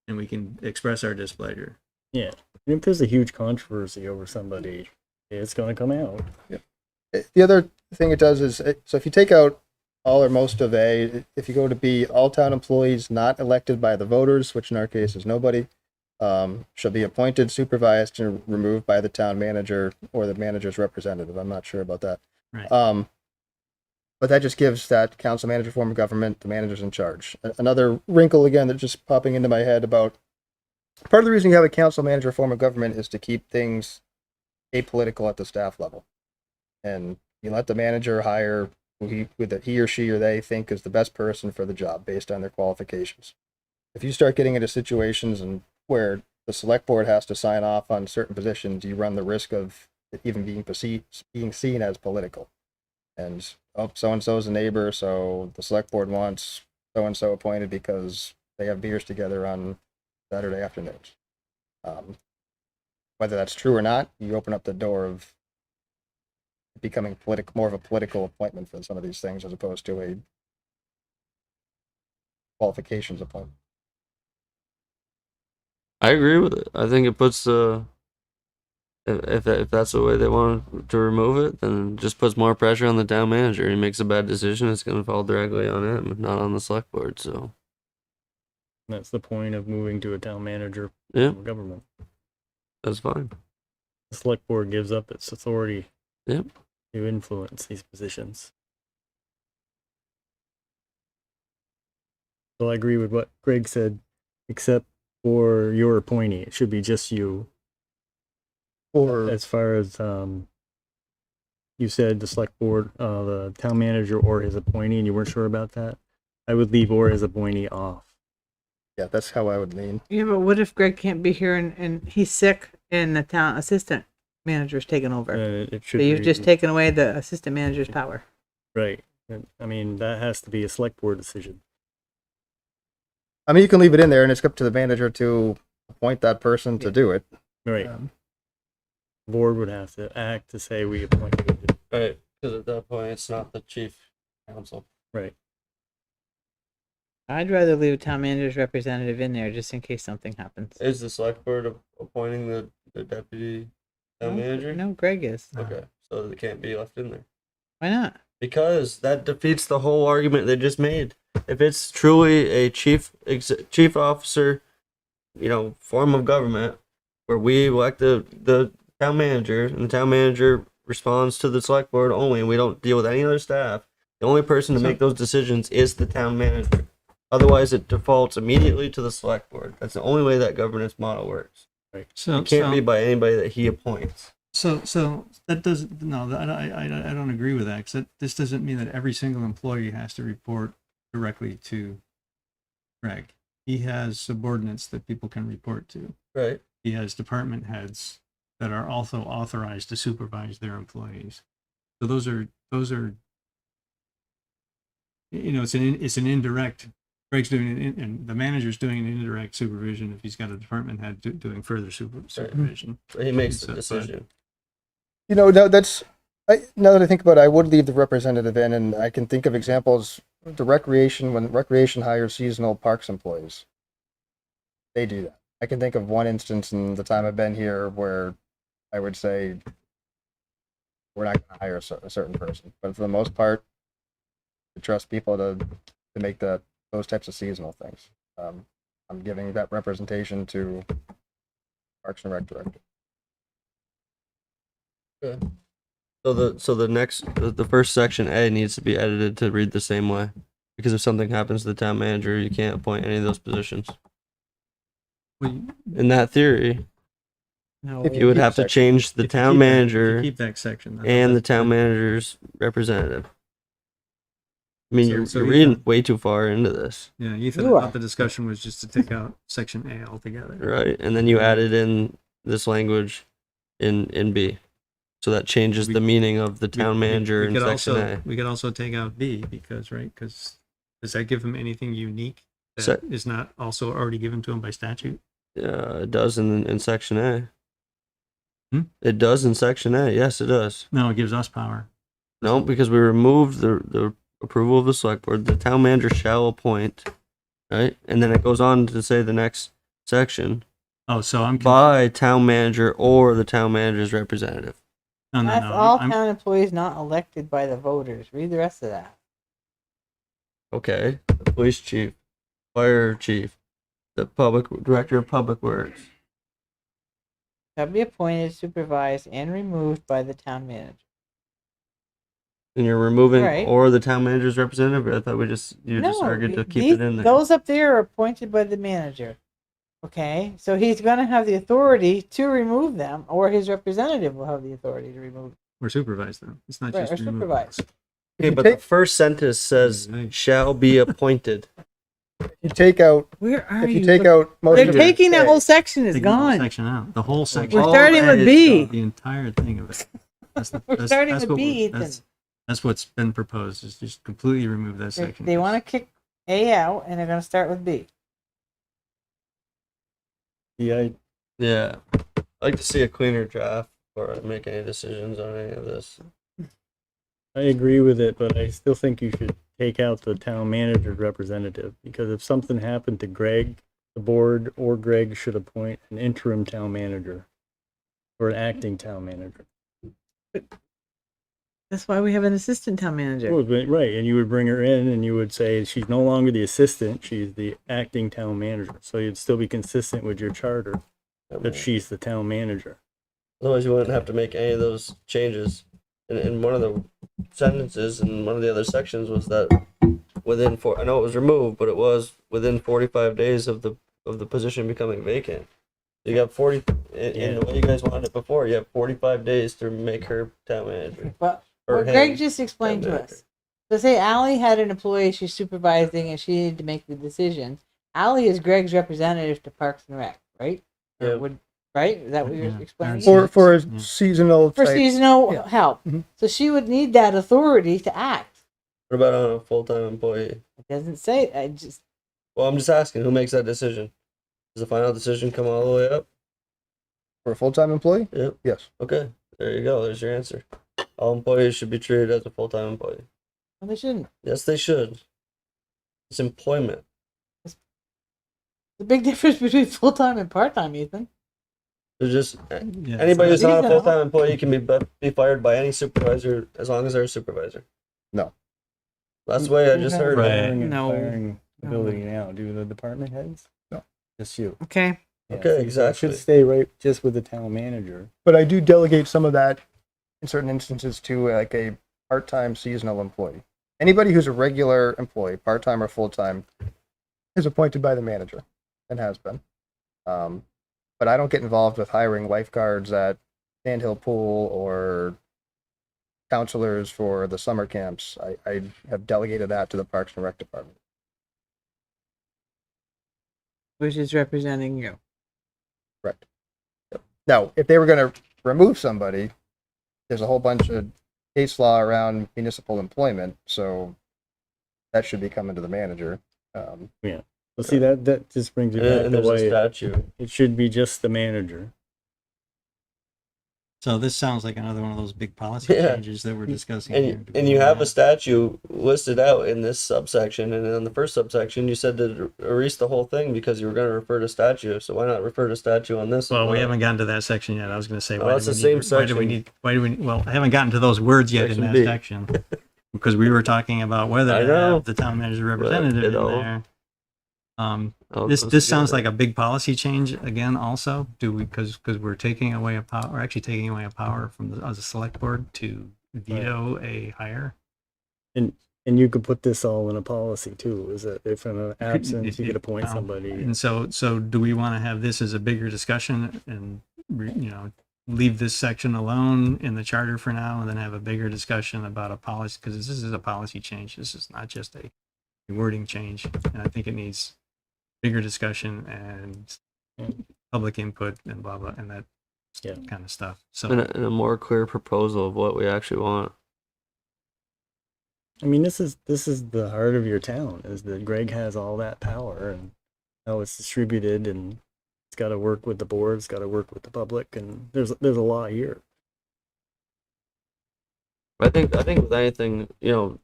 And we can express our displeasure. Yeah. And if there's a huge controversy over somebody, it's going to come out. The other thing it does is, so if you take out all or most of A, if you go to B, all town employees not elected by the voters, which in our case is nobody, shall be appointed, supervised, and removed by the town manager or the manager's representative. I'm not sure about that. Right. But that just gives that council manager form of government the manager's in charge. Another wrinkle again that just popping into my head about part of the reason you have a council manager form of government is to keep things apolitical at the staff level. And you let the manager hire who he or she or they think is the best person for the job based on their qualifications. If you start getting into situations and where the select board has to sign off on certain positions, you run the risk of it even being seen as political. And so and so's a neighbor, so the select board wants so and so appointed because they have beers together on Saturday afternoons. Whether that's true or not, you open up the door of becoming more of a political appointment for some of these things as opposed to a qualifications appointment. I agree with it. I think it puts if that's the way they want to remove it, then it just puts more pressure on the town manager. He makes a bad decision, it's going to fall directly on him, not on the select board. So That's the point of moving to a town manager yeah, form of government. that's fine. The select board gives up its authority Yep. to influence these positions. So I agree with what Greg said, except for your appointee. It should be just you. Or As far as you said, the select board, the town manager or his appointee, and you weren't sure about that, I would leave or his appointee off. yeah, that's how I would lean. Yeah, but what if Greg can't be here and he's sick and the town assistant manager's taken over? It So should you've be just taken away the assistant manager's power. right. I mean, that has to be a select board decision. I mean, you can leave it in there, and it's up to the manager to appoint that person to do it. Right. Um, Board would have to act to say we appoint you. Right, because at that point, it's not the chief counsel. Right. I'd rather leave a town manager's representative in there just in case something happens. Is the select board appointing the deputy town manager? No, Greg is. Okay, so it can't be left in there. Why not? Because that defeats the whole argument they just made. If it's truly a chief officer, form of government, where we elect the town manager, and the town manager responds to the select board only, and we don't deal with any other staff, the only person to make those decisions is the town manager. Otherwise, it defaults immediately to the select board. That's the only way that governance model works. So It can't be by anybody that he appoints. So that doesn't, no, I don't agree with that, because this doesn't mean that every single employee has to report directly to Greg. He has subordinates that people can report to. Right. He has department heads that are also authorized to supervise their employees. So those are, it's an indirect, Greg's doing it, and the manager's doing an indirect supervision if he's got a department head doing further supervision. But he makes the So, decision. no, now that I think about it, I would leave the representative in, and I can think of examples. When recreation hires seasonal parks employees, they do that. I can think of one instance in the time I've been here where I would say we're not going to hire a certain person, but for the most part, we trust people to make those types of seasonal things. I'm giving that representation to Parks and Rec director. So the first section A needs to be edited to read the same way, because if something happens to the town manager, you can't appoint any of those positions. In that theory, No. If you would have to change the town manager Keep that section. and the town manager's representative. I mean, So you're we reading can- way too far into this, Yeah, Ethan, I thought the discussion was just to take out section A altogether. right? And then you added in this language in B. So that changes We- the meaning of the town manager in could section also, A. We could also take out B because does that give him anything unique that Se- is not also already given to him by statute? It does in section A. Hmm? It does in section A. Yes, it does. No, it gives us power. No, because we removed the approval of the select board. The town manager shall appoint, right? And then it goes on to say the next section Oh, so I'm by town manager or the town manager's representative. no. That's all I'm- town employees not elected by the voters. Read the rest of that. Okay, the police chief, fire chief, the director of public works. Shall be appointed, supervised, and removed by the town manager. And you're removing Right. or the town manager's representative. I thought you just argued to keep it in there. Those up there are appointed by the manager. Okay, so he's going to have the authority to remove them, or his representative will have the authority to remove them. Or supervise them. It's not Right, just or remove. supervise. Okay, you but take- the first sentence says Right. shall be appointed. You take out Where are if you? you take out most They're of taking that A, whole section is Take the whole gone. section out. The whole section. We're All starting that with is B. The entire thing of it. We're starting with what B, we're- Ethan. That's what's been proposed, is just completely remove that They, section. they want to kick A out, and they're going to start with B. Yeah, Yeah. I'd like to see a cleaner draft before I make any decisions on any of this. I agree with it, but I still think you should take out the town manager representative, because if something happened to Greg, the board or Greg should appoint an interim town manager or an acting town manager. That's why we have an assistant town manager. Well, right, and you would bring her in and you would say she's no longer the assistant, she's the acting town manager. So you'd still be consistent with your charter that she's the town manager. Otherwise, you wouldn't have to make any of those changes in one of the sentences in one of the other sections was that within I know it was removed, but it was within 45 days of the position becoming vacant. You got 40 in the way you guys wanted it before. You have 45 days to make her town manager. But Or what him, Greg just explained town to manager. us. So say Allie had an employee she's supervising and she needed to make the decision. Allie is Greg's representative to Parks and Rec, right? Or Yeah. right? Is that what you're Yeah. explaining? For Yeah. seasonal For type- seasonal yeah. help. Mhm. So she would need that authority to act. What about on a full-time employee? It doesn't say. I just Well, I'm just asking, who makes that decision? Does the final decision come all the way up? for a full-time employee. Yep. Yes. Okay, there you go. There's your answer. All employees should be treated as a full-time employee. well, they shouldn't. Yes, they should. It's employment. The big difference between full time and part time, Ethan. There's just Yeah. anybody who's not a Seasonal. full-time employee can be fired by any supervisor as long as they're a supervisor. No. That's the way I just heard. Right. it. Hiring and No. firing No. ability now. Do the department heads? No. Just you. Okay. Yeah, Okay, so it exactly. should stay right just with the town manager. But I do delegate some of that in certain instances to like a part-time seasonal employee. Anybody who's a regular employee, part-time or full-time, is appointed by the manager and has been. But I don't get involved with hiring lifeguards at Sandhill Pool or counselors for the summer camps. I have delegated that to the Parks and Rec department. Which is representing you. Correct. Yep. Now, if they were going to remove somebody, there's a whole bunch of case law around municipal employment, so that should be coming to the manager. Well, see, that just brings it back And the there's a way statute. it should be just the manager. So this sounds like another one of those big policy Yeah. changes that we're discussing here. And you have a statute listed out in this subsection, and in the first subsection, you said to erase the whole thing because you were going to refer to statute. So why not refer to statute on this? Well, as we haven't gotten to that section yet. I was going to say, Oh, that's the same why do we section. need, well, I haven't gotten to those words yet Section in that B. section. Because we were talking about whether I to know. have the town manager representative in know. there. I'll This go sounds together. like a big policy change again. Also, do we because we're taking away a power, we're actually taking away a power from as a select board to veto a hire. And you could put this all in a policy too, is that if in an absence if you you- could appoint um, somebody. And so do we want to have this as a bigger discussion and leave this section alone in the charter for now, and then have a bigger discussion about a policy, because this is a policy change. This is not just a wording change, and I think it needs bigger discussion and public input and blah blah and that Yeah. kind of stuff. So And a more clear proposal of what we actually want. I mean, this is the heart of your town, is that Greg has all that power and how it's distributed, and it's got to work with the board, it's got to work with the public, and there's a lot here. I think with anything, the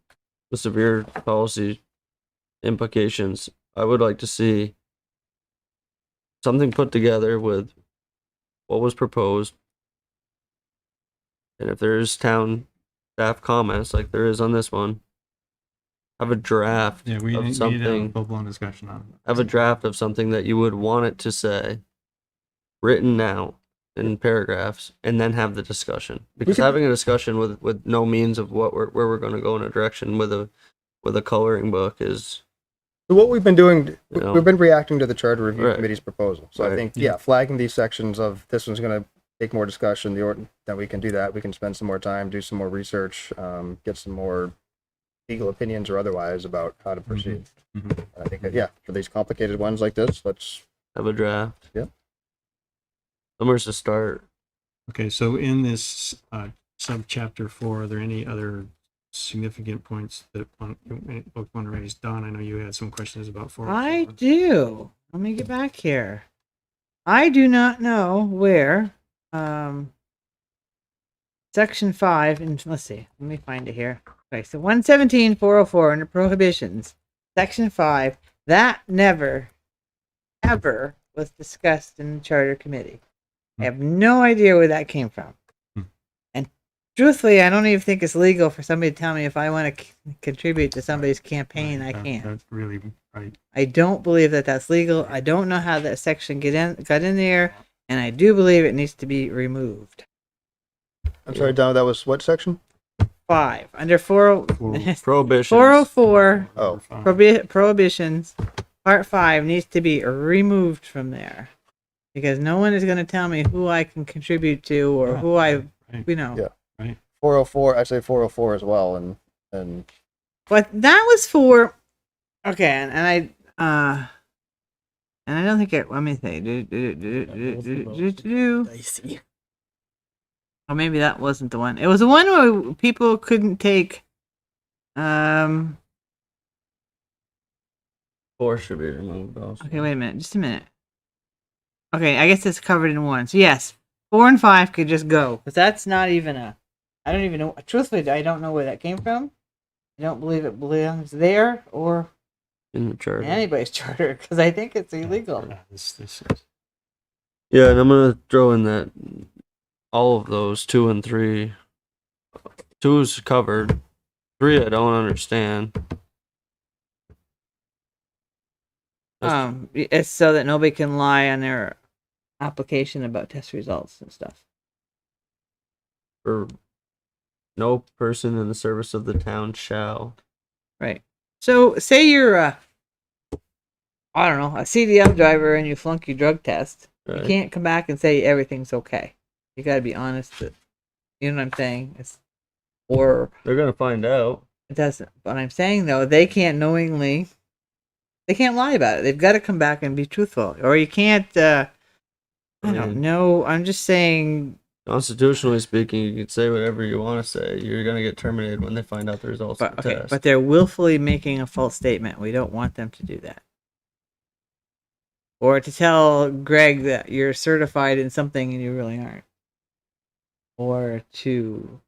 severe policy implications, I would like to see something put together with what was proposed. And if there is town staff comments like there is on this one, have a draft yeah, we of need to have a something. full-blown discussion on it. Have a draft of something that you would want it to say, written out in paragraphs, and then have the discussion. Because could- having a discussion with no means of where we're going to go in a direction with a coloring book is, So what we've been doing, You know. we've been reacting to the Charter Review Right. Committee's proposal. So I Right. think, flagging these sections of this one's going to take more discussion, then we can do that. We can spend some more time, do some more research, get some more legal opinions or otherwise about how to proceed. Mhm. And I think that, for these complicated ones like this, let's, have a draft. Yep. Somewhere's to start. Okay, so in this sub-chapter 4, are there any other significant points that folks want to raise? Don, I know you had some questions about 4. I do. Let me get back here. I do not know where section 5, and let's see, let me find it here. Okay, so 117.404 under prohibitions, section 5, that never, ever was discussed in the charter committee. I have no idea where that came from. And truthfully, I don't even think it's legal for somebody to tell me if I want to contribute to somebody's campaign, I can't. That's really right. I don't believe that that's legal. I don't know how that section got in there, and I do believe it needs to be removed. I'm sorry, Don, that was what section? 5 under 4 Prohibition. 404 Oh, prohibitions. Part 5 needs to be removed from there because no one is going to tell me who I can contribute to or Yeah, who I, right. you know. Yeah. 404. I say 404 as well, and But that was for okay, and I don't think it. Let me say, Dicey. or maybe that wasn't the one. It was the one where people couldn't take. 4 should be removed also. Okay, wait a minute, just a minute. Okay, I guess it's covered in one. So yes, 4 and 5 could just go, because that's not even a. I don't even know. Truthfully, I don't know where that came from. I don't believe it belongs there or In the charter. in anybody's charter, because I think it's illegal. Yeah, this is, Yeah, and I'm gonna throw in that all of those 2 and 3. 2 is covered. 3 I don't understand. It's so that nobody can lie on their application about test results and stuff. For no person in the service of the town shall. Right. So say you're I don't know, a CDL driver and you flunk your drug test. Right. You can't come back and say everything's okay. You got to be honest. You know what I'm saying? Or They're gonna find out. it doesn't. What I'm saying though, they can't knowingly. They can't lie about it. They've got to come back and be truthful. Or you can't. I don't know. I'm just saying. Constitutionally speaking, you can say whatever you want to say. You're gonna get terminated when they find out the results of the test. But they're willfully making a false statement. We don't want them to do that. Or to tell Greg that you're certified in something and you really aren't. Or to,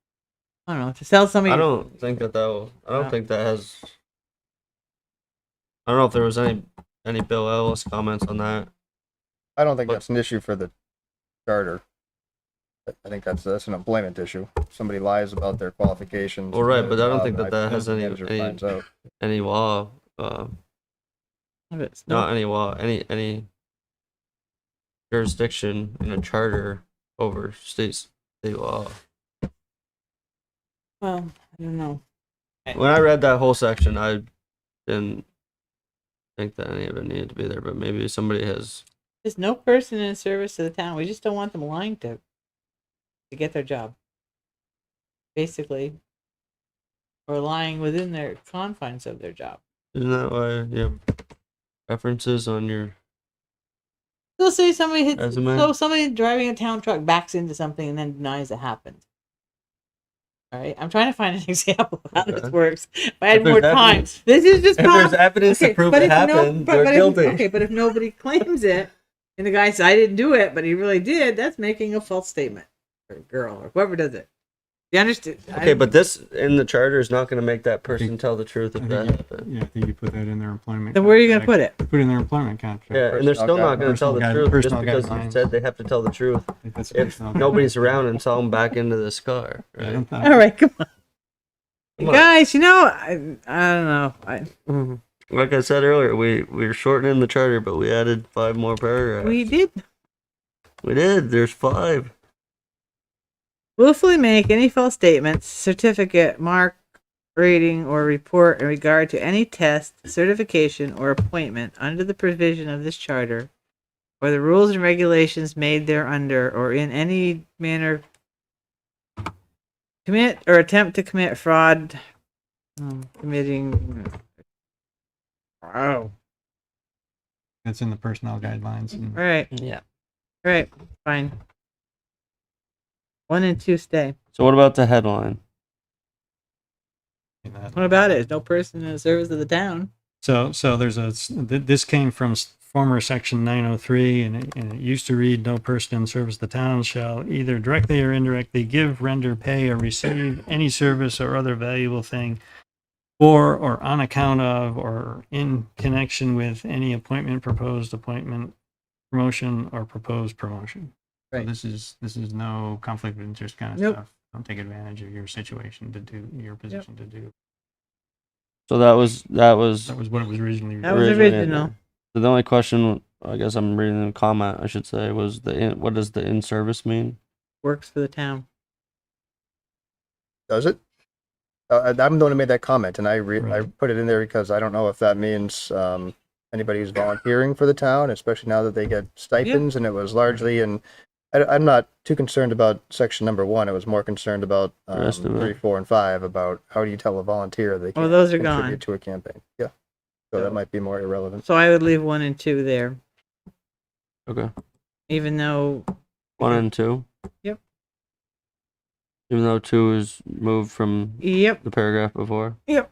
I don't know, to tell somebody. I don't think that will. I don't think that has. I don't know if there was any Bill Ellis comments on that. I don't think that's an issue for the charter. I think that's an employment issue. If somebody lies about their qualifications. Well, right, but I don't think that I has think the manager finds out. any law. It's Not any law. Any jurisdiction in a charter over state law. Well, I don't know. When I read that whole section, I didn't think that any of it needed to be there, but maybe somebody has. There's no person in service to the town. We just don't want them lying to get their job. Basically. Or lying within their confines of their job. Isn't that why you have references on your? They'll say somebody hits. Resume? So somebody driving a town truck backs into something and then denies it happened. All right, I'm trying to find an example of how this Okay. works. If I had If more there's time. evidence- This is just If there's evidence to prove but it if no- happened, but- they're but if- guilty. Okay, but if nobody claims it, and the guy says, "I didn't do it," but he really did, that's making a false statement. Or girl, or whoever does it. You understand? Okay, but this in the charter is not going to make that person tell the truth if that happened. yeah, I think you put that in their employment. Then where are you going to contract. put it? Put it in their employment contract. Yeah, and they're still not going to tell the Personal truth just personal because you guidelines. said they have to tell the truth I think that's if personal nobody's around and saw them back into this car. guidelines. I Right? don't know. All right, come on. Come on. Guys, you know, I don't know. Like I said earlier, we're shortening the charter, but we added 5 more paragraphs. We did We did. There's 5. willfully make any false statements, certificate, mark, rating, or report in regard to any test, certification, or appointment under the provision of this charter, or the rules and regulations made thereunder, or in any manner commit or attempt to commit fraud, committing. Oh, That's in the personnel guidelines. And all right, Yeah. all right, fine. 1 and 2 stay. So what about the headline? that- What about it? There's no person in the service of the town. So there's this came from former section 903, and it used to read, "No person in service of the town shall either directly or indirectly give, render, pay, or receive any service or other valuable thing for or on account of or in connection with any appointment, proposed appointment, promotion, or proposed promotion." So Right. this is no conflict of interest kind of Nope. stuff. Don't take advantage of your situation to do your position to do. So that was That was what it was originally. That was original. So the only question, I guess I'm reading the comment, I should say, was what does the in service mean? Works for the town. Does it? I'm the one who made that comment, and I Right. put it in there because I don't know if that means anybody who's volunteering for the town, especially now that they get stipends, and it was largely in. I'm not too concerned about section number 1. I was more concerned about The rest of it. 3, 4, and 5 about how do you tell a volunteer they can those are contribute gone. to a campaign. Yeah, so that might be more irrelevant. So I would leave 1 and 2 there, Okay. even though 1 and 2. Yep. Even though 2 is moved from Yep. the paragraph before. Yep.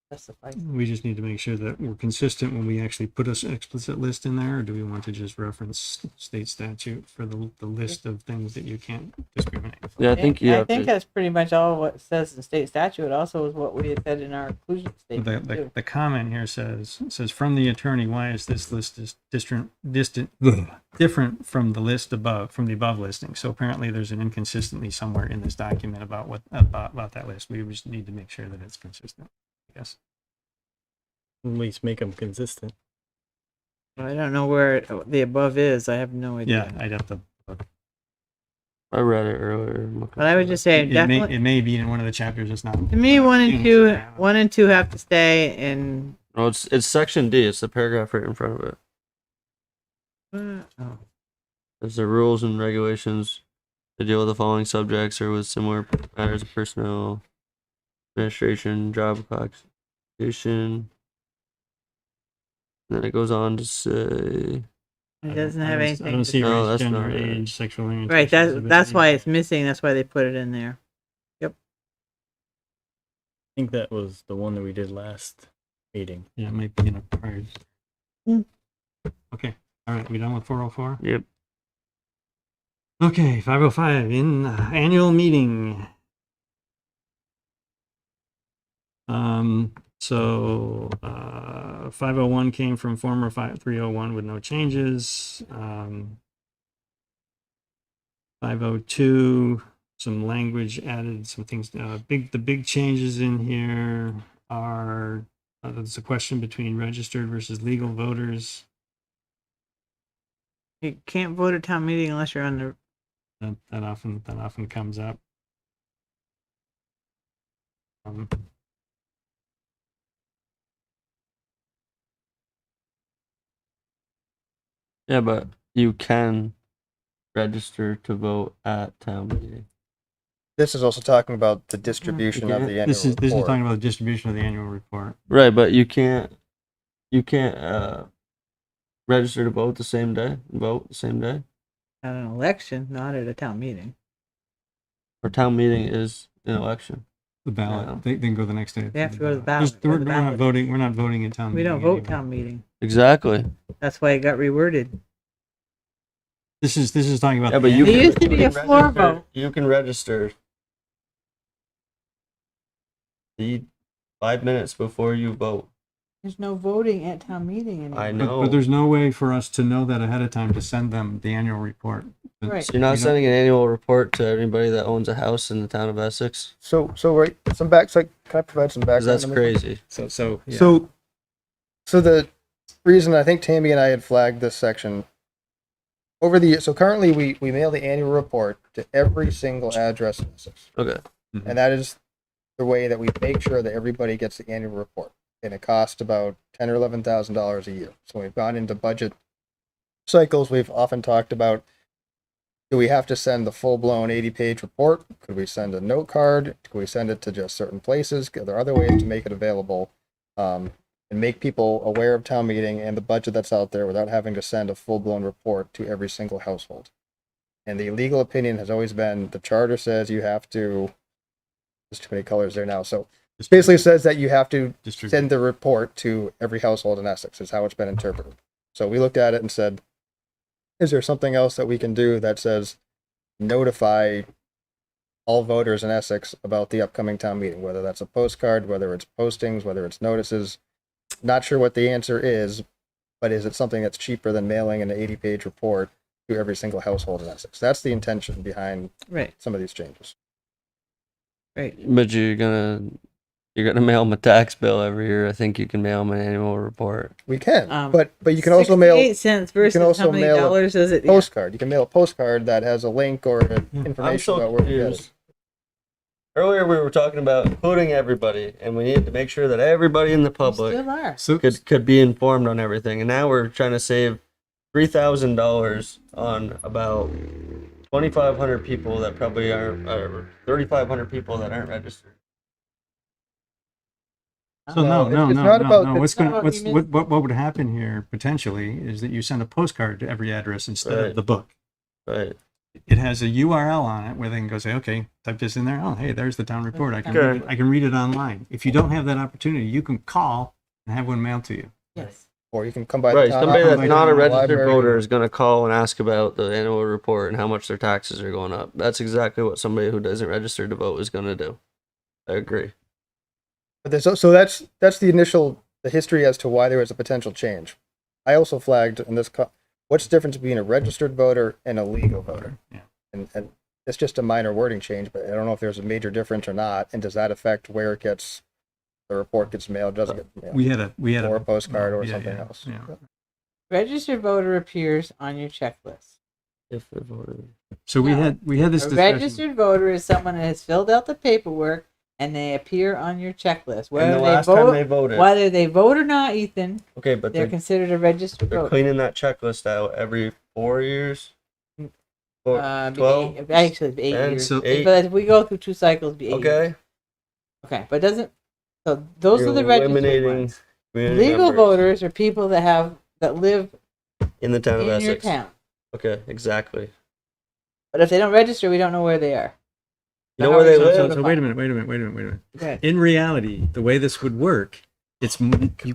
That's the fight. We just need to make sure that we're consistent when we actually put an explicit list in there, or do we want to just reference state statute for the list of things that you can't discriminate? Yeah, I think you I have think to. that's pretty much all what it says in state statute. Also is what we had said in our inclusion statement too. The comment here says from the attorney, why is this list different from the list above, from the above listing? So apparently there's an inconsistency somewhere in this document about about that list. We just need to make sure that it's consistent, I guess. At least make them consistent. I don't know where the above is. I have no idea. Yeah, I'd have to. I read it earlier. I'm looking But I would for just say It definitely. may be in one of the chapters. It's not. To me, 1 and Things 2, that have- 1 and 2 have to stay. And it. Oh, it's section D. It's the paragraph right in front of it. oh, There's the rules and regulations to deal with the following subjects or with similar matters of personnel, administration, job classification. And then it goes on to say, it doesn't have I anything. don't to see say. No, race, that's gender, not it. age, sexual orientation. Right. That's disability. why it's missing. That's why they put it in there. I think that was the one that we did last meeting. Yeah, it might be in a prior. Hmm. Okay. All right. We done with 404? yep. Okay. 505 in annual meeting. So 501 came from former 301 with no changes. 502, some language added, some things. The big changes in here are there's a question between registered versus legal voters. You can't vote at town meeting unless you're on the. That often comes up. Yeah, but you can register to vote at town meeting. This is also talking about the distribution of the annual This is report. talking about the distribution of the annual report. Right, but you can't register to vote the same day. Vote the same day. At an election, not at a town meeting. Or town meeting is an election. The ballot. Yeah. They can go the next day. They have to go to the Just- ballot. We're not voting. We're not voting in town. We don't meeting vote anyway. town meeting. Exactly. That's why it got reworded. This is talking about. Yeah, the but you It annual used to be a report. floor vote. You can register the 5 minutes before you vote. There's no voting at town meeting anymore. I But know. there's no way for us to know that ahead of time to send them the annual report. Right. So you're not We don't- sending an annual report to anybody that owns a house in the town of Essex? So can I provide some Because background? that's on this? crazy. So yeah. So the reason I think Tammy and I had flagged this section over the years. So currently we mail the annual report to every single address in Essex. Okay. And that is the way that we make sure that everybody gets the annual report. And it costs about $10,000 or $11,000 a year. So we've gone into budget cycles. We've often talked about, do we have to send the full-blown 80-page report? Could we send a note card? Could we send it to just certain places? Are there other ways to make it available and make people aware of town meeting and the budget that's out there without having to send a full-blown report to every single household? And the legal opinion has always been, the charter says you have to, there's too many colors there now. So it basically says that you have to send the report to every household in Essex, is how it's been interpreted. So we looked at it and said, is there something else that we can do that says notify all voters in Essex about the upcoming town meeting, whether that's a postcard, whether it's postings, whether it's notices? Not sure what the answer is, but is it something that's cheaper than mailing an 80-page report to every single household in Essex? That's the intention behind Right. some of these changes. Right. But you're gonna mail them a tax bill every year. I think you can mail them an annual report. We can, Um, but you can also mail 8 cents versus also how many mail a dollars is it? postcard. You can mail a postcard that has a link or information I'm so about where to get it. confused. Earlier we were talking about including everybody, and we needed to make sure that everybody in the public Still are. So, could be informed on everything. And now we're trying to save $3,000 on about 2,500 people that probably aren't, or 3,500 people that aren't registered. so no, No, no, it's no, not no, about no. the- What's not going, about you what would happen here potentially is that you send a postcard to every address instead of Right. the book. Right. It has a URL on it where they can go say, okay, type this in there. Oh, hey, there's the town report. I can Okay. read it. I can read it online. If you don't have that opportunity, you can call and have one mailed to you. Yes. Or you can come by Right. the town Somebody office, that's not a the registered library. voter is going to call and ask about the annual report and how much their taxes are going up. That's exactly what somebody who doesn't register to vote is going to do. I agree. But so that's the history as to why there was a potential change. I also flagged in this, what's the difference between a registered voter and a legal voter? Yeah. And it's just a minor wording change, but I don't know if there's a major difference or not. And does that affect where the report gets mailed, doesn't get mailed? We had Or a postcard or yeah, something yeah, else. yeah. Registered voter appears on your checklist. If the voter. So we No. had this A discussion. registered voter is someone that has filled out the paperwork and they appear on your checklist. And Whether the they last time vote, they voted. whether they vote or not, Ethan, Okay, but they're they're considered a registered They're voter. cleaning that checklist out every 4 years. Or Be 12. actually, it'd be 8 And years. so- But if we go through 2 cycles, it'd be 8 years. Okay. Okay, but it doesn't. So those You're are the registered eliminating ones. community Legal members voters are people that live in the town of in your Essex. town. Okay, exactly. But if they don't register, we don't know where they are. You know where they So, live? so wait a minute. Okay. In reality, the way this would work,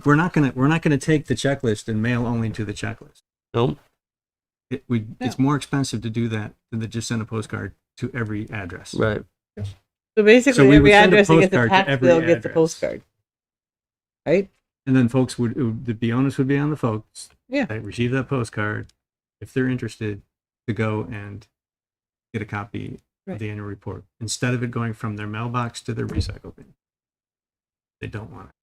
we're not gonna take the checklist and mail only to the checklist. Nope. It's more expensive to do that than to just send a postcard to every address. Right. So basically, So we every would send a address that gets a postcard to tax every bill gets a address. postcard. Right? And then folks the onus would be on the folks Yeah. that receive that postcard, if they're interested, to go and get a copy Right. of the annual report instead of it going from their mailbox to their recycle bin. They don't want it.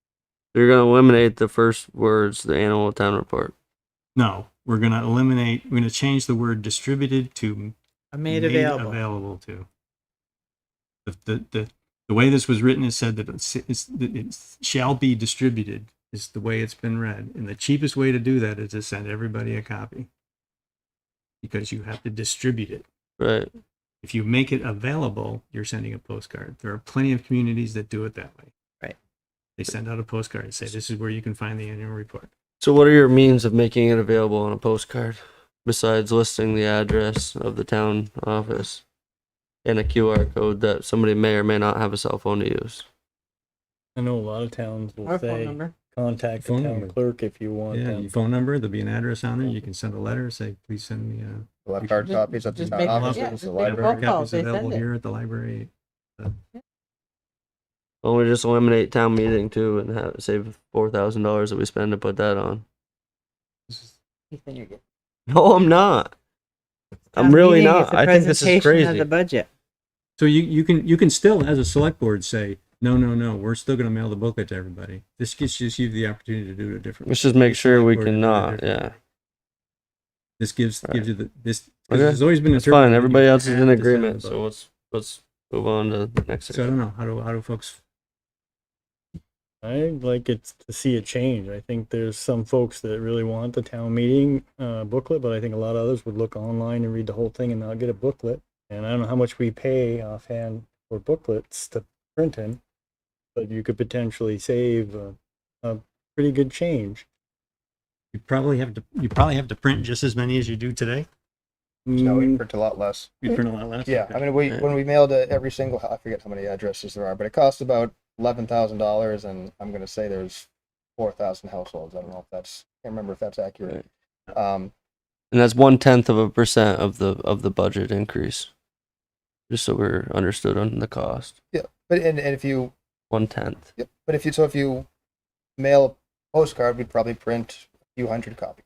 You're going to eliminate the first words, the annual town report. No, we're going to change the word distributed to Made available. available to. The way this was written is said that it shall be distributed is the way it's been read. And the cheapest way to do that is to send everybody a copy because you have to distribute it. Right. If you make it available, you're sending a postcard. There are plenty of communities that do it that way. Right. They send out a postcard and say, this is where you can find the annual report. So what are your means of making it available on a postcard besides listing the address of the town office and a QR code that somebody may or may not have a cell phone to use? I know a lot of towns will Our phone say number. contact the Phone town number. clerk if you want Yeah, them. your phone number, there'll be an address on there. You can send a letter, say, please send me We'll have hard Just- copies at the just town make- offices, yeah, the just make library. phone calls, copies they available send it. here at the library. Well, we just eliminate town meeting too and save $4,000 that we spend to put that on. Ethan, you're good. No, I'm not. I'm Town really meeting not. is a I think this is presentation of crazy. the budget. So you can still, as a select board, say, no, we're still going to mail the booklet to everybody. This gives you the opportunity to do it differently. Let's just make sure we Select board can to do it not. differently. Yeah. This gives you this. 'cause Okay. There's always been That's interpreted fine. that Everybody you else is have in to send agreement. the So book. let's move on to the next So I section. don't know how do folks. I'd like it to see a change. I think there's some folks that really want the town meeting booklet, but I think a lot of others would look online and read the whole thing and not get a booklet. And I don't know how much we pay offhand for booklets to print in, but you could potentially save a pretty good change. You probably have to print just as many as you do today. No, we Mm, print a lot less. You print a lot less. Yeah, I mean, when we mailed to every single, I forget how many addresses there are, but it costs about $11,000, and I'm going to say there's 4,000 households. I don't know if can't remember if that's accurate. And that's 0.1% of the budget increase. Just so we're understood on the cost. Yeah, but and if you 0.1. Yep. But if you mail a postcard, we'd probably print a few hundred copies,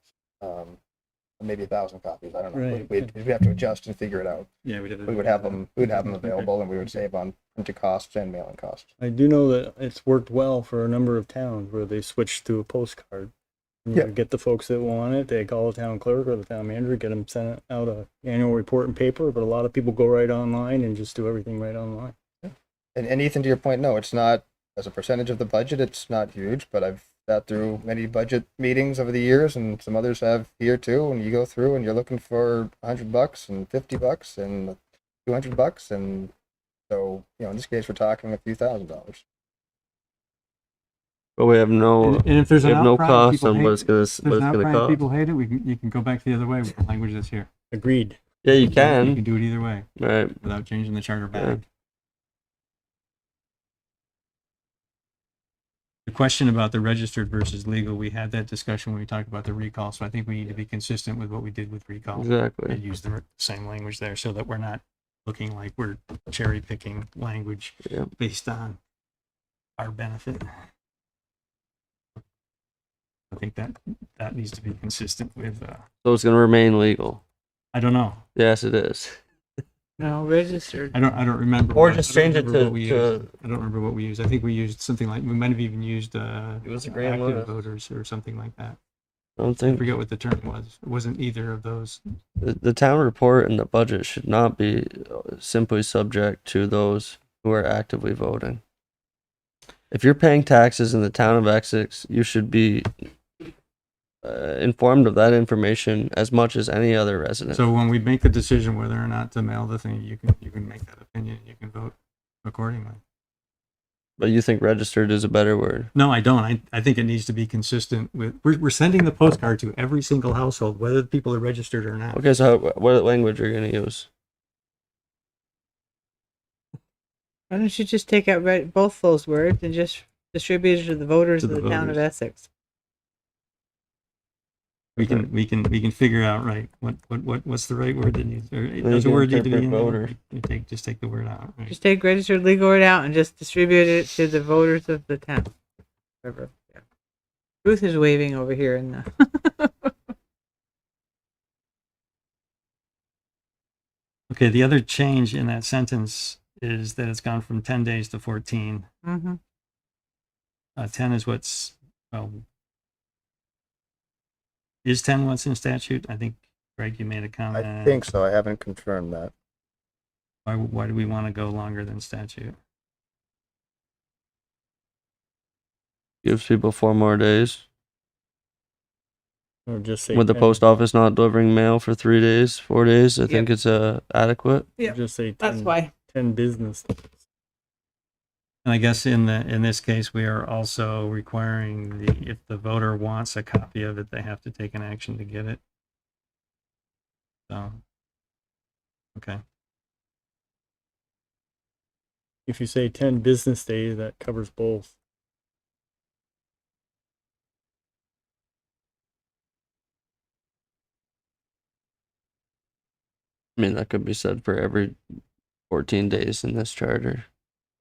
maybe 1,000 copies. I don't know. Right. We'd have to adjust and figure it out. Yeah, We would have them available, and we would save on printing costs and mailing costs. I do know that it's worked well for a number of towns where they switched to a postcard. You Yeah. get the folks that want it, they call the town clerk or the town manager, get them sent out a annual report in paper, but a lot of people go right online and just do everything right online. And Ethan, to your point, no, it's not, as a percentage of the budget, it's not huge, but I've sat through many budget meetings over the years, and some others have here too, and you go through and you're looking for $100 and $50 and $200, and so, in this case, we're talking a few $1,000s. But we have no, And if there's we an have no outcry, cost people on hate- what it's gonna, if what there's it's an gonna outcry and cost. people hate it, you can go back the other way with the language that's here. Agreed. Yeah, you You can. can do it either way Right. without changing the charter back. Yeah. The question about the registered versus legal, we had that discussion when we talked about the recall, so I think we need to be consistent with what we did with recall. And Exactly. use the same language there so that we're not looking like we're cherry picking language Yeah. based on our benefit. I think that needs to be consistent with, So it's gonna remain legal. I don't know. Yes, it is. No, registered. I don't remember. Or what- just I don't change it remember to- what we used. I don't remember what we used. I think we used something like, we might have even used, It was a grand active limit. voters or something like that. I don't I think forget what the term was. It wasn't either of those. the town report and the budget should not be simply subject to those who are actively voting. If you're paying taxes in the town of Essex, you should be informed of that information as much as any other resident. So when we make the decision whether or not to mail the thing, you can make that opinion. You can vote accordingly. But you think registered is a better word? No, I don't. I think it needs to be consistent with, we're sending the postcard to every single household, whether the people are registered or not. Okay, so what language are you gonna use? Why don't you just take out both those words and just distribute it to the voters To of the the town of voters. Essex? We can figure out, right, what's the right word that needs, or you does the can word need to be interpret in there? voter. Just take the word out, right? Just take registered legal word out and just distribute it to the voters of the town. Whatever. Yeah. Ruth is waving over here in the. Okay, the other change in that sentence is that it's gone from 10 days to 14. Mm-hmm. 10 is what's, well, is 10 what's in statute? I think, Greg, you made a comment. I think so. I haven't confirmed that. Why do we want to go longer than statute? Gives people 4 more days. Or just say With the 10 post office not delivering mail for 3 days, 4 days, I Yep. think it's adequate. Yep. Just say 10, That's why. 10 business. And I guess in this case, we are also requiring if the voter wants a copy of it, they have to take an action to get it. So, okay. If you say 10 business days, that covers both. I mean, that could be said for every 14 days in this charter.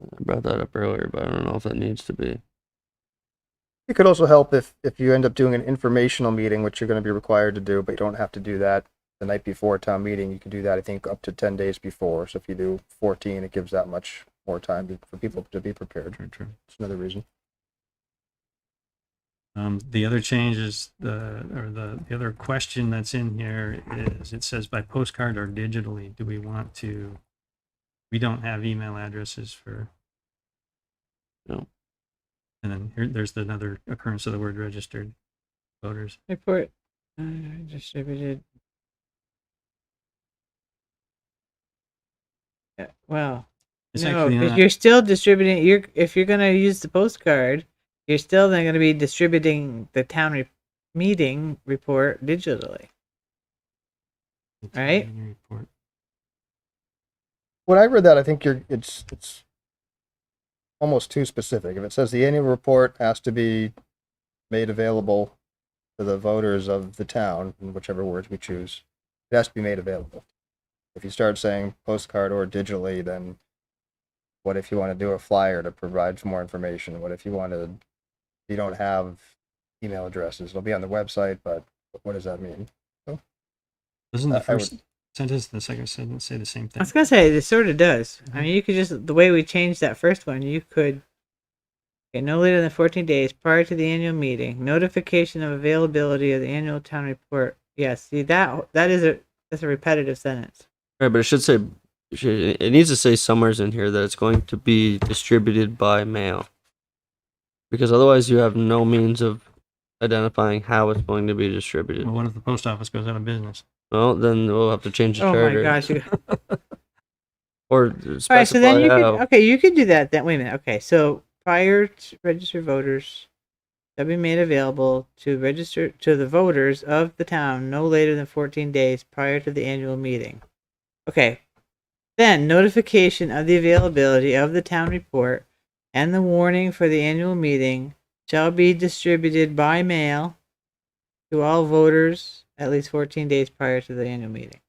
I brought that up earlier, but I don't know if that needs to be. It could also help if you end up doing an informational meeting, which you're going to be required to do, but you don't have to do that the night before town meeting. You can do that, I think, up to 10 days before. So if you do 14, it gives that much more time for people to be prepared. True. It's another reason. The other change is the other question that's in here is, it says by postcard or digitally. Do we want to? We don't have email addresses for. No. And then there's another occurrence of the word registered voters. Report distributed. Yeah, well, It's no, actually because not. you're still distributing. If you're going to use the postcard, you're still then going to be distributing the town meeting report digitally. right? Report. When I read that, I think it's almost too specific. If it says the annual report has to be made available to the voters of the town, in whichever words we choose, it has to be made available. If you start saying postcard or digitally, then what if you want to do a flyer to provide some more information? What if you don't have email addresses? It'll be on the website, but what does that mean? Doesn't the I first sentence and the second sentence say the same I thing? was gonna say it sort of does. I mean, you could just the way we changed that first one, you could no later than 14 days prior to the annual meeting, notification of availability of the annual town report. Yes, see that's a repetitive sentence. Right, but it should say it needs to say somewheres in here that it's going to be distributed by mail. Because otherwise you have no means of identifying how it's going to be distributed. Well, what if the post office goes out of business? Well, then we'll have to change the Oh charter. my gosh. Or All right, specify so then you how. could, okay, you could do that then. Wait a minute. Okay, so prior to registered voters shall be made available to register to the voters of the town no later than 14 days prior to the annual meeting. Okay. Then notification of the availability of the town report and the warning for the annual meeting shall be distributed by mail to all voters at least 14 days prior to the annual meeting.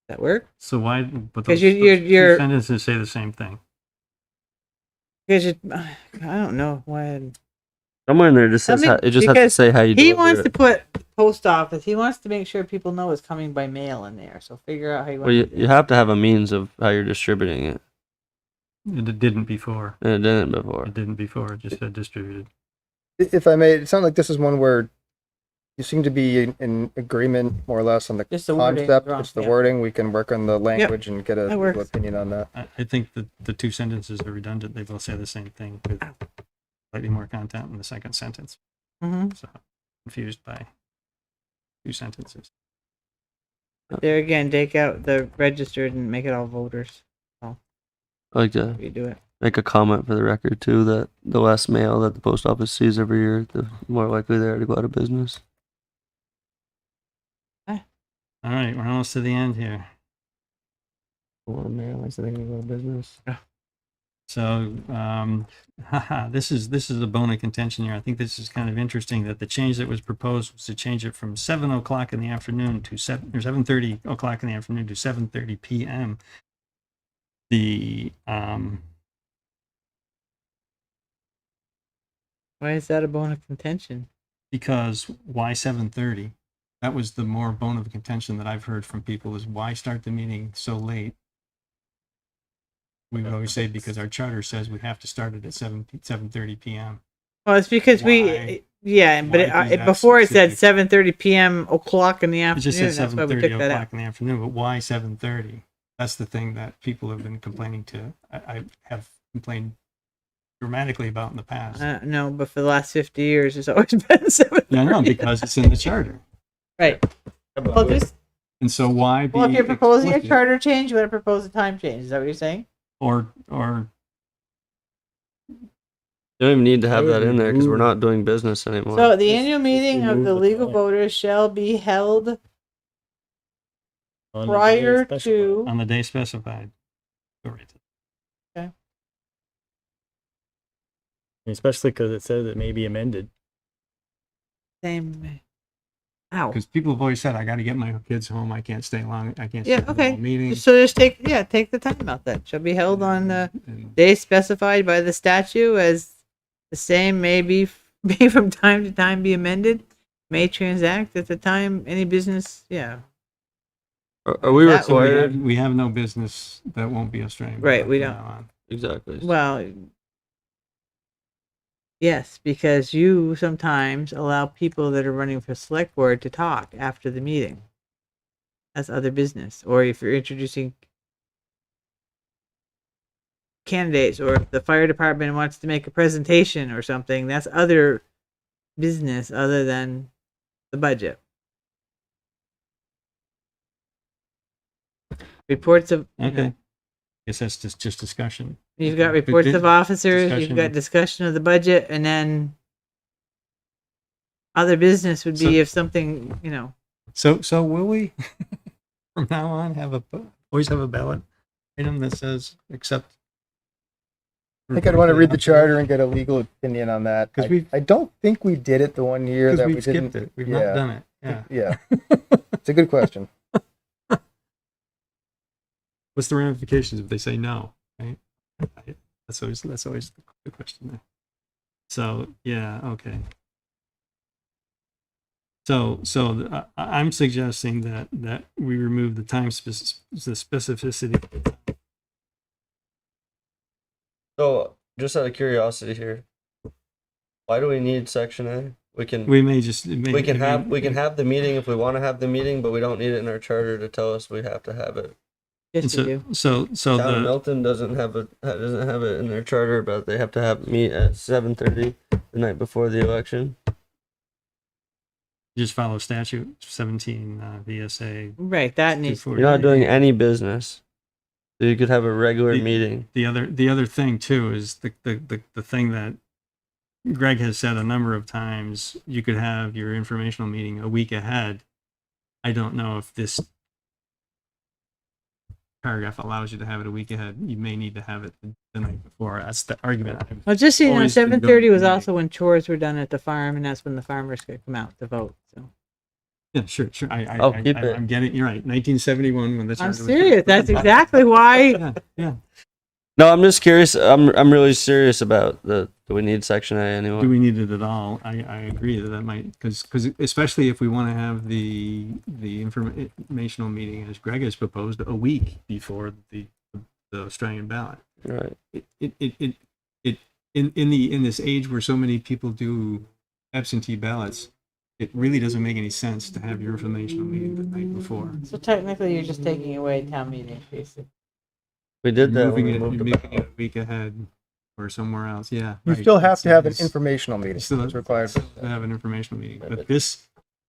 Does that work? So why? But 'Cause those, you're- those you're- two sentences say the same thing. Because I don't know why. Somewhere in there it just says Something- it just has to because say how you He deliver wants it. to put post office. He wants to make sure people know it's coming by mail in there. So figure out how you want Well, to do you have to have a means of how you're distributing it. It didn't before. And it didn't before. It didn't before. It just said distributed. If I may, it sounds like this is one where you seem to be in agreement more or less on the Just the wording is concept. wrong, It's the yeah. wording. We can work on the language and get a that legal works. opinion on that. I think that the two sentences are redundant. They both say the same thing with slightly more content in the second sentence. Mm-hmm. So confused by two sentences. There again, take out the registered and make it all voters. I like to Redo it. make a comment for the record too that the less mail that the post office sees every year, the more likely they are to go out of business. All right, we're almost to the end here. More mail, I think they go out of business. So, this is a bone of contention here. I think this is kind of interesting that the change that was proposed was to change it from 7 o'clock in the afternoon to 7:30 o'clock in the afternoon to 7:30 p.m. The Why is that a bone of contention? because why 7:30? That was the more bone of contention that I've heard from people is why start the meeting so late? We would always say because our charter says we have to start it at 7:30 p.m. Well, it's because Why? Why be that before it said specific? 7:30 p.m. o'clock in the It afternoon. just said That's why we 7:30 took that o'clock out. in the afternoon, but why 7:30? That's the thing that people have been complaining to. I have complained dramatically about in the past. No, but for the last 50 years, it's always been 7:30. Yeah, no, because it's in the charter. Right. Well, And so why be if you're proposing a explicit? charter change, you want to propose a time change. Is that what you're saying? or You don't even need to have that in there because we're not doing business anymore. So the Just- annual just meeting of remove the the legal time. voters shall be held On the day prior specified. to. on the day specified. Especially because it says it may be amended. Same. Ow. Because people have always said, I got to get my kids home. I can't stay long. I can't Yeah. stay for the Okay. whole meeting. So just take the time out. That shall be held on the And day specified by the statute as the same may be from time to time be amended, may transact at the time any business. Yeah. Are we That- so required? we have no business that won't be a strain. Right, we from don't. now on. Exactly. Well, yes, because you sometimes allow people that are running for select board to talk after the meeting. That's other business. Or if you're introducing candidates, or if the fire department wants to make a presentation or something, that's other business other than the budget. Reports of Okay. Guess that's just discussion. You've got Okay. But reports di- of officers, you've discussion got of- discussion of the budget, and then other business would be So- if something, So will we from now on always have a ballot item that says accept? I think I'd want to read the charter and get a legal opinion on that. 'Cause I don't think we did it the one year Because that we've we skipped didn't. it. We've yeah. not done it. Yeah. Yeah. It's a good question. What's the ramifications if they say no? Right. That's always the question there. So yeah, okay. So I'm suggesting that we remove the time the specificity. So, just out of curiosity here, why do we need section A? We can We may just we can have the meeting if we want to have the meeting, but we don't need it in our charter to tell us we have to have it And Yes, you do. so Town of the, Milton doesn't have it in their charter, but they have to have meet at 7:30 the night before the election. just follow statute 17 VSA Right, that needs. 240. You're not doing any business, so you could have a regular The- meeting. The other thing too is the thing that Greg has said a number of times, you could have your informational meeting a week ahead. I don't know if this paragraph allows you to have it a week ahead. You may need to have it the night before. That's the argument. Well, just so you know, always been 7:30 was going to also when chores were done at the farm, and that's when the farmers could come out to vote. So Yeah, sure. I'll keep it. I'm getting, you're right. 1971 when this. I'm serious. That's exactly why. Yeah, yeah. No, I'm just curious. I'm really serious about do we need section A anyway? Do we need it at all? I agree that might, because especially if we want to have the informational meeting as Greg has proposed a week before the Australian ballot. Right. In this age where so many people do absentee ballots, it really doesn't make any sense to have your informational meeting the night before. So technically, you're just taking away town meeting, basically. We did that. Moving When we it, moved you're the making it a week ahead or somewhere else. Yeah. You right. still have to have an It's- informational meeting. still It's required. to have an informational meeting. But this,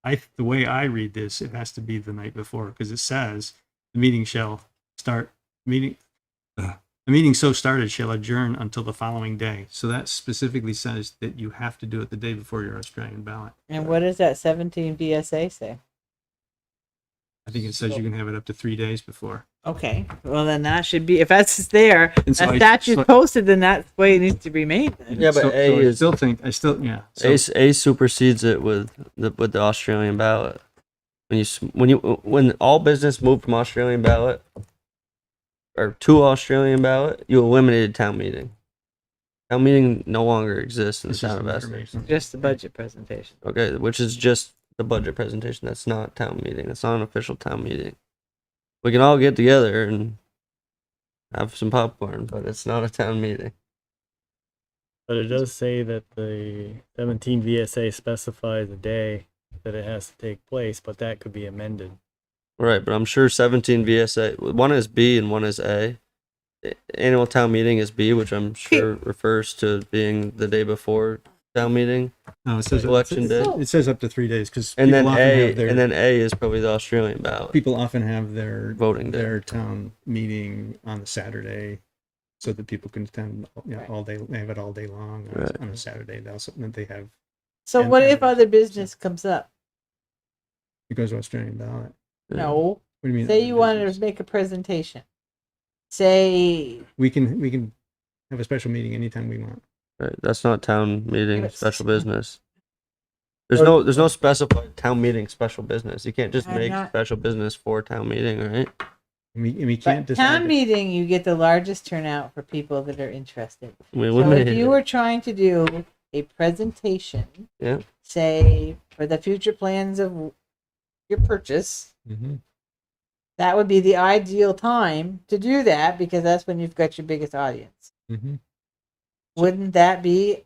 the way I read this, it has to be the night before because it says the meeting shall start the meeting so started shall adjourn until the following day. So that specifically says that you have to do it the day before your Australian ballot. And what does that 17 VSA say? I think it says you can have it up to 3 days before. Okay, well then that should be, if that's there, And so that I- statute's so- posted, then that's the way it needs to be made. Then. Yeah, but So A I is still think yeah. So, A supersedes it with the Australian ballot. When all business moved from Australian ballot or to Australian ballot, you eliminated town meeting. Town meeting no longer exists in the it's just town of Essex. information. Just the budget presentation. Okay, which is just the budget presentation. That's not town meeting. That's not an official town meeting. We can all get together and have some popcorn, but it's not a town meeting. But it does say that the 17 VSA specifies a day that it has to take place, but that could be amended. Right, but I'm sure 17 VSA, one is B and one is A. Annual town meeting is B, which I'm sure refers to being the day before town meeting. No, it says Election day. It says up to 3 days because And then often A, have their and then A is probably the Australian ballot. people often have their Voting day. their town meeting on the Saturday, so that people can attend all day. They have it all day long Right. on a Saturday. They have So And- what if and- other business comes up? it goes to Australian ballot. Yeah. No. What do you mean? Say other you wanted business? to make a presentation. Say, We can have a special meeting anytime we want. Right, that's not town meeting, Yes. special business. There's no specified town meeting special business. You can't just I'm make not- special business for town meeting, right? And we can't but decide. town meeting, you get the largest turnout for people that are interested. We So eliminated if you it. were trying to do a presentation, Yeah. say for the future plans of your purchase, Mhm. that would be the ideal time to do that because that's when you've got your biggest audience. Mhm. Wouldn't that be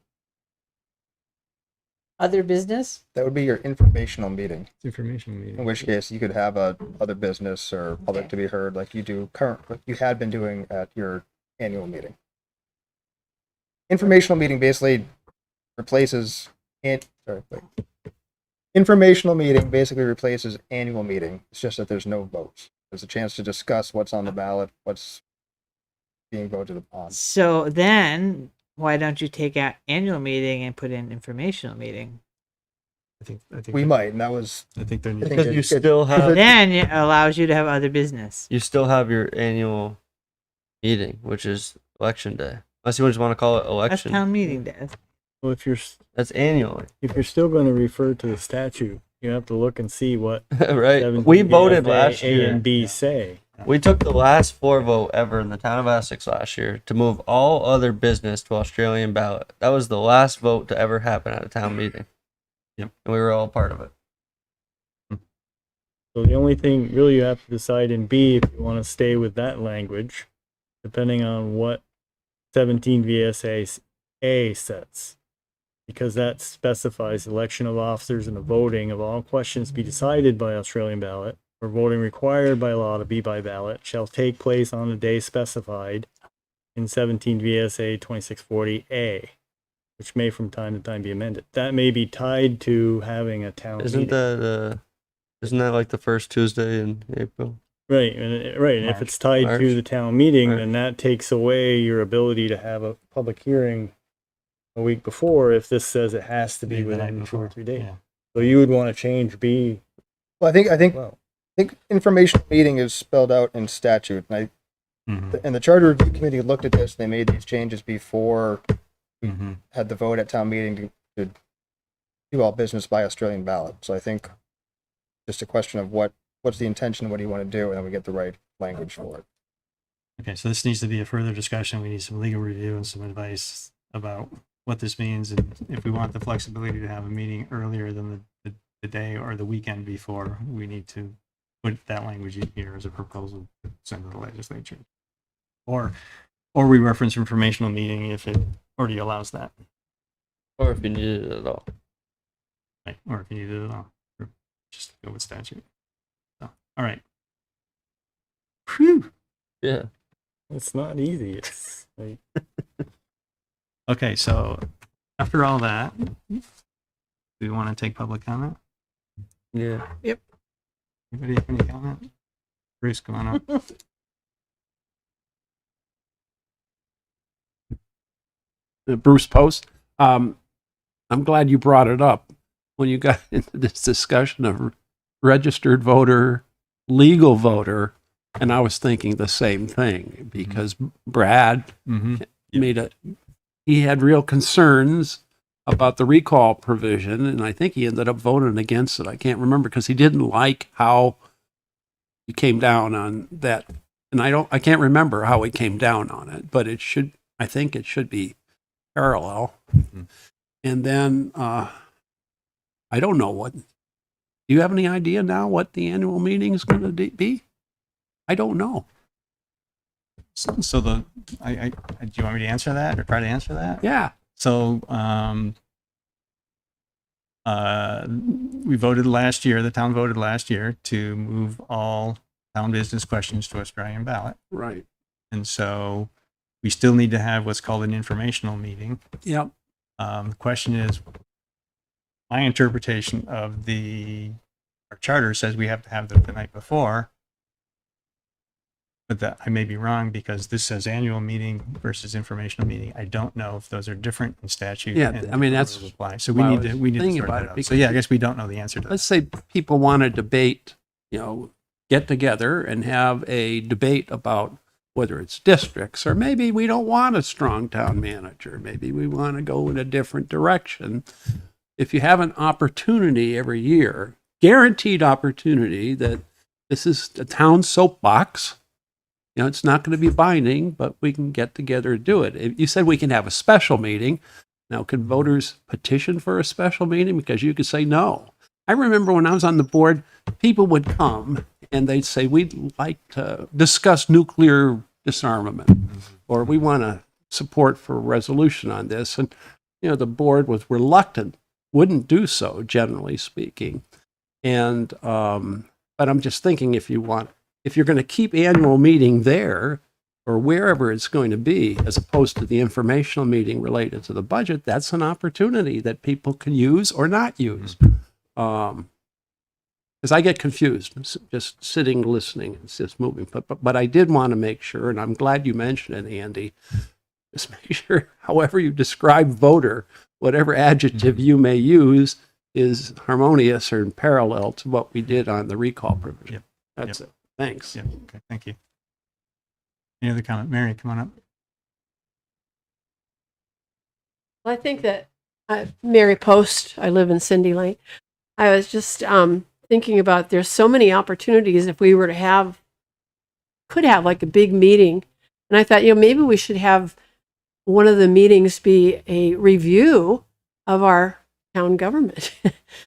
other business? That would be your informational meeting. It's information meeting. In which case, you could have a other business or public Okay. to be heard, like you do what you had been doing at your annual meeting. Informational meeting basically replaces informational meeting basically replaces annual meeting. It's just that there's no votes. There's a chance to discuss what's on the ballot, what's being voted upon. So then, why don't you take out annual meeting and put in informational meeting? I think We might, and that was I think there needs think Because it- you it- still because have Then it allows you to have other business. your annual meeting, which is election day. Unless you just want to call it That's election. town meeting day. Well, if you're That's annually, still going to refer to the statute, you have to look and see what right? 17 We voted VSA last A year. and B say. We took the last floor vote ever in the town of Essex last year to move all other business to Australian ballot. That was the last vote to ever happen at a town meeting. Yep. And we were all part of it. So the only thing really you have to decide in B if you want to stay with that language, depending on what 17 VSA A sets, because that specifies election of officers and the voting of all questions to be decided by Australian ballot or voting required by law to be by ballot shall take place on the day specified in 17 VSA 2640A, which may from time to time be amended. That may be tied to having a town Isn't meeting. isn't that like the first Tuesday in April? Right, and if it's tied March. to the town meeting, Right. then that takes away your ability to have a public hearing a week before if this says it has to be The night within 2 or before. 3 days. Yeah. So you would want to change B. Well, Well, I think informational meeting is spelled out in statute, and Mhm. and the charter review committee looked at this. They made these changes before Mhm. had the vote at town meeting to do all business by Australian ballot. So I think just a question of what's the intention, what do you want to do, and then we get the right language for it. Okay, so this needs to be a further discussion. We need some legal review and some advice about what this means, and if we want the flexibility to have a meeting earlier than the day or the weekend before, we need to put that language in here as a proposal to send to the legislature. Or we reference informational meeting if it already allows that, Or if you need it at all. right? Or if you need it at all, or just go with statute. So, all right. Whew. Yeah. it's not easy. It's like, Okay, so after all that, do we want to take public comment? Yeah. Anybody have any comment? Bruce, come on up. Bruce Post. I'm glad you brought it up when you got into this discussion of registered voter, legal voter, and I was thinking the same thing because Brad Mm-hmm. he had real concerns about the recall provision, and I think he ended up voting against it. I can't remember because he didn't like how he came down on that, and I can't remember how he came down on it, but I think it should be parallel. Mhm. And then I don't know do you have any idea now what the annual meeting is going to be? I don't know. So do you want me to answer that or try to answer that? Yeah. So, we voted last year, the town voted last year to move all town business questions to Australian ballot. Right. And so we still need to have what's called an informational meeting. Yep. The question is, my interpretation of our charter says we have to have them the night before. But that I may be wrong because this says annual meeting versus informational meeting. I don't know if those are different in statute. Yeah, and I mean, if that's those apply. So we why I need was to thinking sort about that it out. because So yeah, I guess we don't know the answer to that. Let's say people want to debate, get together and have a debate about whether it's districts, or maybe we don't want a strong town manager. Maybe we want to go in a different direction. If you have an opportunity every year, guaranteed opportunity that this is a town soapbox, it's not going to be binding, but we can get together and do it. You said we can have a special meeting. Now, can voters petition for a special meeting? Because you could say no. I remember when I was on the board, people would come and they'd say, we'd like to discuss nuclear disarmament, or we want to support for a resolution on this. And, the board was reluctant, wouldn't do so, generally speaking. And, but I'm just thinking if you're going to keep annual meeting there or wherever it's going to be, as opposed to the informational meeting related to the budget, that's an opportunity that people can use or not use. Because I get confused just sitting, listening, it's just moving. But I did want to make sure, and I'm glad you mentioned it, Andy, just make sure, however you describe voter, whatever adjective you may use, is harmonious or in parallel to what we did on the recall provision. Yep. That's it. Thanks. Yeah. Okay. Thank you. Any other comment? Mary, come on up. Well, I think that Mary Post, I live in Cindy Lane. I was just thinking about there's so many opportunities if we were to could have like a big meeting. And I thought, maybe we should have one of the meetings be a review of our town government,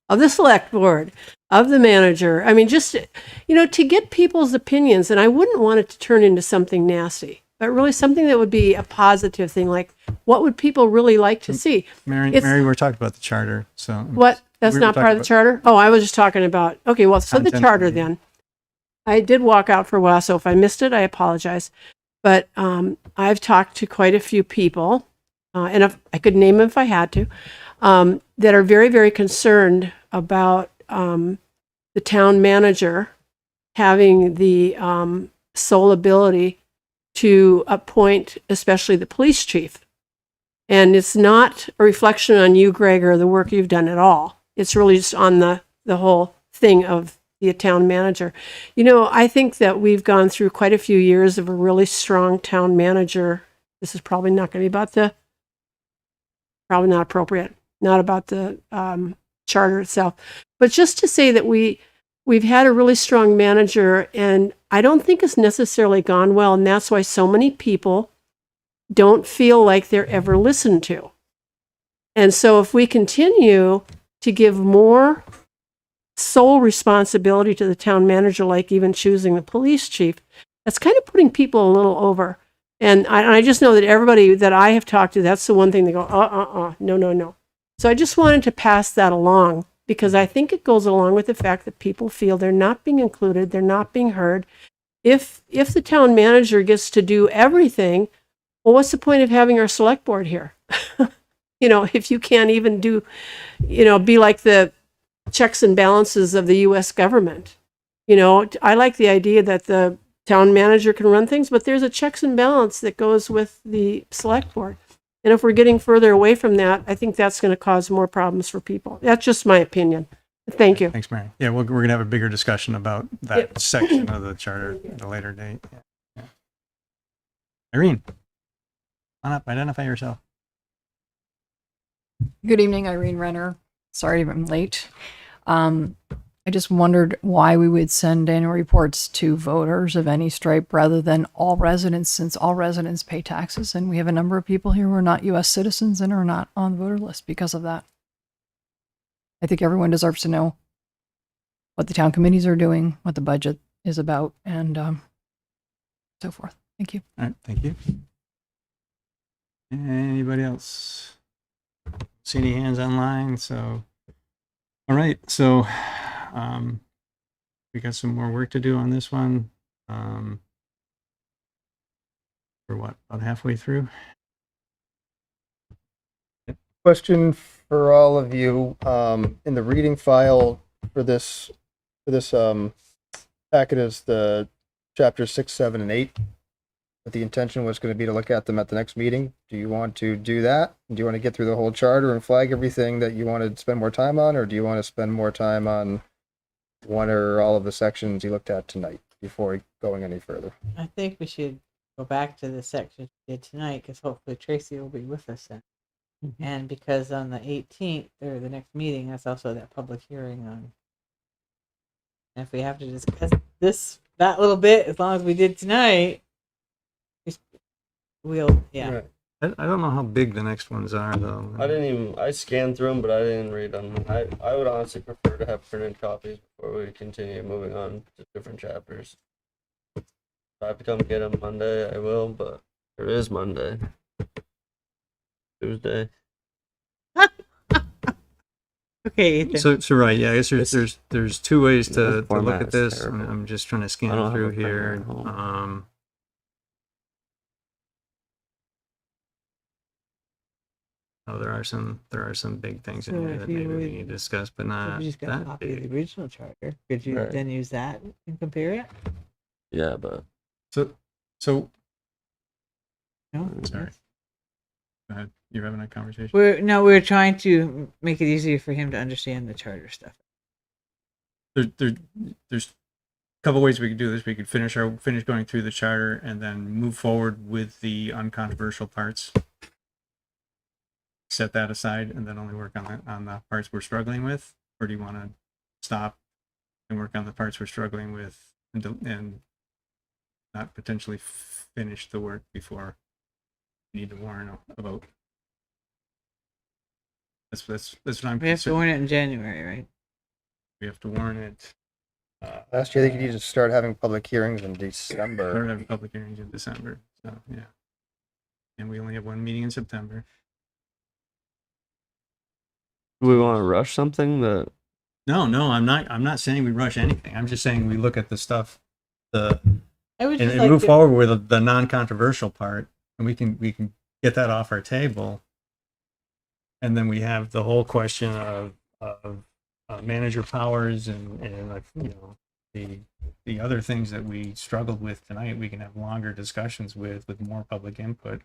of the select board, of the manager. I mean, just, to get people's opinions. And I wouldn't want it to turn into something nasty, but really something that would be a positive thing. Like, what would people really like to see? Mary, we're talking about the charter. So What? That's we were not part of talking the charter? Oh, I was just talking about, okay, well, so the Content charter review. then. I did walk out for a while, so if I missed it, I apologize. But I've talked to quite a few people, and if I could name them if I had to, that are very, very concerned about the town manager having the sole ability to appoint, especially the police chief. And it's not a reflection on you, Greg, or the work you've done at all. It's really just on the whole thing of the town manager. You know, I think that we've gone through quite a few years of a really strong town manager. This is probably not going to be about probably not appropriate, not about the charter itself, but just to say that we've had a really strong manager, and I don't think it's necessarily gone well, and that's why so many people don't feel like they're ever listened to. And so if we continue to give more sole responsibility to the town manager, like even choosing the police chief, that's kind of putting people a little over. And I just know that everybody that I have talked to, that's the one thing they go, no. So I just wanted to pass that along, because I think it goes along with the fact that people feel they're not being included, they're not being heard. If the town manager gets to do everything, well, what's the point of having our select board here? You know, if you can't even do, you know, be like the checks and balances of the U.S. government. You know, I like the idea that the town manager can run things, but there's a checks and balance that goes with the select board. And if we're getting further away from that, I think that's going to cause more problems for people. That's just my opinion. Thank you. Thanks, Mary. Yeah, we're going to have a bigger discussion about that section of the charter at a later date. Yeah. Irene, come on up, identify yourself. Good evening, Irene Renner. Sorry I'm late. I just wondered why we would send annual reports to voters of any stripe rather than all residents, since all residents pay taxes, and we have a number of people here who are not U.S. citizens and are not on the voter list because of that. I think everyone deserves to know what the town committees are doing, what the budget is about, and so forth. Thank you. All right, thank you. Anybody else? See any hands online? So, all right. So, we got some more work to do on this one. We're what, about halfway through? Question for all of you. In the reading file for this packet is the chapters 6, 7, and 8. But the intention was going to be to look at them at the next meeting. Do you want to do that? Do you want to get through the whole charter and flag everything that you want to spend more time on, or do you want to spend more time on one or all of the sections you looked at tonight before going any further? I think we should go back to the section we did tonight, because hopefully Tracy will be with us then. And because on the 18th, or the next meeting, that's also that public hearing on. And if we have to discuss that little bit, as long as we did tonight, we'll, yeah. Right. I don't know how big the next ones are, though. I scanned through them, but I didn't read them. I would honestly prefer to have printed copies before we continue moving on to different chapters. If I have to come get them Monday, I will, but there is Monday. Tuesday. Okay, Ethan. So right, yeah. I guess there's two ways to look format at is this. terrible. I'm just trying to I scan don't have through a printer here. at home. There are some big things So in here if that you maybe we would- need to discuss, but If not you just got a that copy of big. the original charter, could you Right. then use that and compare it? Yeah, but So No? sorry. Go ahead. You're having a conversation. We're trying to make it easier for him to understand the charter stuff. There's a couple ways we could do this. We could finish going through the charter and then move forward with the uncontroversial parts. Set that aside and then only work on the parts we're struggling with, or do you want to stop and work on the parts we're struggling with and not potentially finish the work before we need to warn a vote? That's what I'm We have to concerned. warn it in January, right? We have to warn it. Last year, I think you need to start having public hearings in Start December. having public hearings in December. So yeah, and we only have one meeting in September. do we want to rush something that No, I'm not saying we rush anything. I'm just saying we look at the stuff the I would and, just and like move to- forward with the non-controversial part, and we can get that off our table. And then we have the whole question of manager powers and like, you know, the other things that we struggled with tonight. We can have longer discussions with more public input.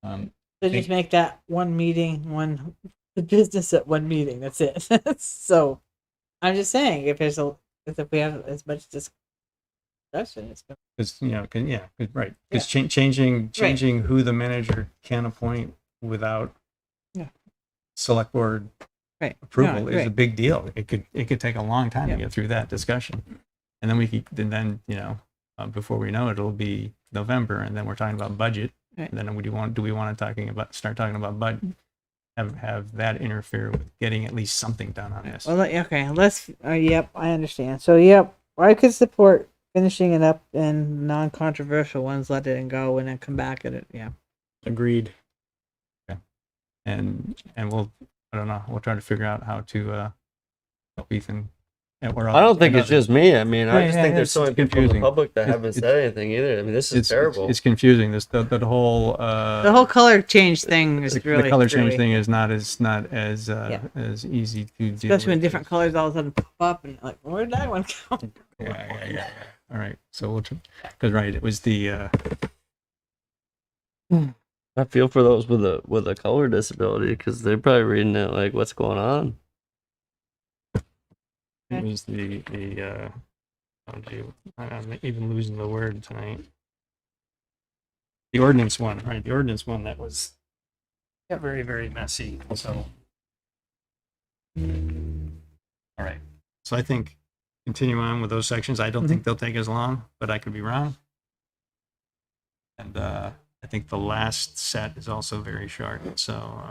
So just make that one meeting, the business at one meeting. That's it. So I'm just saying, if we have as much discussion, it's gonna. Because right. Because changing who the manager can appoint without select board approval No, is a right. big deal. It could take a long time to Yeah. get through that discussion, and then before we know it, it'll be November, and then we're talking about budget. Right. And then do we want to start talking about budget? Have that interfere with getting at least something done on this? Well, okay. Let's. Yep, I understand. So, yep, I could support finishing it up and non-controversial ones. Let it go and then come back at it. Yeah. Agreed. Okay. And we'll I don't know. We'll try to figure out how to help Ethan. I don't think it's just me. I mean, I just think there's so many people in the confusing. public that It's- haven't it's- said anything either. I mean, this is terrible. It's confusing. The whole The whole color change thing is the really color change screwy. thing is not as easy to deal Especially when with. different colors all of a sudden pop up and like, where did that one go? Yeah. All right. So we'll because it was the I feel for those with a color disability because they're probably reading it like, what's going on? it was the oh gee, I'm even losing the word tonight. The ordinance one, right? The ordinance one that was very, very messy. So all right. So I think continue on with those sections. I don't think they'll take as long, but I could be wrong. And I think the last set is also very short. So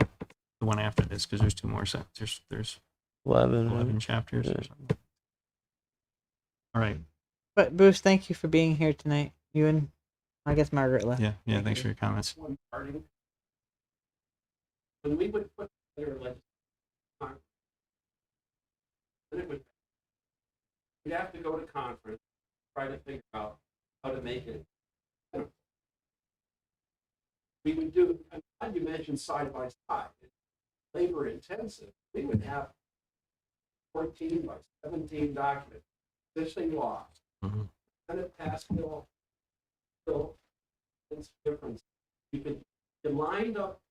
the one after this, because there's two more sets. There's 11 chapters or something. All right. But Bruce, thank you for being here tonight. You and I guess Margaret left. Yeah. Thanks for your comments. When we would put together like we'd have to go to conference, try to think about how to make it. We would do, I'm glad you mentioned side by side, it's labor intensive. We would have 14 by 17 documents, existing laws, Mhm. and it passed bill, it's different. You lined up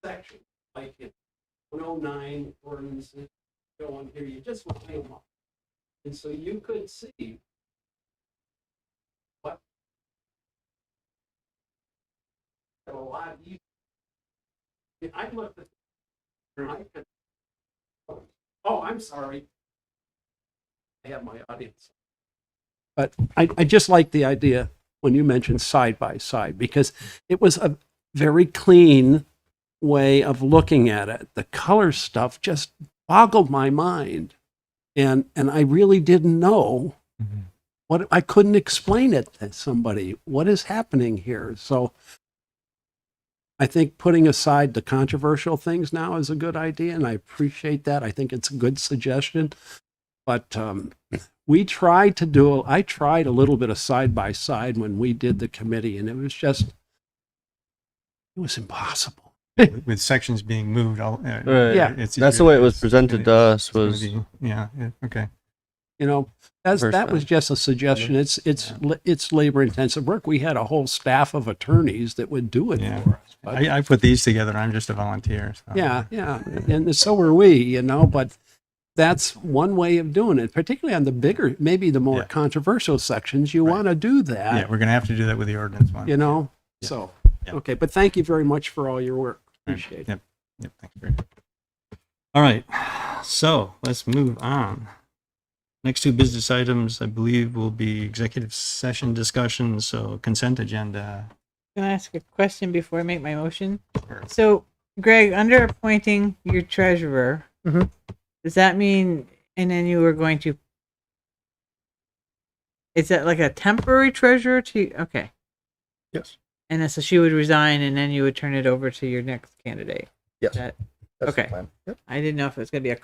sections like in 109 ordinances, go on here, you just line them up. And so you could see what a lot easier. I looked at I could, oh, I'm sorry. I have my audience. But I just like the idea when you mentioned side by side, because it was a very clean way of looking at it. The color stuff just boggled my mind. And I really didn't know what, I couldn't explain it to somebody. What is happening here? So I think putting aside the controversial things now is a good idea, and I appreciate that. I think it's a good suggestion. But I tried a little bit of side by side when we did the committee, and it was impossible. With sections being moved, Right. Yeah. That's the way it was presented to us. Okay. You know, that was just a suggestion. It's labor intensive work. We had a whole staff of attorneys that would do it Yeah. for us. But I put these together. I'm just a volunteer. So. yeah, and so are we. But that's one way of doing it, particularly on the bigger, maybe the more controversial sections. You want to do that. Yeah, we're gonna have to do that with the ordinance one. Yeah. So Yeah. okay, but thank you very much for all your work. Appreciate it. Yep. Thanks, Brady. All right. So let's move on. Next two business items, I believe, will be executive session discussions. So consent agenda. Can I ask a question before I make my motion? So, Greg, under appointing your treasurer, does that mean, and then you were going to, is that like a temporary treasurer to, okay. Yes. And then so she would resign and then you would turn it over to your next candidate? Yes. That- That's the okay. plan. Yep. I didn't know if it was going to be a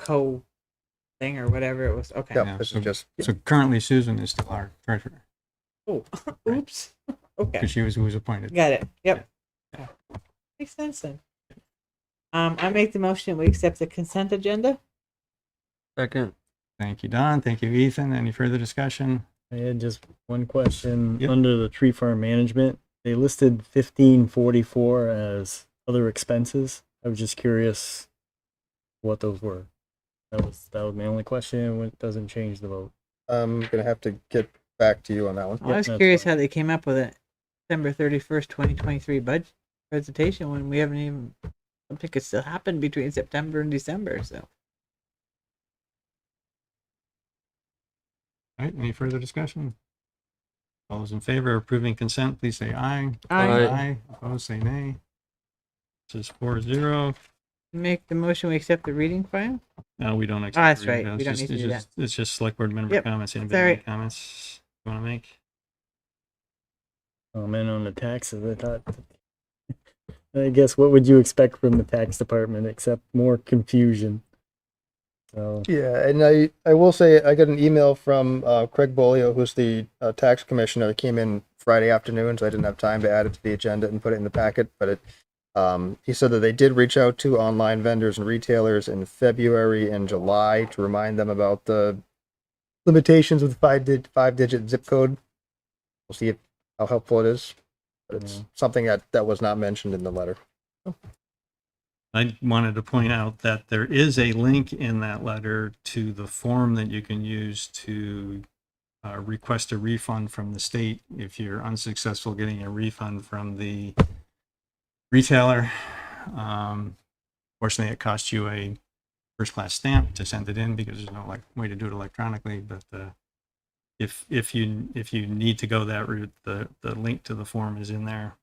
thing or whatever it was. Okay. Yeah, this is just So currently Susan is still our treasurer. Oh, oops. Okay, because she was who was appointed. got it. Yep. Okay. Makes sense then. I make the motion, we accept the consent agenda. Second. Thank you, Don. Thank you, Ethan. Any further discussion? I had just one question. Yep. Under the tree farm management, they listed 1544 as other expenses. I was just curious what those were. That was my only question. It doesn't change the vote. I'm gonna have to get back to you on that one. I was that's curious fine. how they came up with it. December 31st, 2023 budget presentation when we haven't even, something could still happen between September and December, so. All right, any further discussion? All those in favor of approving consent, please say aye. I Aye. Opposed, say nay. This is 4-0. make the motion, we accept the reading file. No, we don't. that's accept right. it. We don't It's need to just- do it's just- It's just select board member Yep, comments. it's Anybody all have any right. comments you want to make? And on the taxes, I thought, I guess what would you expect from the tax department except more confusion? So, Yeah, and I will say I got an email from Craig Bolio, who's the tax commissioner, that came in Friday afternoon, so I didn't have time to add it to the agenda and put it in the packet. But he said that they did reach out to online vendors and retailers in February and July to remind them about the limitations with five-digit zip code. We'll see how helpful it is, but it's something that was not mentioned in the letter. I wanted to point out that there is a link in that letter to the form that you can use to request a refund from the state if you're unsuccessful getting a refund from the retailer. Fortunately, it costs you a first-class stamp to send it in because there's no way to do it electronically. But if you need to go that route, the link to the form is in there.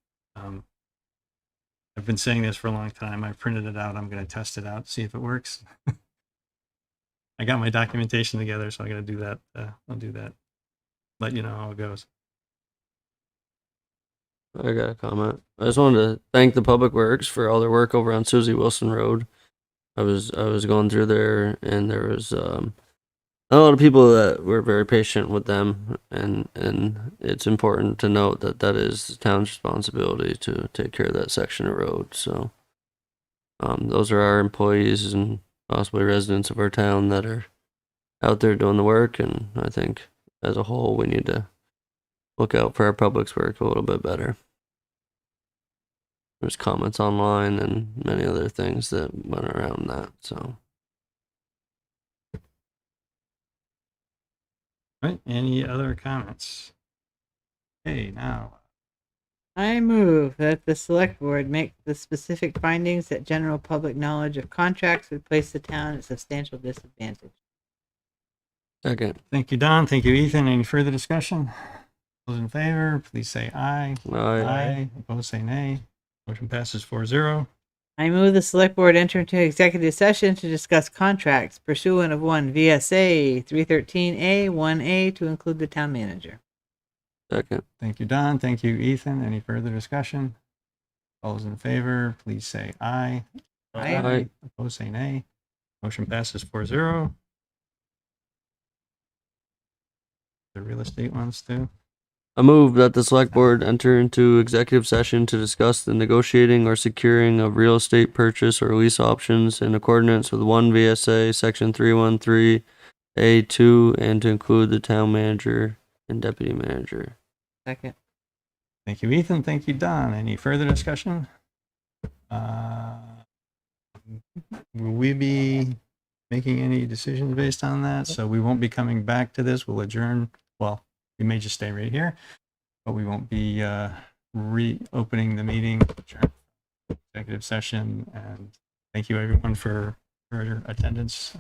I've been saying this for a long time. I printed it out. I'm going to test it out, see if it works. I got my documentation together, so I got to do that. I'll do that. Let you know how it goes. I got a comment. I just wanted to thank the Public Works for all their work over on Susie Wilson Road. I was going through there, and there was a lot of people that were very patient with them, and it's important to note that that is the town's responsibility to take care of that section of road. So those are our employees and possibly residents of our town that are out there doing the work, and I think as a whole we need to look out for our public's work a little bit better. There's comments online and many other things that went around that, so. Right. Any other comments? Hey, now. I move that the select board make the specific findings that general public knowledge of contracts would place the town at substantial disadvantage. Second. Thank you, Don. Thank you, Ethan. Any further discussion? Those in favor, please say aye. Aye. Opposed, say nay. Motion passes 4-0. I move the select board enter into executive session to discuss contracts pursuant of 1 VSA 313A 1A to include the town manager. Second. Thank you, Don. Thank you, Ethan. Any further discussion? All those in favor, please say aye. Aye. Opposed, say nay. Motion passes 4-0. The real estate ones too. I move that the select board enter into executive session to discuss the negotiating or securing of real estate purchase or lease options in accordance with 1 VSA section 313A2 and to include the town manager and deputy manager. Second. Thank you, Ethan. Thank you, Don. Any further discussion? Will we be making any decisions based on that? So we won't be coming back to this. We'll adjourn. Well, we may just stay right here, but we won't be reopening the meeting. Adjourn executive session. And thank you, everyone, for your attendance.